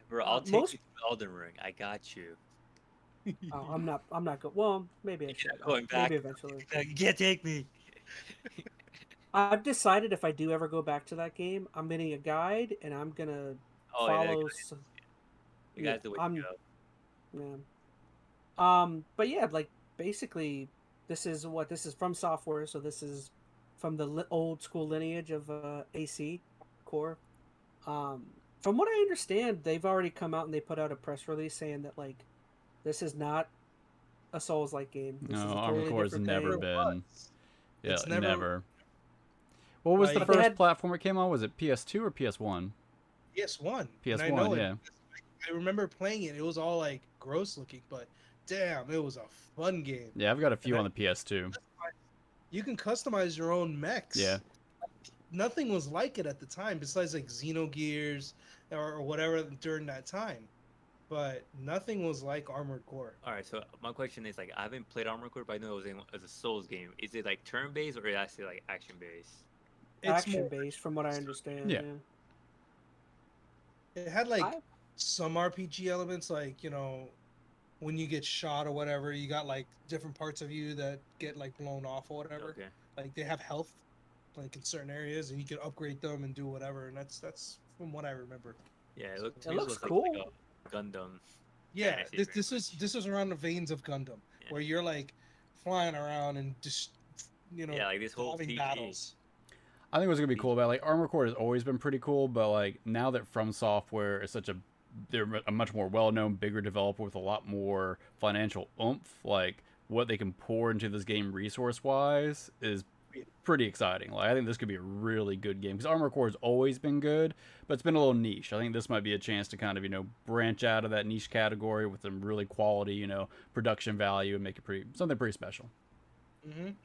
Bro, I'll take you to Elden Ring. I got you. Oh, I'm not good. Well, maybe I should. Going back. Maybe eventually. You can't take me. I've decided if I do ever go back to that game, I'm getting a guide and I'm gonna follow. You guys do what you go. Yeah. But yeah, like basically, this is from software, so this is from the old school lineage of AC Core. From what I understand, they've already come out and they put out a press release saying that like this is not a Souls-like game. This is Armored Core has never been. Yeah, It's never. What was the first platform it came on? Was it PS2 or PS1? PS1. PS1, yeah. I remember playing it. It was all like gross looking, but damn, it was a fun game. Yeah, I've got a few on the PS2. You can customize your own mechs. Yeah. Nothing was like it at the time, besides like Xenogears or whatever during that time. But nothing was like Armored Core. All right, so my question is like, I haven't played Armored Core, but I know it was as a Souls game. Is it like turn-based or is it actually like action-based? Action-based, from what I understand. Yeah. It had like some RPG elements, like when you get shot or whatever, you got like different parts of you that get like blown off or whatever. Okay. Like they have health, like in certain areas, and you can upgrade them and do whatever. And that's from what I remember. Yeah, it looks cool. Like a Gundam. Yeah, this was around the veins of Gundam, where you're like flying around and just like this whole battles. I think what's gonna be cool about like Armored Core has always been pretty cool, but like now that From Software is they're a much more well-known, bigger developer with a lot more financial oomph, like what they can pour into this game resource-wise is pretty exciting. Like I think this could be a really good game because Armored Core has always been good, but it's been a little niche. I think this might be a chance to kind of branch out of that niche category with some really quality production value and make it something pretty special.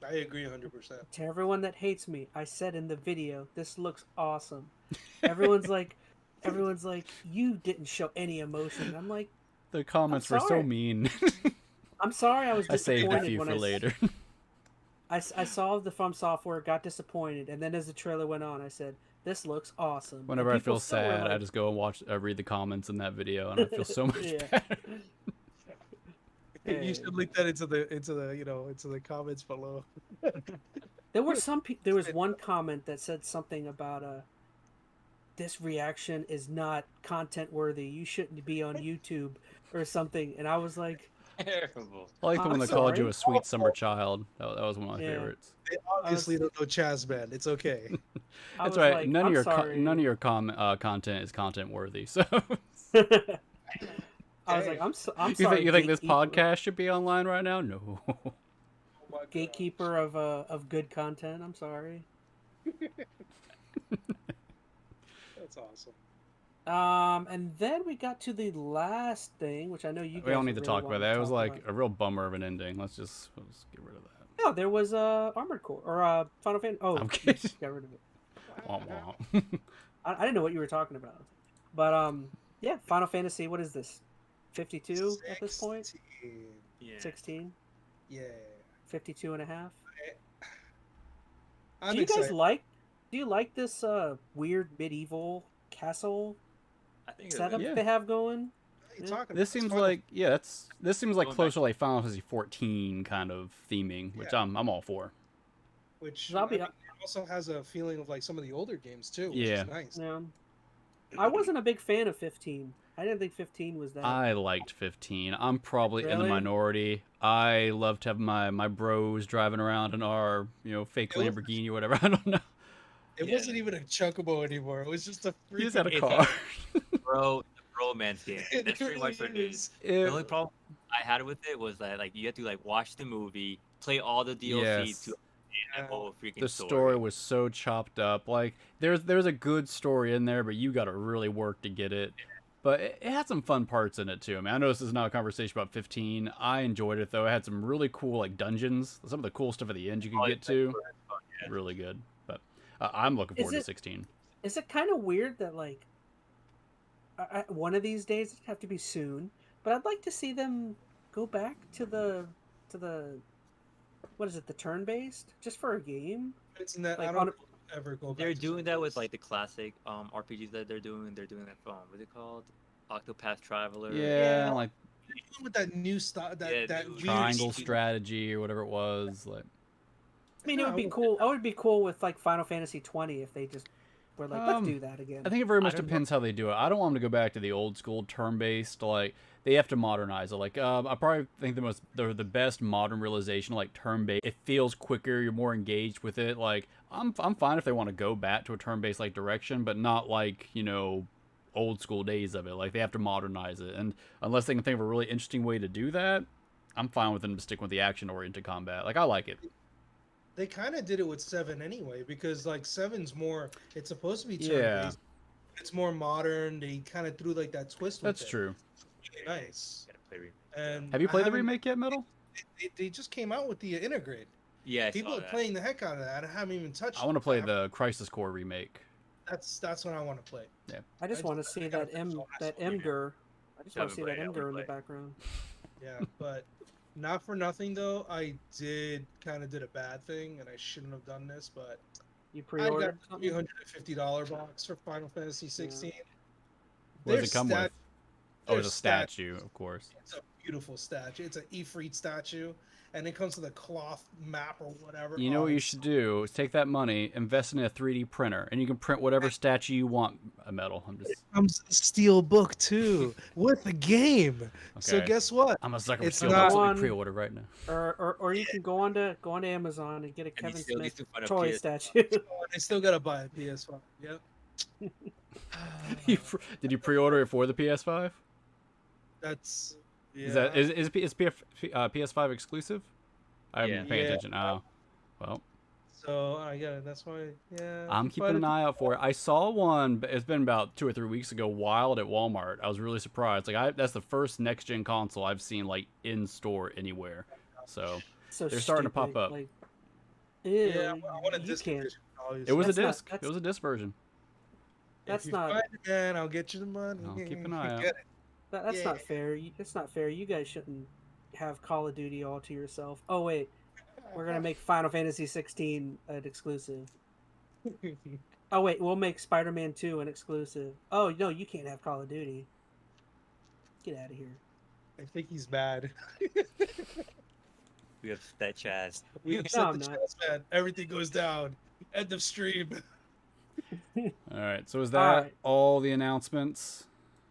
I agree 100%. To everyone that hates me, I said in the video, this looks awesome. Everyone's like, you didn't show any emotion. I'm like, the comments were so mean. I'm sorry, I was disappointed. I saved a few for later. I saw the From Software, got disappointed, and then as the trailer went on, I said, this looks awesome. Whenever I feel sad, I just go and read the comments in that video, and I feel so much better. You should link that into the comments below. There was one comment that said something about this reaction is not content worthy. You shouldn't be on YouTube or something. And I was like, terrible. I like the one that called you a sweet summer child. That was one of my favorites. They obviously don't know ChazmaN. It's okay. That's right. Like, none of your content is content worthy. So. I was like, I'm sorry. You think this podcast should be online right now? No. Gatekeeper of good content. I'm sorry. That's awesome. And then we got to the last thing, which I know you guys. We don't need to really talk about that. It was like about. a real bummer of an ending. Let's get rid of that. No, there was Armored Core or Final Fantasy. Oh, okay. Got rid of it. Womp womp. I didn't know what you were talking about. But yeah, Final Fantasy. What is this? 52 at this point? 16. Yeah. 52 and a half. I'm Do you excited. guys like? Do you like this weird medieval castle I think setup Yeah. they have going? What are you talking This about? seems Final- like this seems like Going closer to like Final Fantasy 14 kind of theming, which Yeah. I'm all for. which I'll be- I mean, it also has a feeling of like some of the older games too, which Yeah. is nice. Yeah. I wasn't a big fan of 15. I didn't think 15 was that. I liked 15. I'm probably in the Really? minority. I love to have my bros driving around in our fake It was- Lamborghini or whatever. I don't know. It wasn't even a chocobo anymore. It was just a He just had a It's car. bro, the bromance game. It That's pretty much what it really is. It- The only problem I had with it was that like you had to like watch the movie, play all the DLC Yes. to that whole freaking the story was so chopped up. Like there's a good story in there, but you got to really work to get it. But it had some fun parts in it too. I mean, I know this is not a conversation about 15. I enjoyed it though. It had some really cool like dungeons. Some of the cool stuff at the end you could get to. Yeah. Really good. But I'm looking forward to it- 16. Is it kind of weird that like one of these days it'd have to be soon, but I'd like to see them go back to the what is it, the turn based, just for a game? It's not. Like I on don't ever go back. They're to doing some that with games. like the classic RPGs that they're doing. They're doing that from what's it called? Octopath Traveler. Yeah, Yeah. like with that new style, that Yeah, that new weird triangle shit. strategy or whatever it was. Like I mean, it would be cool. I would be cool with like Final Fantasy 20 if they just were like, let's do that again. I think it very much don't know. depends how they do it. I don't want them to go back to the old school turn-based. Like they have to modernize it. Like I probably think the best modern realization like turn-based. It feels quicker. You're more engaged with it. Like I'm fine if they want to go back to a turn-based like direction, but not like old school days of it. Like they have to modernize it, and unless they can think of a really interesting way to do that, I'm fine with them to stick with the action-oriented combat. Like I like it. They kind of did it with 7 anyway, because like 7's more. It's supposed to be turn Yeah. based. It's more modern. They kind of threw like that twist. That's with true. It. Really nice. Gotta play remake. And Have you I played the haven't- remake yet, Metal? They just came out with the integrate. Yeah, I People saw are that. playing the heck out of that. I haven't even touched. I want to play it. the Crisis Core remake. That's what I want to play. I just I want to just- see I gotta that finish the last one. Emger. I just want to see that Haven't played, Emger in the haven't background. Yeah, but not for nothing though. I did a bad thing, and I shouldn't have done this. But You I got pre-ordered a something? $350 box for Final Fantasy 16. What does Their it come with? stat- Oh, their it's a stat- statue, of course. It's a beautiful statue. It's an Ifrit statue, and it comes with a cloth map or whatever. You know Oh, what you it's should do is take that money, invest in a 3D printer, and you can print whatever statue you want. A Metal. I'm just comes a steel book too with the game. So Okay. guess what? I'm a sucker for It's steel not books. Let one- me pre-order right now. Or you can go on to Amazon and get a And Kevin he still Smith gets to find a toy PS. statue. I still gotta buy a PS5. Yep. Did you pre-order it for the PS5? That's yeah. Is that is PS5 exclusive? I haven't Yeah. been paying Yeah. attention. Oh, well, So I got it. That's why. Yeah. I'm keeping an eye out for it. I saw one, but it's been about 2 or 3 weeks ago. Wild at Walmart. I was really surprised. Like that's the first next gen console I've seen like in store anywhere. So So They're starting to pop stupid, up. Like, Yeah, ew, I want a you disc can't. edition. it was That's a not- disc. that's- It was a disc version. That's if you not- find it, man, I'll get you the money. I'll keep an eye out. Get it. That's Yeah. not fair. That's not fair. You guys shouldn't have Call of Duty all to yourself. Oh wait, we're gonna make Final Fantasy 16 an exclusive. Oh wait, we'll make Spider-Man 2 an exclusive. Oh no, you can't have Call of Duty. Get out of here. I think he's bad. We have that Chaz. We No, upset I'm the not. chance, man. Everything goes down. End of stream. All right. So is that all the announcements?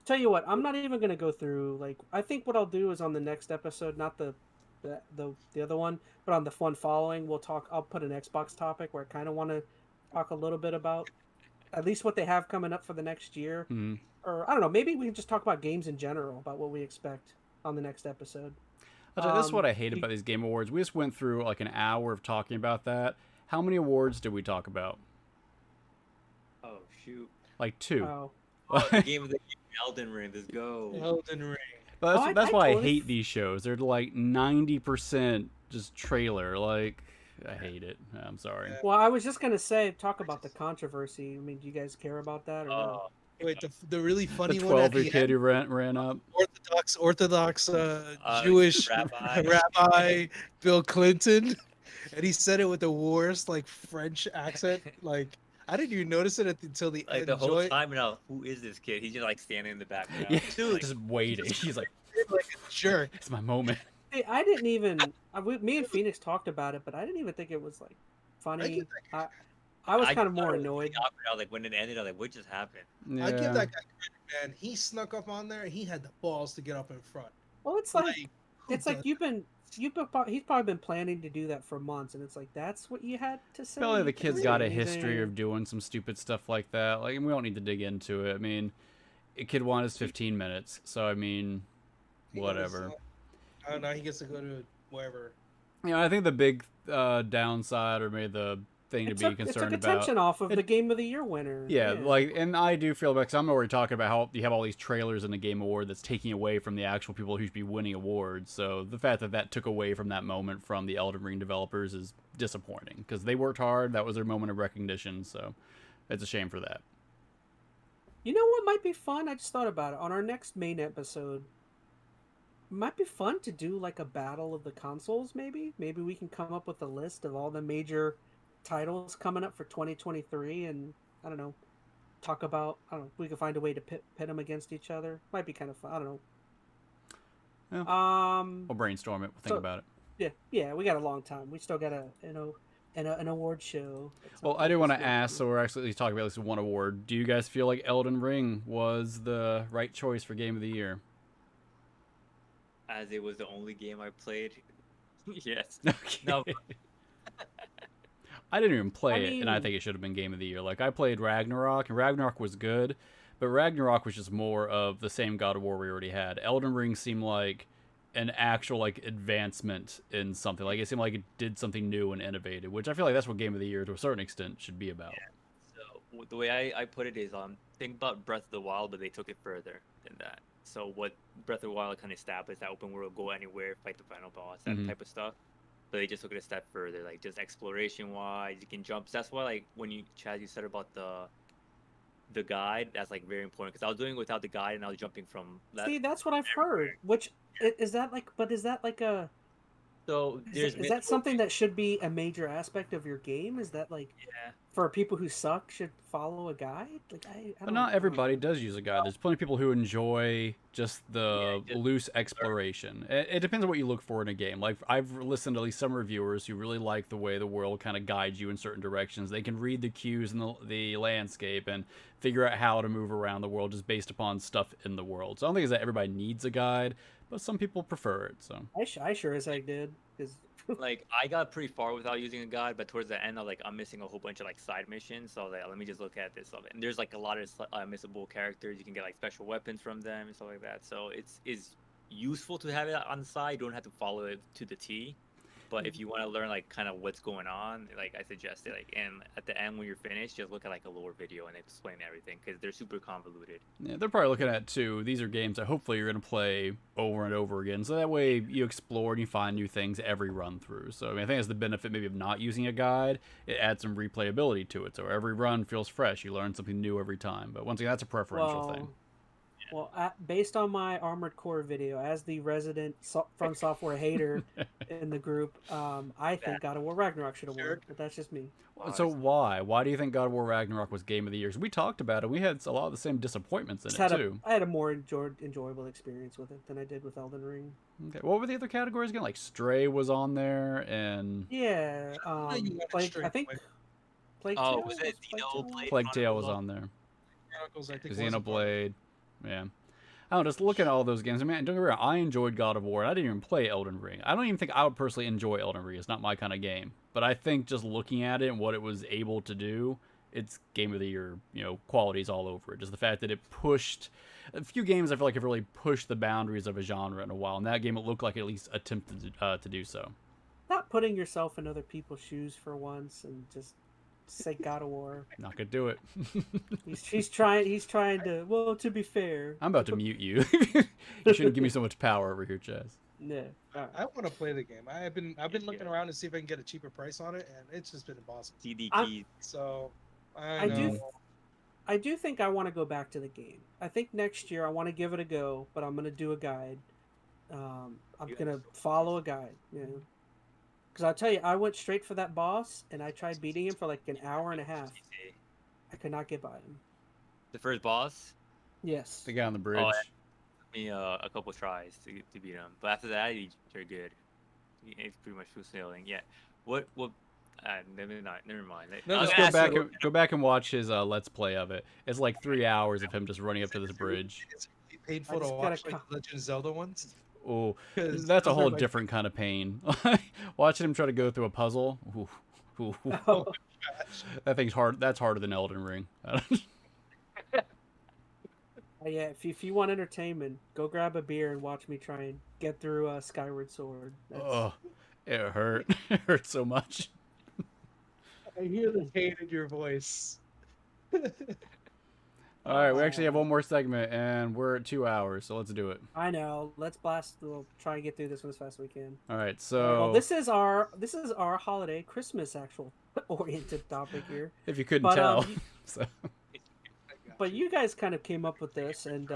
Tell you what, I'm not even gonna go through. Like, I think what I'll do is on the next episode, not the other one, but on the one following, we'll talk. I'll put an Xbox topic where I kind of want to talk a little bit about at least what they have coming up for the next year, Hmm. or I don't know. Maybe we can just talk about games in general, about what we expect on the next episode. I'll tell you, this is what I Um, hate you- about these Game Awards. We just went through like an hour of talking about that. How many awards did we talk about? Oh shoot! Like 2. Oh, Oh, the game of the year, Elden Ring. Let's go. Elden Ring. But that's, Oh, I that's why I totally hate these shows. They're like 90% just trailer. Like, I hate it. I'm sorry. Well, I was just gonna say, talk about the controversy. I mean, do you guys care about that or no? Wait, the really funny The one at 12-year the kid end, who ran up. Orthodox Jewish rabbi Bill Clinton, and he said it with the worst like French accent. Like I didn't even notice it until the Like end. the whole time now, who is this kid? He's just like standing in the background. Yeah, Dude, just waiting. He's like, like a jerk. it's my moment. Hey, I didn't even. Me and Phoenix talked about it, but I didn't even think it was like I funny. give I was I kind of just thought more it was really annoyed. awkward. I was like, when it ended, I was like, what just happened? Yeah. I give that guy credit, man. He snuck up on there. And he had the balls to get up in front. Well, it's like it's like he's probably been planning to do that for months, and it's like that's what you had to say. Probably the kid's got a Anything. history of doing some stupid stuff like that. Like, we don't need to dig into it. I mean, a kid wanted his 15 minutes, so I mean, whatever. I don't know. He gets to go to wherever. You know, I think the big downside, or maybe the thing to be concerned it took about. attention off of the Game of the Year winner. Yeah, like, and I do feel because I'm already talking about how you have all these trailers in the Game Award that's taking away from the actual people who should be winning awards. So the fact that that took away from that moment from the Elden Ring developers is disappointing because they worked hard. That was their moment of recognition. So it's a shame for that. You know what might be fun? I just thought about it. On our next main episode, it might be fun to do like a battle of the consoles. Maybe we can come up with a list of all the major titles coming up for 2023, and I don't know, talk about. I don't know. We can find a way to pit them against each other. Might be kind of fun. I don't know. Yeah. We'll brainstorm it. We'll think about it. Yeah. We got a long time. We still got an award show. Well, I do want to ask. So we're actually talking about at least one award. Do you guys feel like Elden Ring was the right choice for Game of the Year? As it was the only game I played, yes. Okay. No. I didn't even play it, and I think it should have been Game of the Year. Like, I played Ragnarok, and Ragnarok was good, but Ragnarok was just more of the same God of War we already had. Elden Ring seemed like an actual, like, advancement in something. Like, it seemed like it did something new and innovative, which I feel like that's what Game of the Year, to a certain extent, should be about. Yeah. So, the way I put it is, think about Breath of the Wild, but they took it further than that. So, what Breath of the Wild kind of established, that open world, go anywhere, fight the final boss, that type of stuff. But they just took it a step further, like just exploration wise, you can jump. So that's why, like, when Chaz, you said about the guide, that's like very important because I was doing it without the guide and I was jumping from. See, that's what I've heard. Which is that like? But is that like a? So is that something that should be a major aspect of your game? Is that like for people who suck should follow a guide? Like I but not everybody does use a guide. There's plenty of people who enjoy just the loose exploration. It depends on what you look for in a game. Like I've listened to at least some reviewers who really like the way the world kind of guides you in certain directions. They can read the cues in the landscape and figure out how to move around the world just based upon stuff in the world. So I don't think it's that everybody needs a guide, but some people prefer it. So I sure as heck did. Like I got pretty far without using a guide, but towards the end, I'm missing a whole bunch of like side missions. So like, let me just look at this stuff. And there's like a lot of missable characters. You can get like special weapons from them and stuff like that. So it's useful to have it on the side. You don't have to follow it to the T. But if you want to learn like kind of what's going on, like I suggest it. Like, and at the end when you're finished, just look at like a lower video and explain everything because they're super convoluted. Yeah, they're probably looking at too. These are games that hopefully you're going to play over and over again, so that way you explore and you find new things every run through. So I mean, I think that's the benefit maybe of not using a guide. It adds some replayability to it, so every run feels fresh. You learn something new every time. But once again, that's a preferential thing. Well, based on my Armored Core video, as the resident From Software hater in the group, I think God of War Ragnarok should have won, but that's just me. So why? Why do you think God of War Ragnarok was Game of the Year? 'Cause we talked about it. We had a lot of the same disappointments in it, too. I had a more enjoyable experience with it than I did with Elden Ring. Okay. What were the other categories again? Like Stray was on there, and... Yeah, I think Plague Oh, Tale? was it Xenoblade? Plague Tale was on there. Chronicles, I think, Xenoblade. Yeah. I don't know, just looking at all those games. I mean, don't get me wrong, I enjoyed God of War, and I didn't even play Elden Ring. I don't even think I would personally enjoy Elden Ring. It's not my kind of game. But I think just looking at it and what it was able to do, it's Game of the Year, qualities all over it. Just the fact that it pushed... A few games I feel like have really pushed the boundaries of a genre in a while. And that game, it looked like it at least attempted to do so. Not putting yourself in other people's shoes for once and just... say God of War. Not gonna do it. He's trying to. Well, to be fair, I'm about to mute you. You shouldn't give me so much power over here, Chaz. Yeah. Right. I want to play the game. I've been looking around to see if I can get a cheaper price on it, and it's just been impossible. CD I'm- keys. So I do think I want to go back to the game. I think next year I want to give it a go, but I'm gonna do a guide. I'm gonna follow a guide. You know, because I'll tell you, I went straight for that boss, and I tried beating him for like an hour and a half. I could not get by him. The first boss. Yes. The guy on the bridge. Oh, it took me a couple tries to beat him, but after that, you're good. It's pretty much smooth sailing. Yeah. What? Never mind. No, Just go back and watch his Let's Play of it. It's like 3 hours of him just running up to this bridge. It's really painful to watch like the Legend of Zelda ones. Oh, that's a whole different kind of pain. Watching him try to go through a puzzle. Ooh, ooh, ooh. Oh. That thing's hard. That's harder than Elden Ring. Yeah, if you want entertainment, go grab a beer and watch me try and get through Skyward Sword. Oh, it hurt. It hurt so much. I hear the pain in your voice. All right, we actually have one more segment, and we're at 2 hours, so let's do it. I know. Let's blast. We'll try and get through this one as fast as we can. All right, so well, this is our holiday Christmas actual oriented topic here. If you couldn't tell, so. But you guys kind of came up with this, and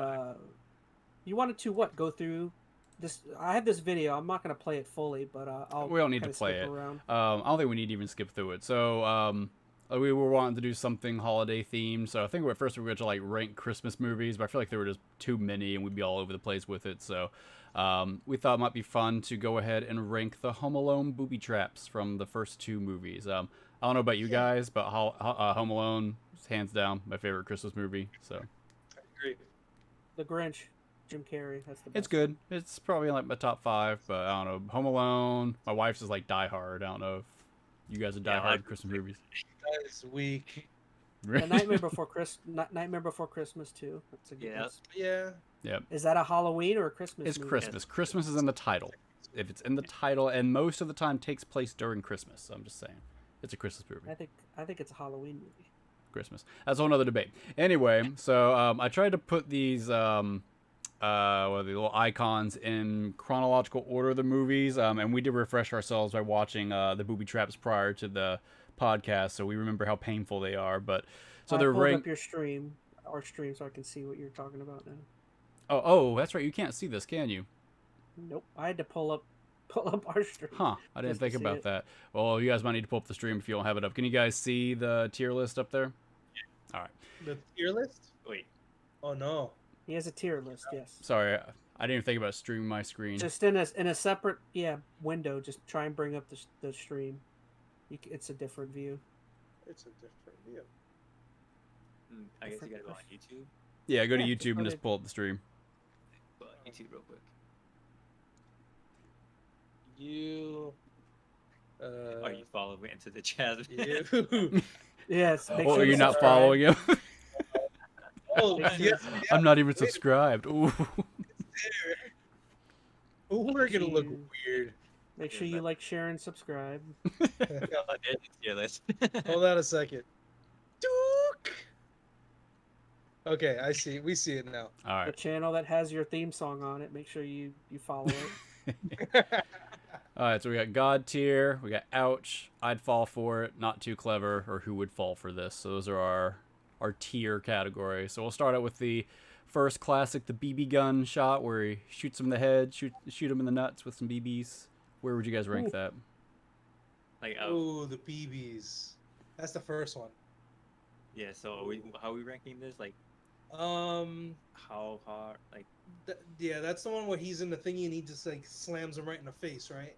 you wanted to go through this. I have this video. I'm not going to play it fully, but we don't need to play it. I don't think we need to even skip through it. So we were wanting to do something holiday themed. So I think at first we were going to like rank Christmas movies, but I feel like there were just too many, and we'd be all over the place with it. So we thought it might be fun to go ahead and rank the Home Alone booby traps from the first 2 movies. I don't know about you guys, but Home Alone is hands down my favorite Christmas movie. So I agree. The Grinch, Jim Carrey. That's the best. It's good. It's probably in like my top 5, but I don't know. Home Alone. My wife's is like Die Hard. I don't know if you guys are Die Hard Christmas movies. That is weak. The Nightmare Before Christmas too. That's a good one. Yeah. Yep. Is that a Halloween or a Christmas? It's movie? Christmas. Christmas is in the title. If it's in the title, and most of the time takes place during Christmas. So I'm just saying, it's a Christmas movie. I think it's a Halloween movie. Christmas. That's a whole other debate. Anyway, so I tried to put these the little icons in chronological order of the movies, and we did refresh ourselves by watching the booby traps prior to the podcast, so we remember how painful they are. But so they're ranked. Up our stream, so I can see what you're talking about now. Oh, that's right. You can't see this, can you? Nope. I had to pull up our stream. Huh. I didn't think about that. Well, you guys might need to pull up the stream if you don't have it up. Can you guys see the tier list up there? Yeah. All right. The tier list? Wait. Oh no. He has a tier list. Yes. Sorry, I didn't even think about streaming my screen. Just in a separate window. Just try and bring up the stream. It's a different view. It's a different view. I guess you gotta go on YouTube. Yeah, go to YouTube and just pull up the stream. Go on YouTube real quick. Are you following me into the chat? Yes. Oh, are you not following him? Yes. I'm not even subscribed. Ooh. We're gonna look weird. Make sure you like, share, and subscribe. Hold on a second. Duke. Okay, I see. We see it now. All right. The channel that has your theme song on it. Make sure you follow it. All right, so we got God tier, we got Ouch, I'd fall for it, Not Too Clever, or Who Would Fall for This. So those are our tier category. So we'll start out with the first classic, the BB gun shot, where he shoots him in the head, shoot him in the nuts with some BBs. Where would you guys rank that? Like, oh, the BBs. That's the first one. Yeah. So how are we ranking this? Like, how hard? Like, yeah, that's the one where he's in the thingy and he just like slams him right in the face, right?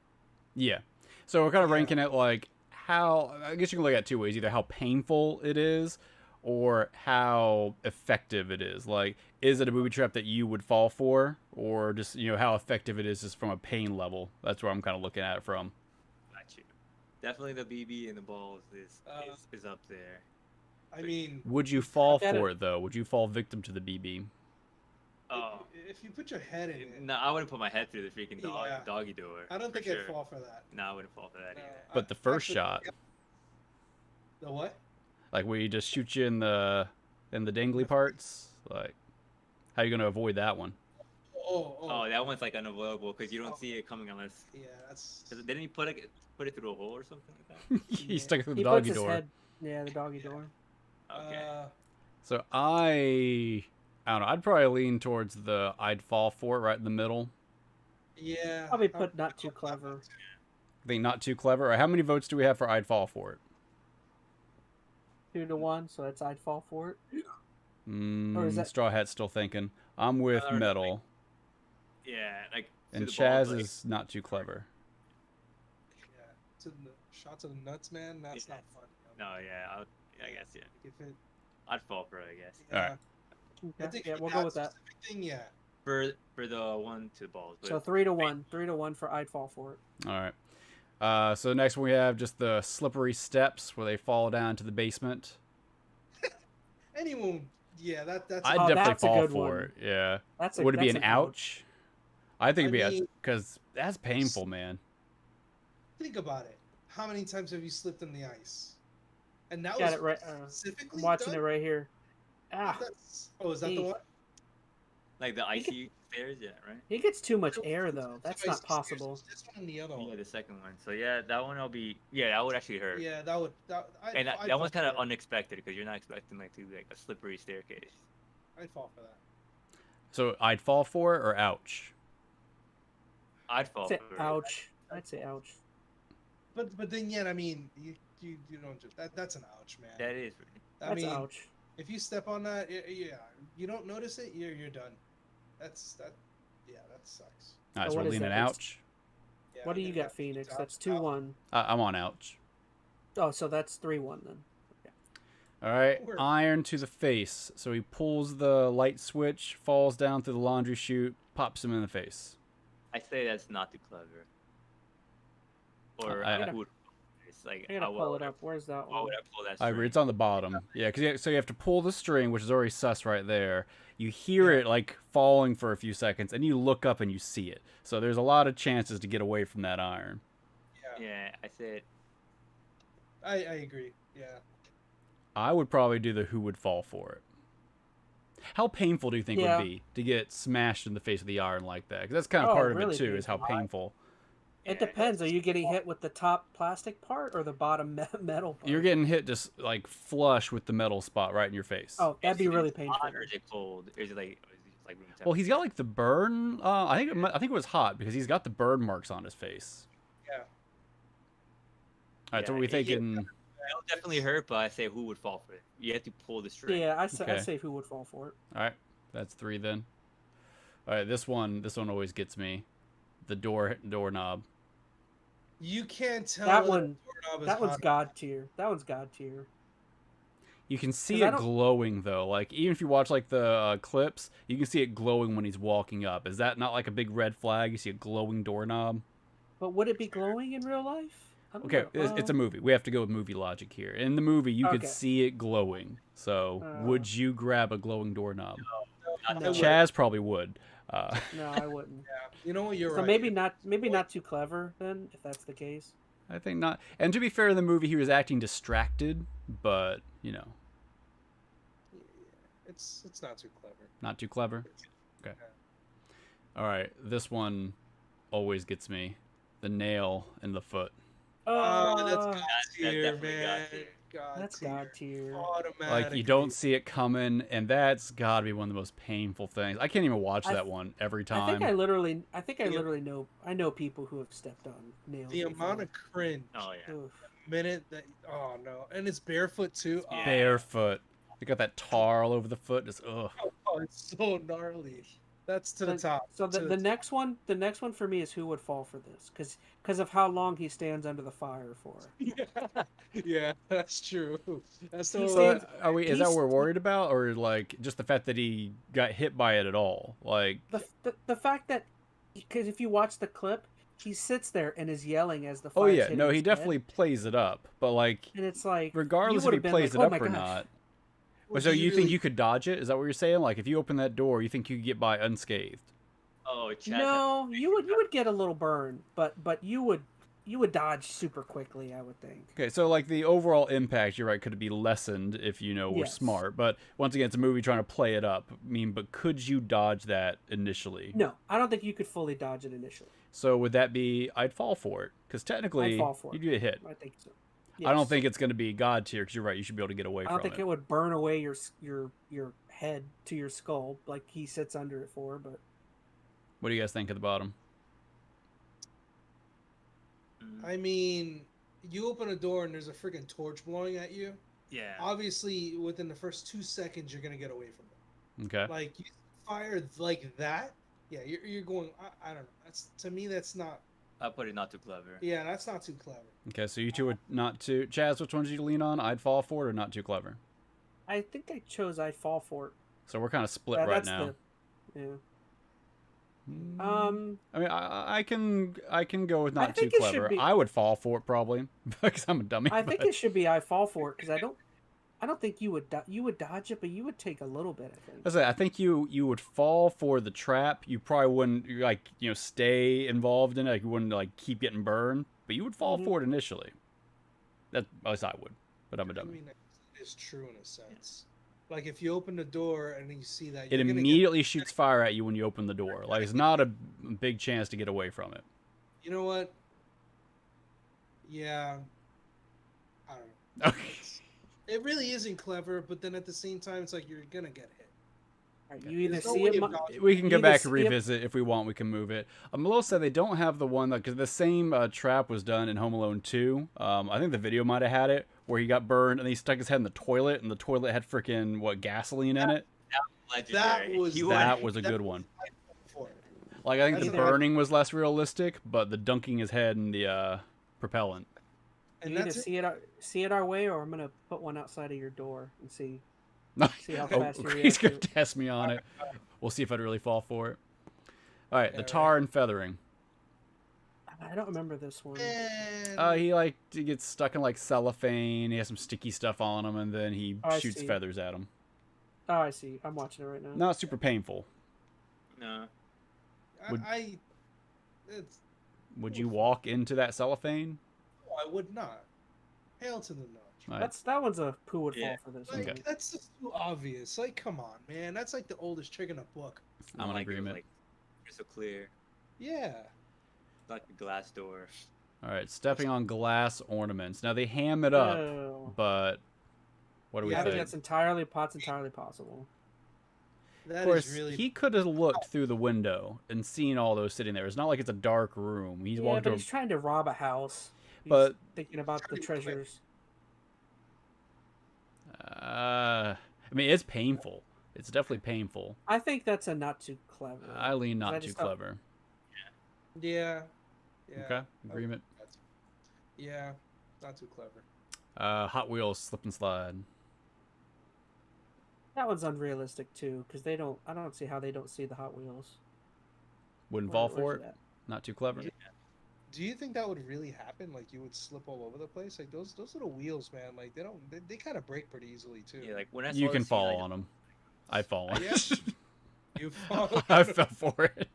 Yeah. So we're kind of ranking it like how. I guess you can look at it 2 ways: either how painful it is, or how effective it is. Like, is it a booby trap that you would fall for, or just how effective it is just from a pain level? That's where I'm kind of looking at it from. Got you. Definitely the BB and the balls is up there. I mean, would you fall for it though? Would you fall victim to the BB? If you put your head in it. No, I wouldn't put my head through the freaking doggy door. I don't think I'd fall for that. No, I wouldn't fall for that either. But the first shot. The what? Like where he just shoots you in the dangly parts. Like, how are you gonna avoid that one? Oh, that one's like unavoidable because you don't see it coming unless. Yeah, that's. Didn't he put it through a hole or something like that? He stuck it through the He doggy puts his door. head. Yeah, the doggy door. Okay. So I don't know. I'd probably lean towards the I'd fall for it right in the middle. Yeah. Probably put not too clever. I think not too clever. All right, how many votes do we have for I'd fall for it? 2-1, so that's I'd fall for it. Or is that Straw Hat's still thinking. I'm with Metal. Yeah, like. And Chaz is not too clever. Yeah, shot to the nuts, man. That's not fun. No, yeah, I guess yeah. If it, I'd fall for it, I guess. yeah. All right. I okay. think Yeah, for we'll that go with that. specific thing, yeah. For the one to balls. So 3-1, 3-1 for I'd fall for it. All right. So the next one we have just the slippery steps where they fall down to the basement. Anyone, yeah, that's. I'd definitely fall for it. Yeah. Would it be an ouch? I think it'd be because that's painful, man. Think about it. How many times have you slipped in the ice? And that Got was it right. specifically I'm watching done? it right here. Ah, is that the one? Like the icy stairs, yeah, right? he gets too much air though. That's not possible. This one and the other one. Yeah, the second one. So yeah, that one will be. Yeah, that would actually hurt. Yeah, that would. And that one's kind of unexpected because you're not expecting like to like a slippery staircase. I'd fall for that. So I'd fall for it or ouch? I'd fall for it. Ouch. I'd say ouch. But then yet, I mean, you don't just that's an ouch, man. That is. That's ouch. If you step on that, yeah, you don't notice it, you're done. That sucks. All right, So so what we're is leaning that? ouch. Yeah, what do you got, Phoenix? That's 2-1. I'm on ouch. Oh, so that's 3-1 then. All right, iron to the face. So he pulls the light switch, falls down through the laundry chute, pops him in the face. I say that's not too clever. Or it's like I gotta pull it up. Where's that one? Why would I pull that? I agree. It's on the bottom. Yeah, because so you have to pull the string, which is already sus right there. You hear it like falling for a few seconds, and you look up and you see it. So there's a lot of chances to get away from that iron. Yeah, I said. I agree. Yeah. I would probably do the who would fall for it. How painful do you think it would be to get smashed in the face with the iron like that? Because that's kind of part of it too, is how painful. It depends. Are you getting hit with the top plastic part or the bottom metal part? You're getting hit just like flush with the metal spot right in your face. Oh, that'd be really painful. Hot or is it cold? Is it like room temperature? Well, he's got like the burn. I think it was hot because he's got the burn marks on his face. Yeah. All right, so what are we thinking? It'll definitely hurt, but I say who would fall for it. You have to pull the string. Yeah, I say who would fall for it. All right, that's 3 then. All right, this one always gets me. The doorknob. You can't tell that one. That one's god tier. That one's god tier. You can see it glowing though. Like even if you watch like the clips, you can see it glowing when he's walking up. Is that not like a big red flag? You see a glowing doorknob. But would it be glowing in real life? Okay, it's a movie. We have to go with movie logic here. In the movie, you could see it glowing. So, would you grab a glowing doorknob? No. Chaz probably would. No, I wouldn't. Yeah. You know what? You're so right. maybe not too clever then, if that's the case. I think not. And to be fair, in the movie, he was acting distracted, but you know, it's not too clever. Not too clever. Okay. All right, this one always gets me. The nail in the foot. Oh, that's god tier, man. That's god tier. Like you don't see it coming, and that's got to be one of the most painful things. I can't even watch that one every time. I think I literally know. I know people who have stepped on nails. The amount of cringe. Oh yeah. The minute that. Oh no, and it's barefoot too. Yeah. Barefoot. They got that tar all over the foot. Just ugh. Oh, it's so gnarly. That's to the top. So the next one for me is who would fall for this, because of how long he stands under the fire for. Yeah, that's true. That's so. Is that what we're worried about, or like just the fact that he got hit by it at all? Like the fact that, because if you watch the clip, he sits there and is yelling as the fire. Oh yeah, no, he definitely plays it up, but like, and it's like regardless if he plays it up or not. So you think you could dodge it? Is that what you're saying? Like if you open that door, you think you could get by unscathed? Oh, no, you would get a little burn, but you would you would dodge super quickly, I would think. Okay, so like the overall impact, you're right, could be lessened if you know we're smart. But once again, it's a movie trying to play it up. I mean, but could you dodge that initially? No, I don't think you could fully dodge it initially. So would that be? I'd fall for it because technically you'd get hit. I think so. Yes. I don't think it's going to be God tier because you're right. You should be able to get away from it. I don't think it would burn away your head to your skull like he sits under it for. But what do you guys think at the bottom? I mean, you open a door and there's a freaking torch blowing at you. Yeah. Obviously, within the first 2 seconds, you're gonna get away from it. Okay. Like you fire like that. Yeah, you're going. I don't know. That's to me. That's not. I'll put it not too clever. Yeah, that's not too clever. Okay, so you two would not too. Chaz, which one did you lean on? I'd fall for it or not too clever? I think I chose I'd fall for it. So we're kind of split right now. Yeah. I mean, I can go with not too clever. Be, I would fall for it probably because I'm a dummy. I think it should be I fall for it because I don't think you would dodge it, but you would take a little bit. I think you would fall for the trap. You probably wouldn't like stay involved in it. Like you wouldn't like keep getting burned, but you would fall for it initially. That at least I would, but I'm a dummy. I mean, it's true in a sense. Like if you open the door and you see that, it immediately shoots fire at you when you open the door. Like it's not a big chance to get away from it. You know what? Yeah, I don't know. Okay. It really isn't clever, but then at the same time, it's like you're gonna get hit. Right, you either see it. We can go back and revisit if we want. We can move it. I'm a little sad they don't have the one because the same trap was done in Home Alone 2. I think the video might have had it where he got burned and he stuck his head in the toilet and the toilet had freaking gasoline in it. That was a good one. Like I think the burning was less realistic, but the dunking his head in the propellant. And you either see it our way, or I'm gonna put one outside of your door and see how fast you react. He's gonna test me on it. We'll see if I'd really fall for it. All right, the tar and feathering. I don't remember this one. He gets stuck in like cellophane. He has some sticky stuff on him, and then he shoots feathers at him. Oh, I see. I'm watching it right now. Not super painful. No. Would you walk into that cellophane? No, I would not. Hail to the no. Right. That one's a poo would fall for this. Like, that's just too obvious. Like, come on, man. That's like the oldest trick in a book. I'm in agreement. Like, crystal clear. Yeah. Like a glass door. All right, stepping on glass ornaments. Now they ham it up, but what do we think? I think that's entirely possible. Of course, he could have looked through the window and seen all those sitting there. It's not like it's a dark room. He's he's trying to rob a house. But thinking about the treasures. I mean, it's painful. It's definitely painful. I think that's a not too clever. I lean not too clever. Yeah. Okay, agreement. Yeah, not too clever. Hot Wheels slip and slide. That one's unrealistic too, because I don't see how they don't see the Hot Wheels. Wouldn't fall for it. Not too clever. Yeah. Do you think that would really happen? Like you would slip all over the place? Like those little wheels, man. Like they kind of break pretty easily too. Yeah, like when you can fall on them. I'd fall on. Yeah. You fall. I fell for it.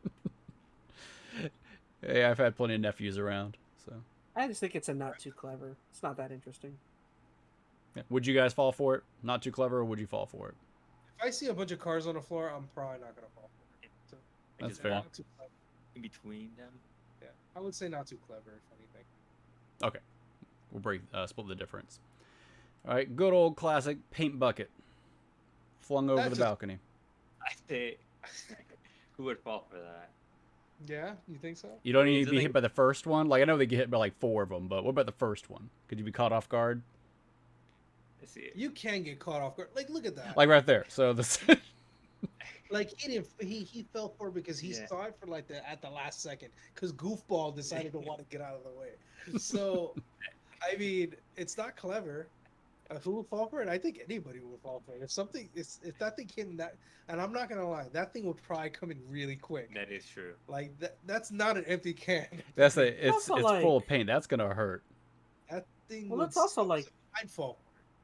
Hey, I've had plenty of nephews around, so. I just think it's a not too clever. It's not that interesting. Yeah. Would you guys fall for it? Not too clever, or would you fall for it? If I see a bunch of cars on the floor, I'm probably not gonna fall for it. So, that's fair. In between them. Yeah, I would say not too clever, if anything. Okay, we'll split the difference. All right, good old classic paint bucket, flung over the balcony. I say, who would fall for that? Yeah, you think so? You don't need to be hit by the first one. Like I know they get hit by like 4 of them, but what about the first one? Could you be caught off guard? I see it. You can get caught off guard. Like look at that. Like right there. So this. Like he fell for it because he saw it for at the last second because Goofball decided to want to get out of the way. So, I mean, it's not clever. Who would fall for it? I think anybody would fall for it. If that thing came that, and I'm not gonna lie, that thing would probably come in really quick. That is true. Like that's not an empty can. It's full of paint. That's gonna hurt. That thing. Well, it's also like I'd fall.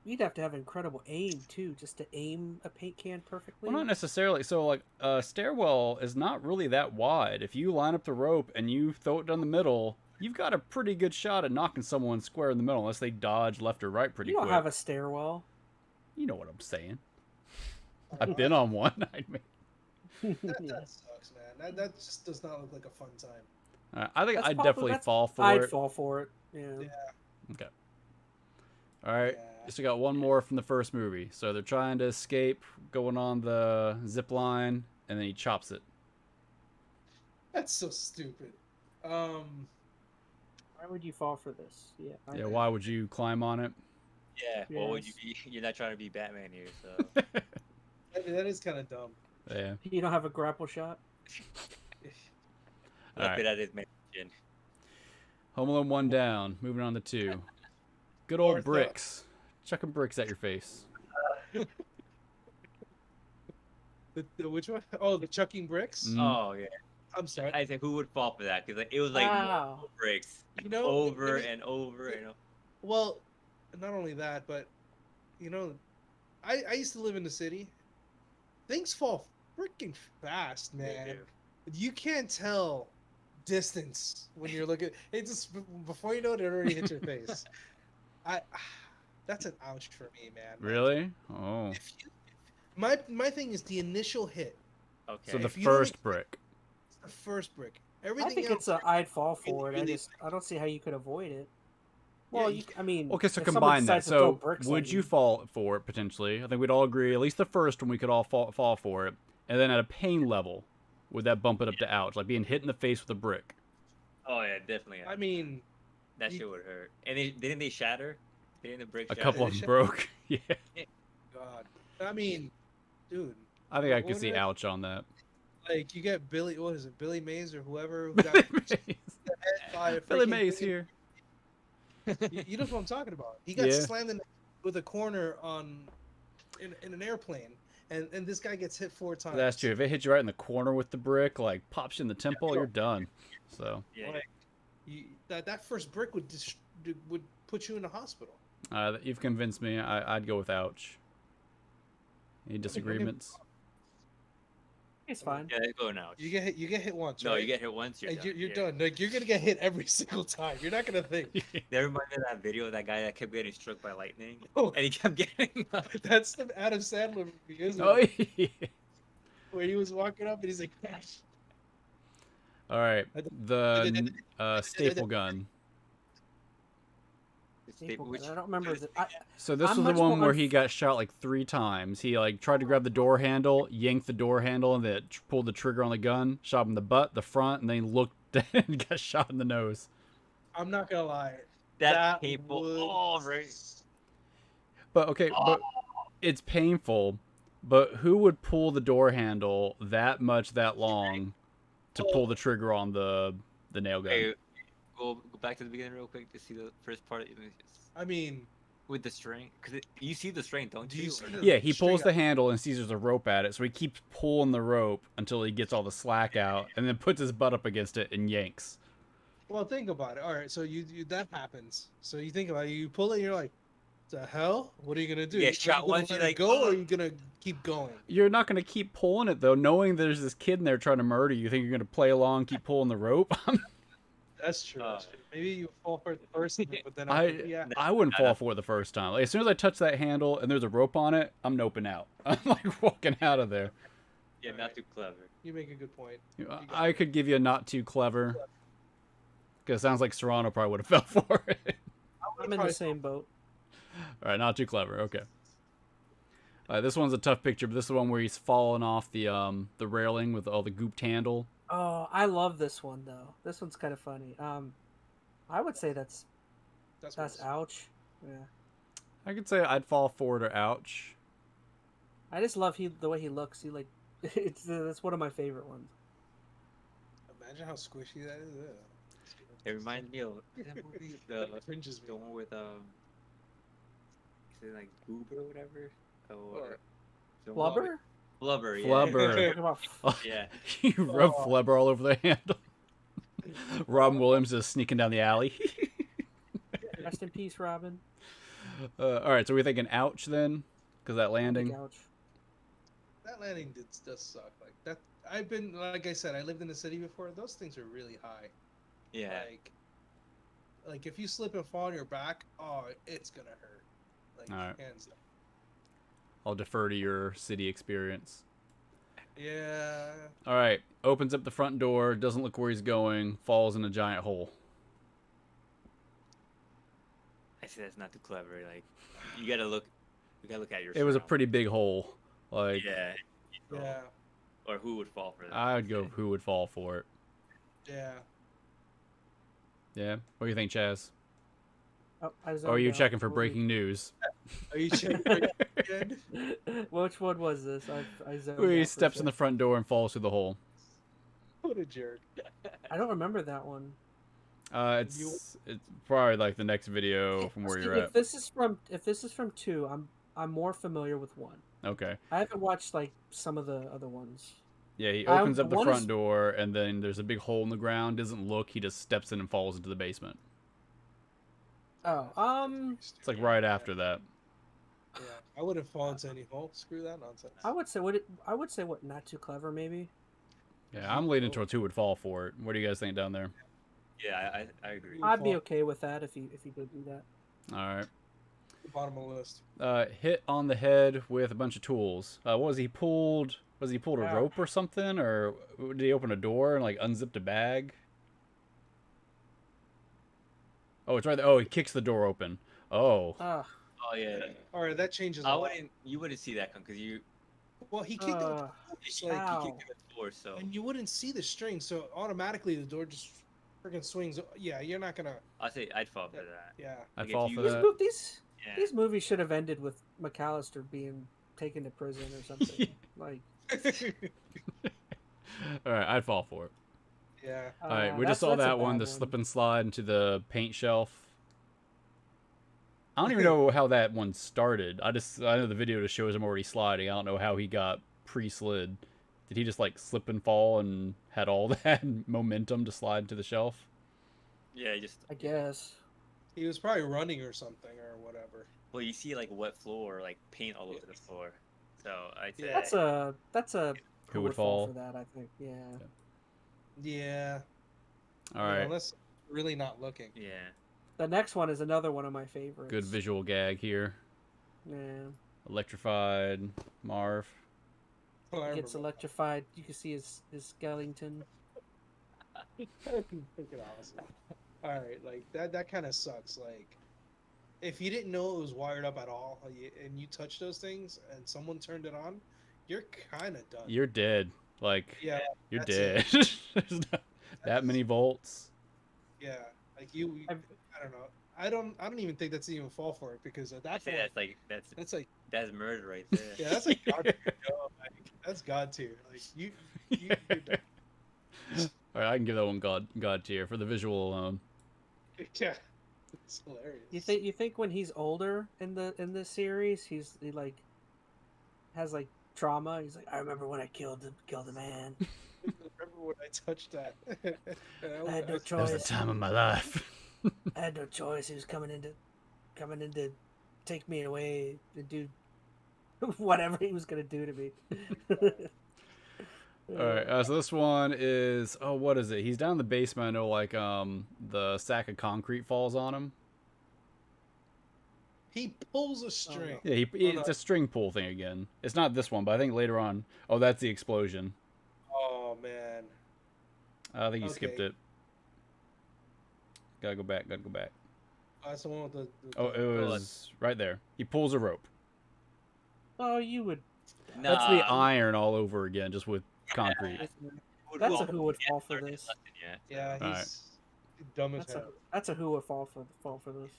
You'd have to have incredible aim too, just to aim a paint can perfectly. Well, not necessarily. So, like, a stairwell is not really that wide. If you line up the rope and you throw it down the middle, you've got a pretty good shot at knocking someone square in the middle, unless they dodge left or right pretty You don't quick. have a stairwell. You know what I'm saying. I've been on one. That sucks, man. That just does not look like a fun time. I think I'd definitely fall for I'd it. fall for it. Yeah. Okay. All right. Yeah. So we got one more from the first movie. So they're trying to escape, going on the zip line, and then he chops it. That's so stupid. Why would you fall for this? Yeah. Yeah. Why would you climb on it? Yeah. Yes. What would you be? You're not trying to be Batman here, so. I mean, that is kind of dumb. Yeah. You don't have a grapple shot? Look at his mansion. Home Alone 1 down. Moving on to 2. Good old bricks. Chucking bricks at your face. The which one? Oh, the chucking bricks. Oh yeah. I'm sorry. I said who would fall for that? Because like, it was like Wow. bricks, You know, over maybe- and over and over. Well, not only that, but you know, I used to live in the city. Things fall freaking fast, man. You can't tell distance when you're looking. It just before you know it, it already hit your face. That's an ouch for me, man. Really? Oh. If you, my thing is the initial hit. Okay. So the If you don't first brick. It's the first brick. Everything I think else, it's I'd fall for it. really- I don't see how you could avoid it. Well, Yeah, I mean, Okay, so if someone combine that. decides to throw So bricks would at you fall for it potentially? I think we'd all agree. At least the first one we could all fall for it. And then at a pain level, would that bump it up to ouch? Like being hit in the face with a brick. Oh yeah, definitely. I mean, that shit would hurt. And didn't they shatter? Didn't the bricks A shatter? couple of them broke. Yeah. God. I mean, dude. I think I could What see if- ouch on that. Like you get Billy, what is it, Billy Mays or whoever who got Billy hit Mays. by a Billy freaking Mays thing. here. You know what I'm talking about. He got Yeah. slammed in with a corner in an airplane, and this guy gets hit 4 times. That's true. If it hits you right in the corner with the brick, like pops you in the temple, you're done. So Yeah. Like, that first brick would put you in the hospital. you've convinced me. I'd go with ouch. Any disagreements? It's fine. Yeah, go now. You get hit once. No, right? you get hit once. You're And done. you're Yeah. done. Like you're gonna get hit every single time. You're not gonna think. That reminds me of that video of that guy that kept getting struck by lightning, Oh. and he kept getting. That's the Adam Sandler movie, isn't Oh, it? yeah. Where he was walking up and he's like, "Gosh." All right. The staple gun. Staple Which- gun. I don't remember. So this I'm was the much one more where he got shot like 3 times. He like tried to grab the door handle, yanked the door handle, and then pulled the trigger on the gun, shot him in the butt, the front, and then he looked and got shot in the nose. I'm not gonna lie. That That people. would- Oh, right. But okay, but it's painful. But who would pull the door handle that much, that long, to pull the trigger on the nail gun? Hey, go back to the beginning real quick to see the first part. I mean, With the string, because you see the string, don't Do you? you Or see no? the- Yeah, he pulls string the handle and sees there's a rope at it, so he keeps pulling the rope until he gets all the slack out, and then puts his butt up against it and yanks. well, think about it. All right, so you that happens. So you think about it. You pull it. You're like, the hell? What are you gonna do? Yeah, Are you shot gonna once, let you're it like, go, or "Oh." are you gonna keep going? You're not going to keep pulling it, though, knowing there's this kid in there trying to murder you. You think you're going to play along, keep pulling the rope? That's true. That's true. Maybe you fall for it the first time, but then yeah. I wouldn't fall for it the first time. Like, as soon as I touch that handle and there's a rope on it, I'm noping out. I'm like walking out of there. Yeah, not too clever. You make a good point. I could give you a not too clever. Because it sounds like Serrano probably would have fell for it. I'm in the same boat. All right, not too clever. Okay. This one's a tough picture, but this is the one where he's falling off the railing with all the gooped handle. Oh, I love this one though. This one's kind of funny. I would say that's That's ouch. Yeah. I could say I'd fall for it or ouch. I just love the way he looks. He like that's one of my favorite ones. Imagine how squishy that is. It reminds me of that movie, the Cringes me. one with is it like Goober or whatever? Or- the one with- Blubber? Flubber, yeah. Flubber. Talking about Yeah. You rub Oh. Flubber all over the handle. Robin Williams is sneaking down the alley. rest in peace, Robin. All right, so we're thinking ouch then? Because that landing. Ouch. That landing does suck. Like that. Like I said, I lived in the city before. Those things are really high. Yeah. Like, Like if you slip and fall on your back, oh, it's gonna hurt. Like All right. hands down. I'll defer to your city experience. Yeah. All right. Opens up the front door, doesn't look where he's going, falls in a giant hole. I say that's not too clever. Like, you gotta look at your. It was a pretty big hole. Like, Yeah. Or who would fall for that? I would go who would fall for it. Yeah. Yeah. What do you think, Chaz? Oh, Or are you checking for breaking news? Are you checking for good? Which one was this? I zoned Where he out for a steps in the second. front door and falls through the hole. What a jerk. I don't remember that one. It's probably like the next video from where See, you're if at. this is from 2, I'm more familiar with 1. Okay. I haven't watched like some of the other ones. Yeah, he opens up the one front is- door, and then there's a big hole in the ground. Doesn't look. He just steps in and falls into the basement. Oh, It's like right after that. Yeah, I wouldn't fall into any hole. Screw that nonsense. I would say what not too clever maybe. Yeah, I'm leaning towards who would fall for it. What do you guys think down there? Yeah, I agree. I'd be okay with that if he did do that. All right. Bottom of the list. Hit on the head with a bunch of tools. What was he pulled? Was he pulled a Yeah. rope or something, or did he open a door and like unzipped a bag? Oh, it's right there. Oh, he kicks the door open. Oh. Oh yeah. All right, that changes. A lot. You wouldn't see that because you. Well, he kicked it. It's like Ow. he kicked it the door, so. And you wouldn't see the string, so automatically the door just freaking swings. Yeah, you're not gonna. I say I'd fall for that. Yeah. I'd Like, fall if for you- that. Yeah. These movies should have ended with McAllister being taken to prison or something. Like, All right, I'd fall for it. Yeah. All right, we just saw that one, the slip and slide into the paint shelf. I don't even know how that one started. I know the video just shows him already sliding. I don't know how he got pre-slid. Did he just like slip and fall and had all that momentum to slide into the shelf? Yeah, just. I guess. He was probably running or something or whatever. Well, you see like wet floor, like paint all over the floor. So I'd say. That's a Who would fall for that? I think. Yeah. Yeah. All right. Unless really not looking. Yeah. The next one is another one of my favorites. Good visual gag here. Yeah. Electrified Marv. Oh, I He gets remember. electrified. You can see his skeleton. Freaking awesome. All right, like that kind of sucks. Like, if you didn't know it was wired up at all, and you touch those things, and someone turned it on, you're kind of done. You're dead. Like, Yeah, you're that's dead. There's not that many volts. Yeah, like you. I don't know. I don't even think that's even fall for it because at I that say point, that's like that's murder right there. yeah, that's like God tier. Like, that's God tier. Like you're done. All right, I can give that one God tier for the visual alone. Yeah, it's hilarious. You think when he's older in the series, he like has like trauma? He's like, I remember when I killed a man. Remember when I touched that? I had no That was choice. the time of my life. I had no choice. He was coming in to take me away to do whatever he was gonna do to me. All right, so this one is what is it? He's down in the basement. I know, like the sack of concrete falls on him. He pulls a string. Yeah, it's a string pull thing again. It's not this one, but I think later on. Oh, that's the explosion. Oh man. I think he skipped Okay. it. Gotta go back. Oh, that's the one with the Oh, it was right there. He pulls a rope. Oh, you would. That's the iron all over again, just with concrete. That's a who would fall for this. Yeah, Alright. he's dumb as hell. That's a who would fall for this.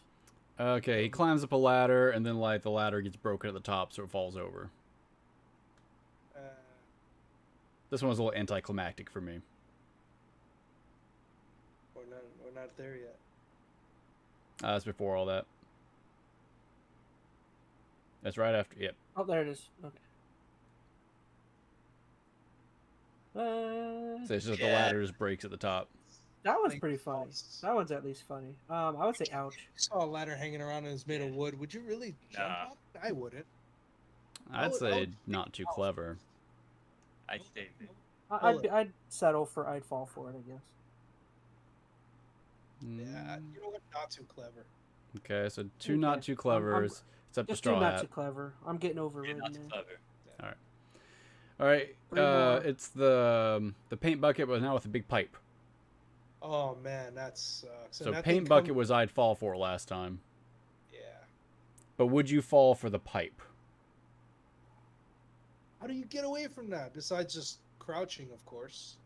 Okay, he climbs up a ladder, and then like the ladder gets broken at the top, so it falls over. This one was a little anticlimactic for me. We're not there yet. That's before all that. That's right after. Yep. Oh, there it is. Okay. So it's just the ladder just breaks at the top. That one's pretty funny. That one's at least funny. I would say ouch. You saw a ladder hanging around and it's made of wood. Would you really jump Nah. up? I wouldn't. I'd would- I say would not too clever. I'd say. I'd settle for I'd fall for it, I guess. Yeah, You know what? Not too clever. Okay, so two not too clevers. Except just Straw two Hat. not too clever. I'm getting overridden. Not too clever. Yeah. All right. It's the paint bucket, but now with a big pipe. Oh man, that sucks. So paint bucket was I'd fall for last time. Yeah. But would you fall for the pipe? How do you get away from that? Besides just crouching, of course.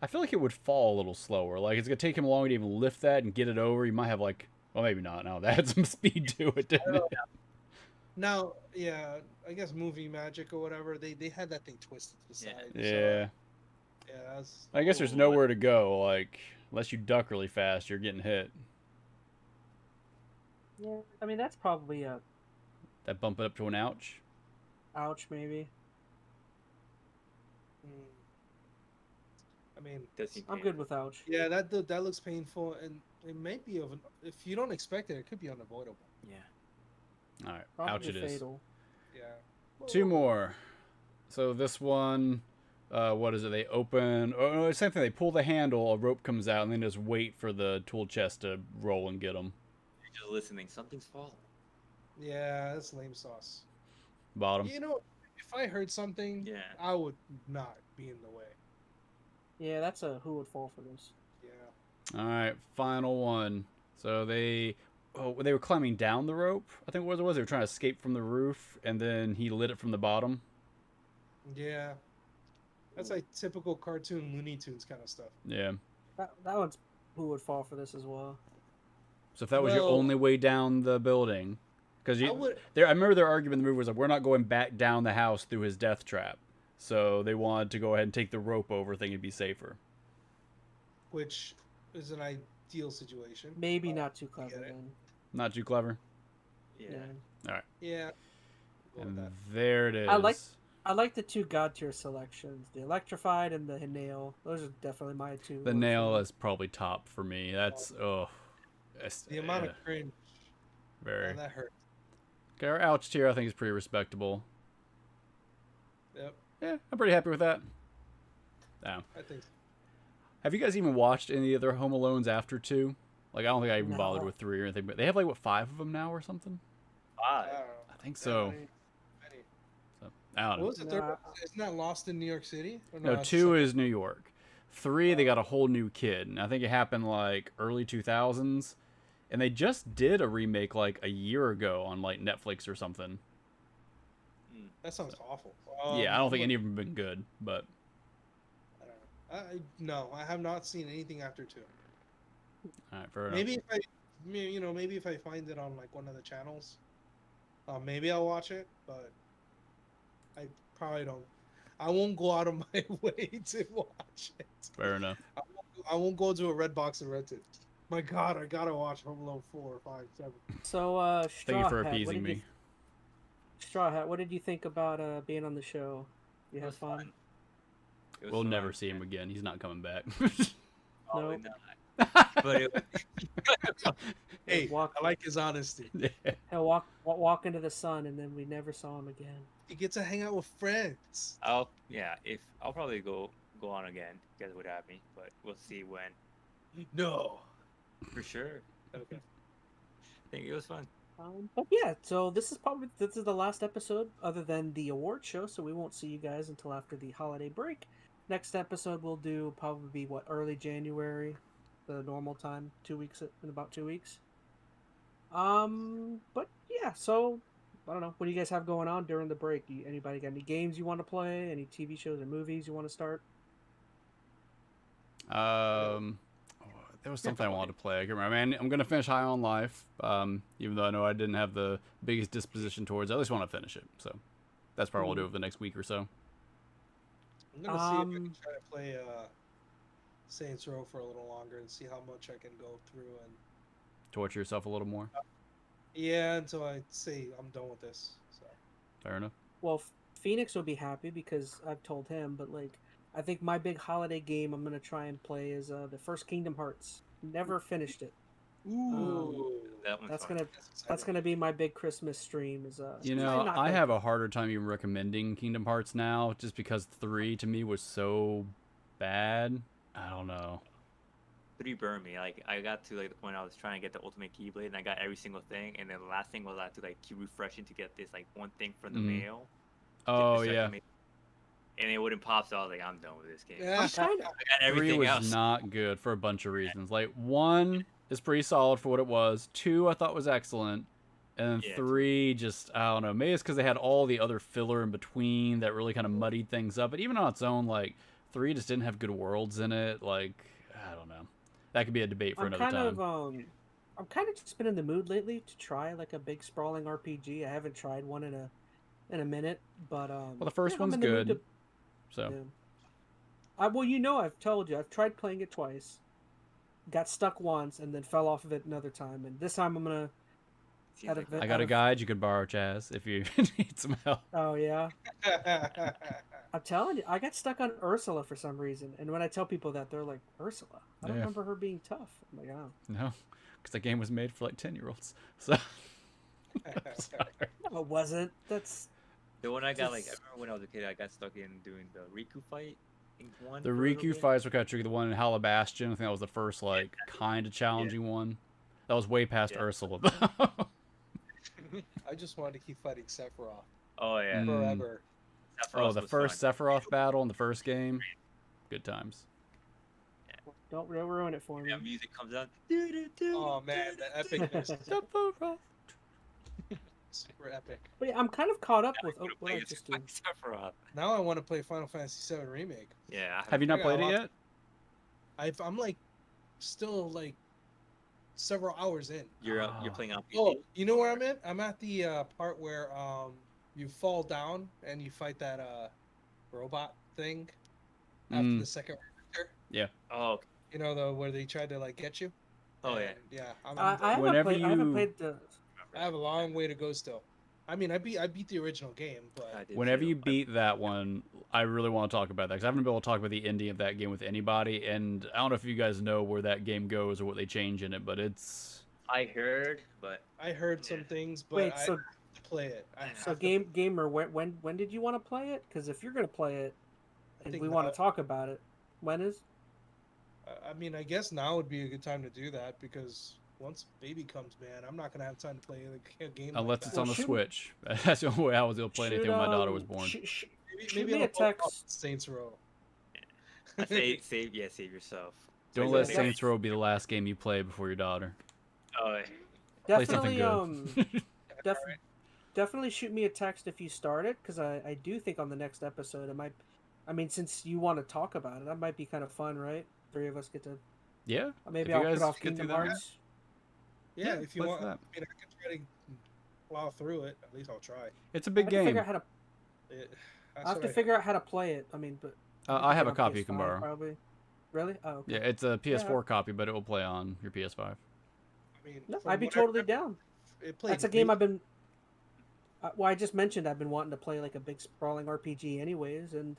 I feel like it would fall a little slower. Like it's gonna take him longer to even lift that and get it over. You might have like, well, maybe not. No, that had some speed to it, didn't it? Now, yeah, I guess movie magic or whatever. They had that thing twisted to the side. Yeah. So, yeah. I guess there's nowhere to go. Like unless you duck really fast, you're getting hit. Yeah, I mean that's probably a. That bump it up to an ouch. Ouch, maybe. I mean, I'm good with ouch. Yeah, that looks painful, and it may be if you don't expect it, it could be unavoidable. Yeah. All right, Probably ouch it fatal. Yeah. Two more. So this one, what is it? They open. Oh no, same thing. They pull the handle, a rope comes out, and then just wait for the tool chest to roll and get them. You're just listening. Something's falling. Yeah, that's lame sauce. Bottom. You know, if I heard something, I would not be in the way. Yeah, that's a who would fall for this. Yeah. All right, final one. So they were climbing down the rope. I think what it was. They were trying to escape from the roof, and then he lit it from the bottom. Yeah. That's like typical cartoon Looney Tunes kind of stuff. Yeah. That one's who would fall for this as well. So if that was your only way down the building, because I remember their argument in the movie was like, we're not going back down the house through his death trap. So they wanted to go ahead and take the rope over, thinking it'd be safer. Which is an ideal situation. Maybe not too clever then. Not too clever? Yeah. All right. Yeah. And there it is. I like the two god tier selections, the electrified and the nail. Those are definitely my two. The nail is probably top for me. That's the amount of cringe. Very. That hurt. Okay, our ouch tier I think is pretty respectable. Yep. Yeah, I'm pretty happy with that. Yeah. I think so. Have you guys even watched any other Home Alones after 2? Like, I don't think I even bothered with 3 or anything, but they have like, what, 5 of them now or something? 5? I think so. So I don't know. What was the third one? Isn't that Lost in New York City? Or no, 2 is New York. 3, they got a whole new kid. And I think it happened like early 2000s. And they just did a remake like a year ago on like Netflix or something. That sounds awful. Yeah, I don't think any of them have been good, but I don't know. No, I have not seen anything after 2. All right, fair enough. Maybe if I find it on like one of the channels, maybe I'll watch it. But I probably don't. I won't go out of my way to watch it. Fair enough. I won't go to a red box and rent it. My God, I gotta watch Home Alone 4, 5, 7. So, thank you for appeasing me. Straw Hat, what did you think about being on the show? You have fun? We'll never see him again. He's not coming back. Probably not. But hey, I like his honesty. He'll walk into the sun, and then we never saw him again. He gets to hang out with friends. I'll probably go on again. You guys would have me, but we'll see when. No. For sure. Okay. I think it was fun. But yeah, so this is the last episode other than the award show, so we won't see you guys until after the holiday break. Next episode we'll do probably be early January, the normal time, in about 2 weeks. But yeah, so I don't know. What do you guys have going on during the break? Anybody got any games you want to play? Any TV shows or movies you want to start? There was something I wanted to play. I can't remember. I mean, I'm going to finish High on Life, even though I know I didn't have the biggest disposition towards it. I at least want to finish it. So that's probably what I'll do over the next week or so. I'm going to see if I can try to play Saints Row for a little longer and see how much I can go through and torture yourself a little more. Yeah, until I say I'm done with this. So. Fair enough. Well, Phoenix will be happy because I've told him, but like, I think my big holiday game I'm gonna try and play is the first Kingdom Hearts. Never finished it. Ooh, that's gonna be my big Christmas stream. I have a harder time even recommending Kingdom Hearts now, just because 3 to me was so bad. I don't know. 3 burned me. Like I got to like the point I was trying to get the ultimate Keyblade, and I got every single thing, and then the last thing was I had to like keep refreshing to get this like one thing from the mail. Oh yeah. And it wouldn't pop, so I was like, I'm done with this game. Yeah. I got everything 3 was else. not good for a bunch of reasons. Like 1 is pretty solid for what it was. 2 I thought was excellent. And 3 just, I don't know, maybe it's because they had all the other filler in between that really kind of muddied things up. But even on its own, like 3 just didn't have good worlds in it. Like, I don't know. That could be a debate for another time. I'm kind of just been in the mood lately to try like a big sprawling RPG. I haven't tried one in a minute, but well, the first one's good. So, well, you know, I've told you, I've tried playing it twice, got stuck once, and then fell off of it another time. And this time I'm gonna. I got a guide you could borrow, Chaz, if you need some help. Oh yeah. I'm telling you, I got stuck on Ursula for some reason, and when I tell people that, they're like, "Ursula? I don't remember her being tough." I'm like, "Oh." No, because the game was made for like 10-year-olds. So. No, it wasn't. That's. The one I got, like, I remember when I was a kid, I got stuck in doing the Riku fight. The Riku fights were kind of tricky. The one in Halabastion, I think that was the first, like, kind of challenging one. That was way past Ursula, though. I just wanted to keep fighting Sephiroth. Oh, yeah. Forever. Oh, the first Sephiroth battle in the first game. Good times. Yeah. Don't ruin it for me. Yeah, music comes out. Oh, man, the epicness. Super epic. But yeah, I'm kind of caught up with what I just did. Now I want to play Final Fantasy VII Remake. Yeah. Have you not played it yet? I'm like, still like several hours in. You're playing on PC. Oh, you know where I'm at? I'm at the part where you fall down and you fight that robot thing after the second reactor. Yeah. Oh. Okay. You know where they tried to like get you. Oh yeah. Yeah. I haven't played the. I have a long way to go still. I mean, I beat the original game, but whenever you beat that one, I really want to talk about that because I haven't been able to talk about the ending of that game with anybody, and I don't know if you guys know where that game goes or what they change in it, but it's. I heard some things, but wait, I have to play it. Gamer, when did you want to play it? Because if you're gonna play it, and we want to talk about it, when is? I mean, I guess now would be a good time to do that because. Once baby comes, man, I'm not gonna have time to play a game. Unless it's on the Switch. That's the only way I was able to play anything when my daughter was born. Maybe a text. Saints Row. Save yourself. Don't let Saints Row be the last game you play before your daughter. Oh, definitely. Definitely shoot me a text if you start it, because I do think on the next episode it might. I mean, since you want to talk about it, that might be kind of fun, right? 3 of us get to. Yeah. Maybe I'll put off Kingdom Hearts. Yeah, if you want, I mean, I can try to plow through it. At least I'll try. It's a big game. I have to figure out how to play it. I mean, but I have a copy you can borrow. Probably. Really? Oh. Okay. Yeah, it's a PS4 copy, but it will play on your PS5. I mean, no, I'd be totally down. That's a game I've been. Well, I just mentioned I've been wanting to play like a big sprawling RPG, anyways, and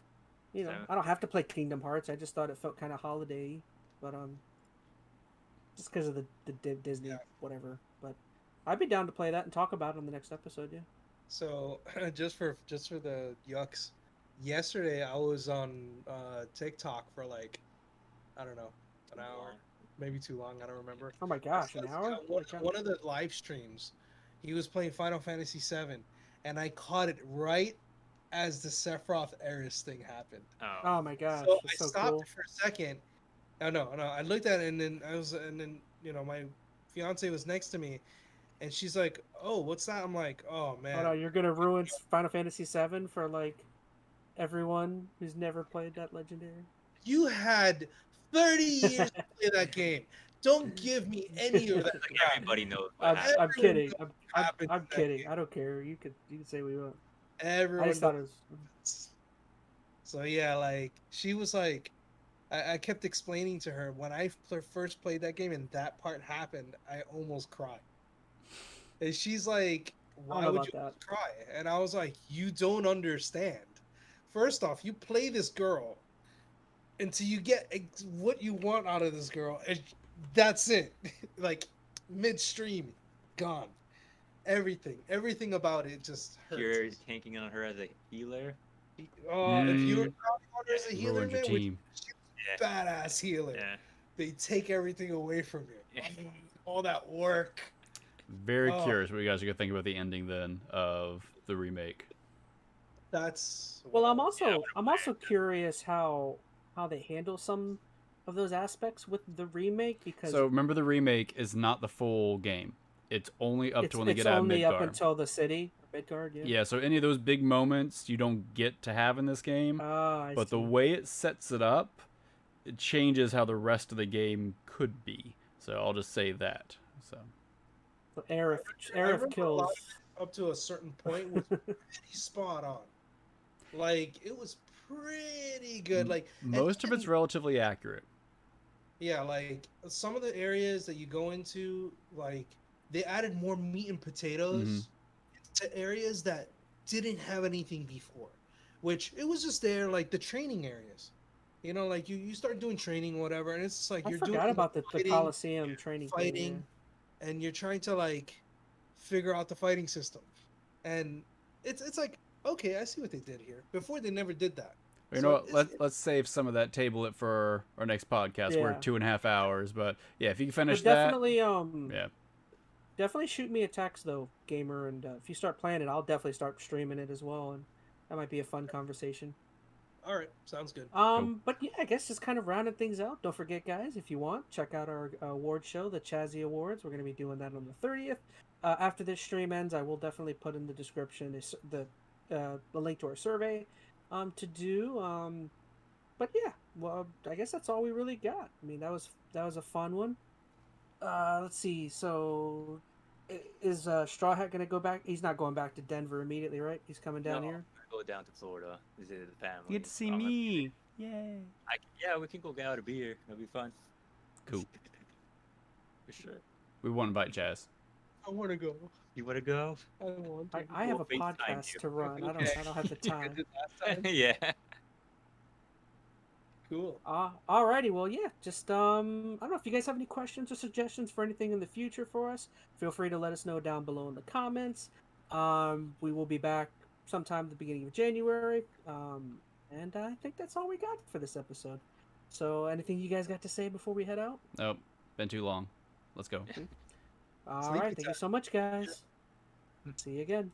you know, I don't have to play Kingdom Hearts. I just thought it felt kind of holiday-y, but just because of the Disney whatever. But I'd be down to play that and talk about it on the next episode. Yeah. So just for the yucks, yesterday I was on TikTok for like, I don't know, an hour, maybe too long. I don't remember. Oh my gosh, an hour! One of the live streams, he was playing Final Fantasy VII, and I caught it right as the Sephiroth Eris thing happened. Oh my gosh! So I stopped for a second. No. I looked at it and then you know, my fiance was next to me, and she's like, "Oh, what's that?" I'm like, "Oh man." Oh no, you're gonna ruin Final Fantasy VII for like everyone who's never played that legendary. You had 30 years to play that game. Don't give me any of that. Like everybody knows. I'm kidding. I'm kidding. I don't care. You can say what you want. Everyone. I just thought it was. So yeah, like she was like, I kept explaining to her when I first played that game and that part happened, I almost cried. And she's like, "Why would you cry?" And I was like, "You don't understand. First off, you play this girl until you get what you want out of this girl, and that's it. Like midstream, gone. Everything about it just hurts." You're tanking on her as a healer. If you were counting on her as a healer, man, team. badass healer. Yeah. they take everything away from you. All that work. Very curious what you guys are gonna think about the ending then of the remake. That's well. I'm also curious how they handle some of those aspects with the remake, because So remember, the remake is not the full game. It's only up to when they get out of only Midgar. up until the city, Midgard. Yeah. Yeah, so any of those big moments you don't get to have in this game. But the way it sets it up, it changes how the rest of the game could be. So I'll just say that. So Aerith kills up to a certain point was pretty spot on. Like, it was pretty good. Like, most of it's relatively accurate. Yeah, like some of the areas that you go into, like they added more meat and potatoes to areas that didn't have anything before, which it was just there, like the training areas. You know, like you start doing training, whatever, and it's just like I you're forgot doing about the Coliseum training fighting, thing, and you're trying to like figure out the fighting system, and it's like, okay, I see what they did here. Before they never did that. You know what? Let's save some of that, table it for our next podcast. Yeah. We're 2.5 hours, but yeah, if you can finish definitely, that, definitely shoot me a text though, gamer, and if you start playing it, I'll definitely start streaming it as well, and that might be a fun conversation. All right, sounds good. Cool. But yeah, I guess just kind of rounding things out. Don't forget, guys, if you want, check out our award show, the ChazZ Awards. We're going to be doing that on the 30th. After this stream ends, I will definitely put in the description the link to our survey to do. But yeah, well, I guess that's all we really got. I mean, that was a fun one. Let's see. So, is Straw Hat going to go back? He's not going back to Denver immediately, right? He's coming down here. Go down to Florida, visit the family. you get to see me. Yay! Yeah, we can go get out a beer. It'll be fun. Cool. For sure. We want to invite Chaz. I want to go. You want to go? I want to. I have a FaceTime podcast you. to run. I don't have the time. Yeah. Cool. Alrighty, well, yeah, just, I don't know if you guys have any questions or suggestions for anything in the future for us. Feel free to let us know down below in the comments. We will be back sometime at the beginning of January. And I think that's all we got for this episode. So, anything you guys got to say before we head out? Nope, been too long. Let's go. Alright, thank you so much, guys. See you again.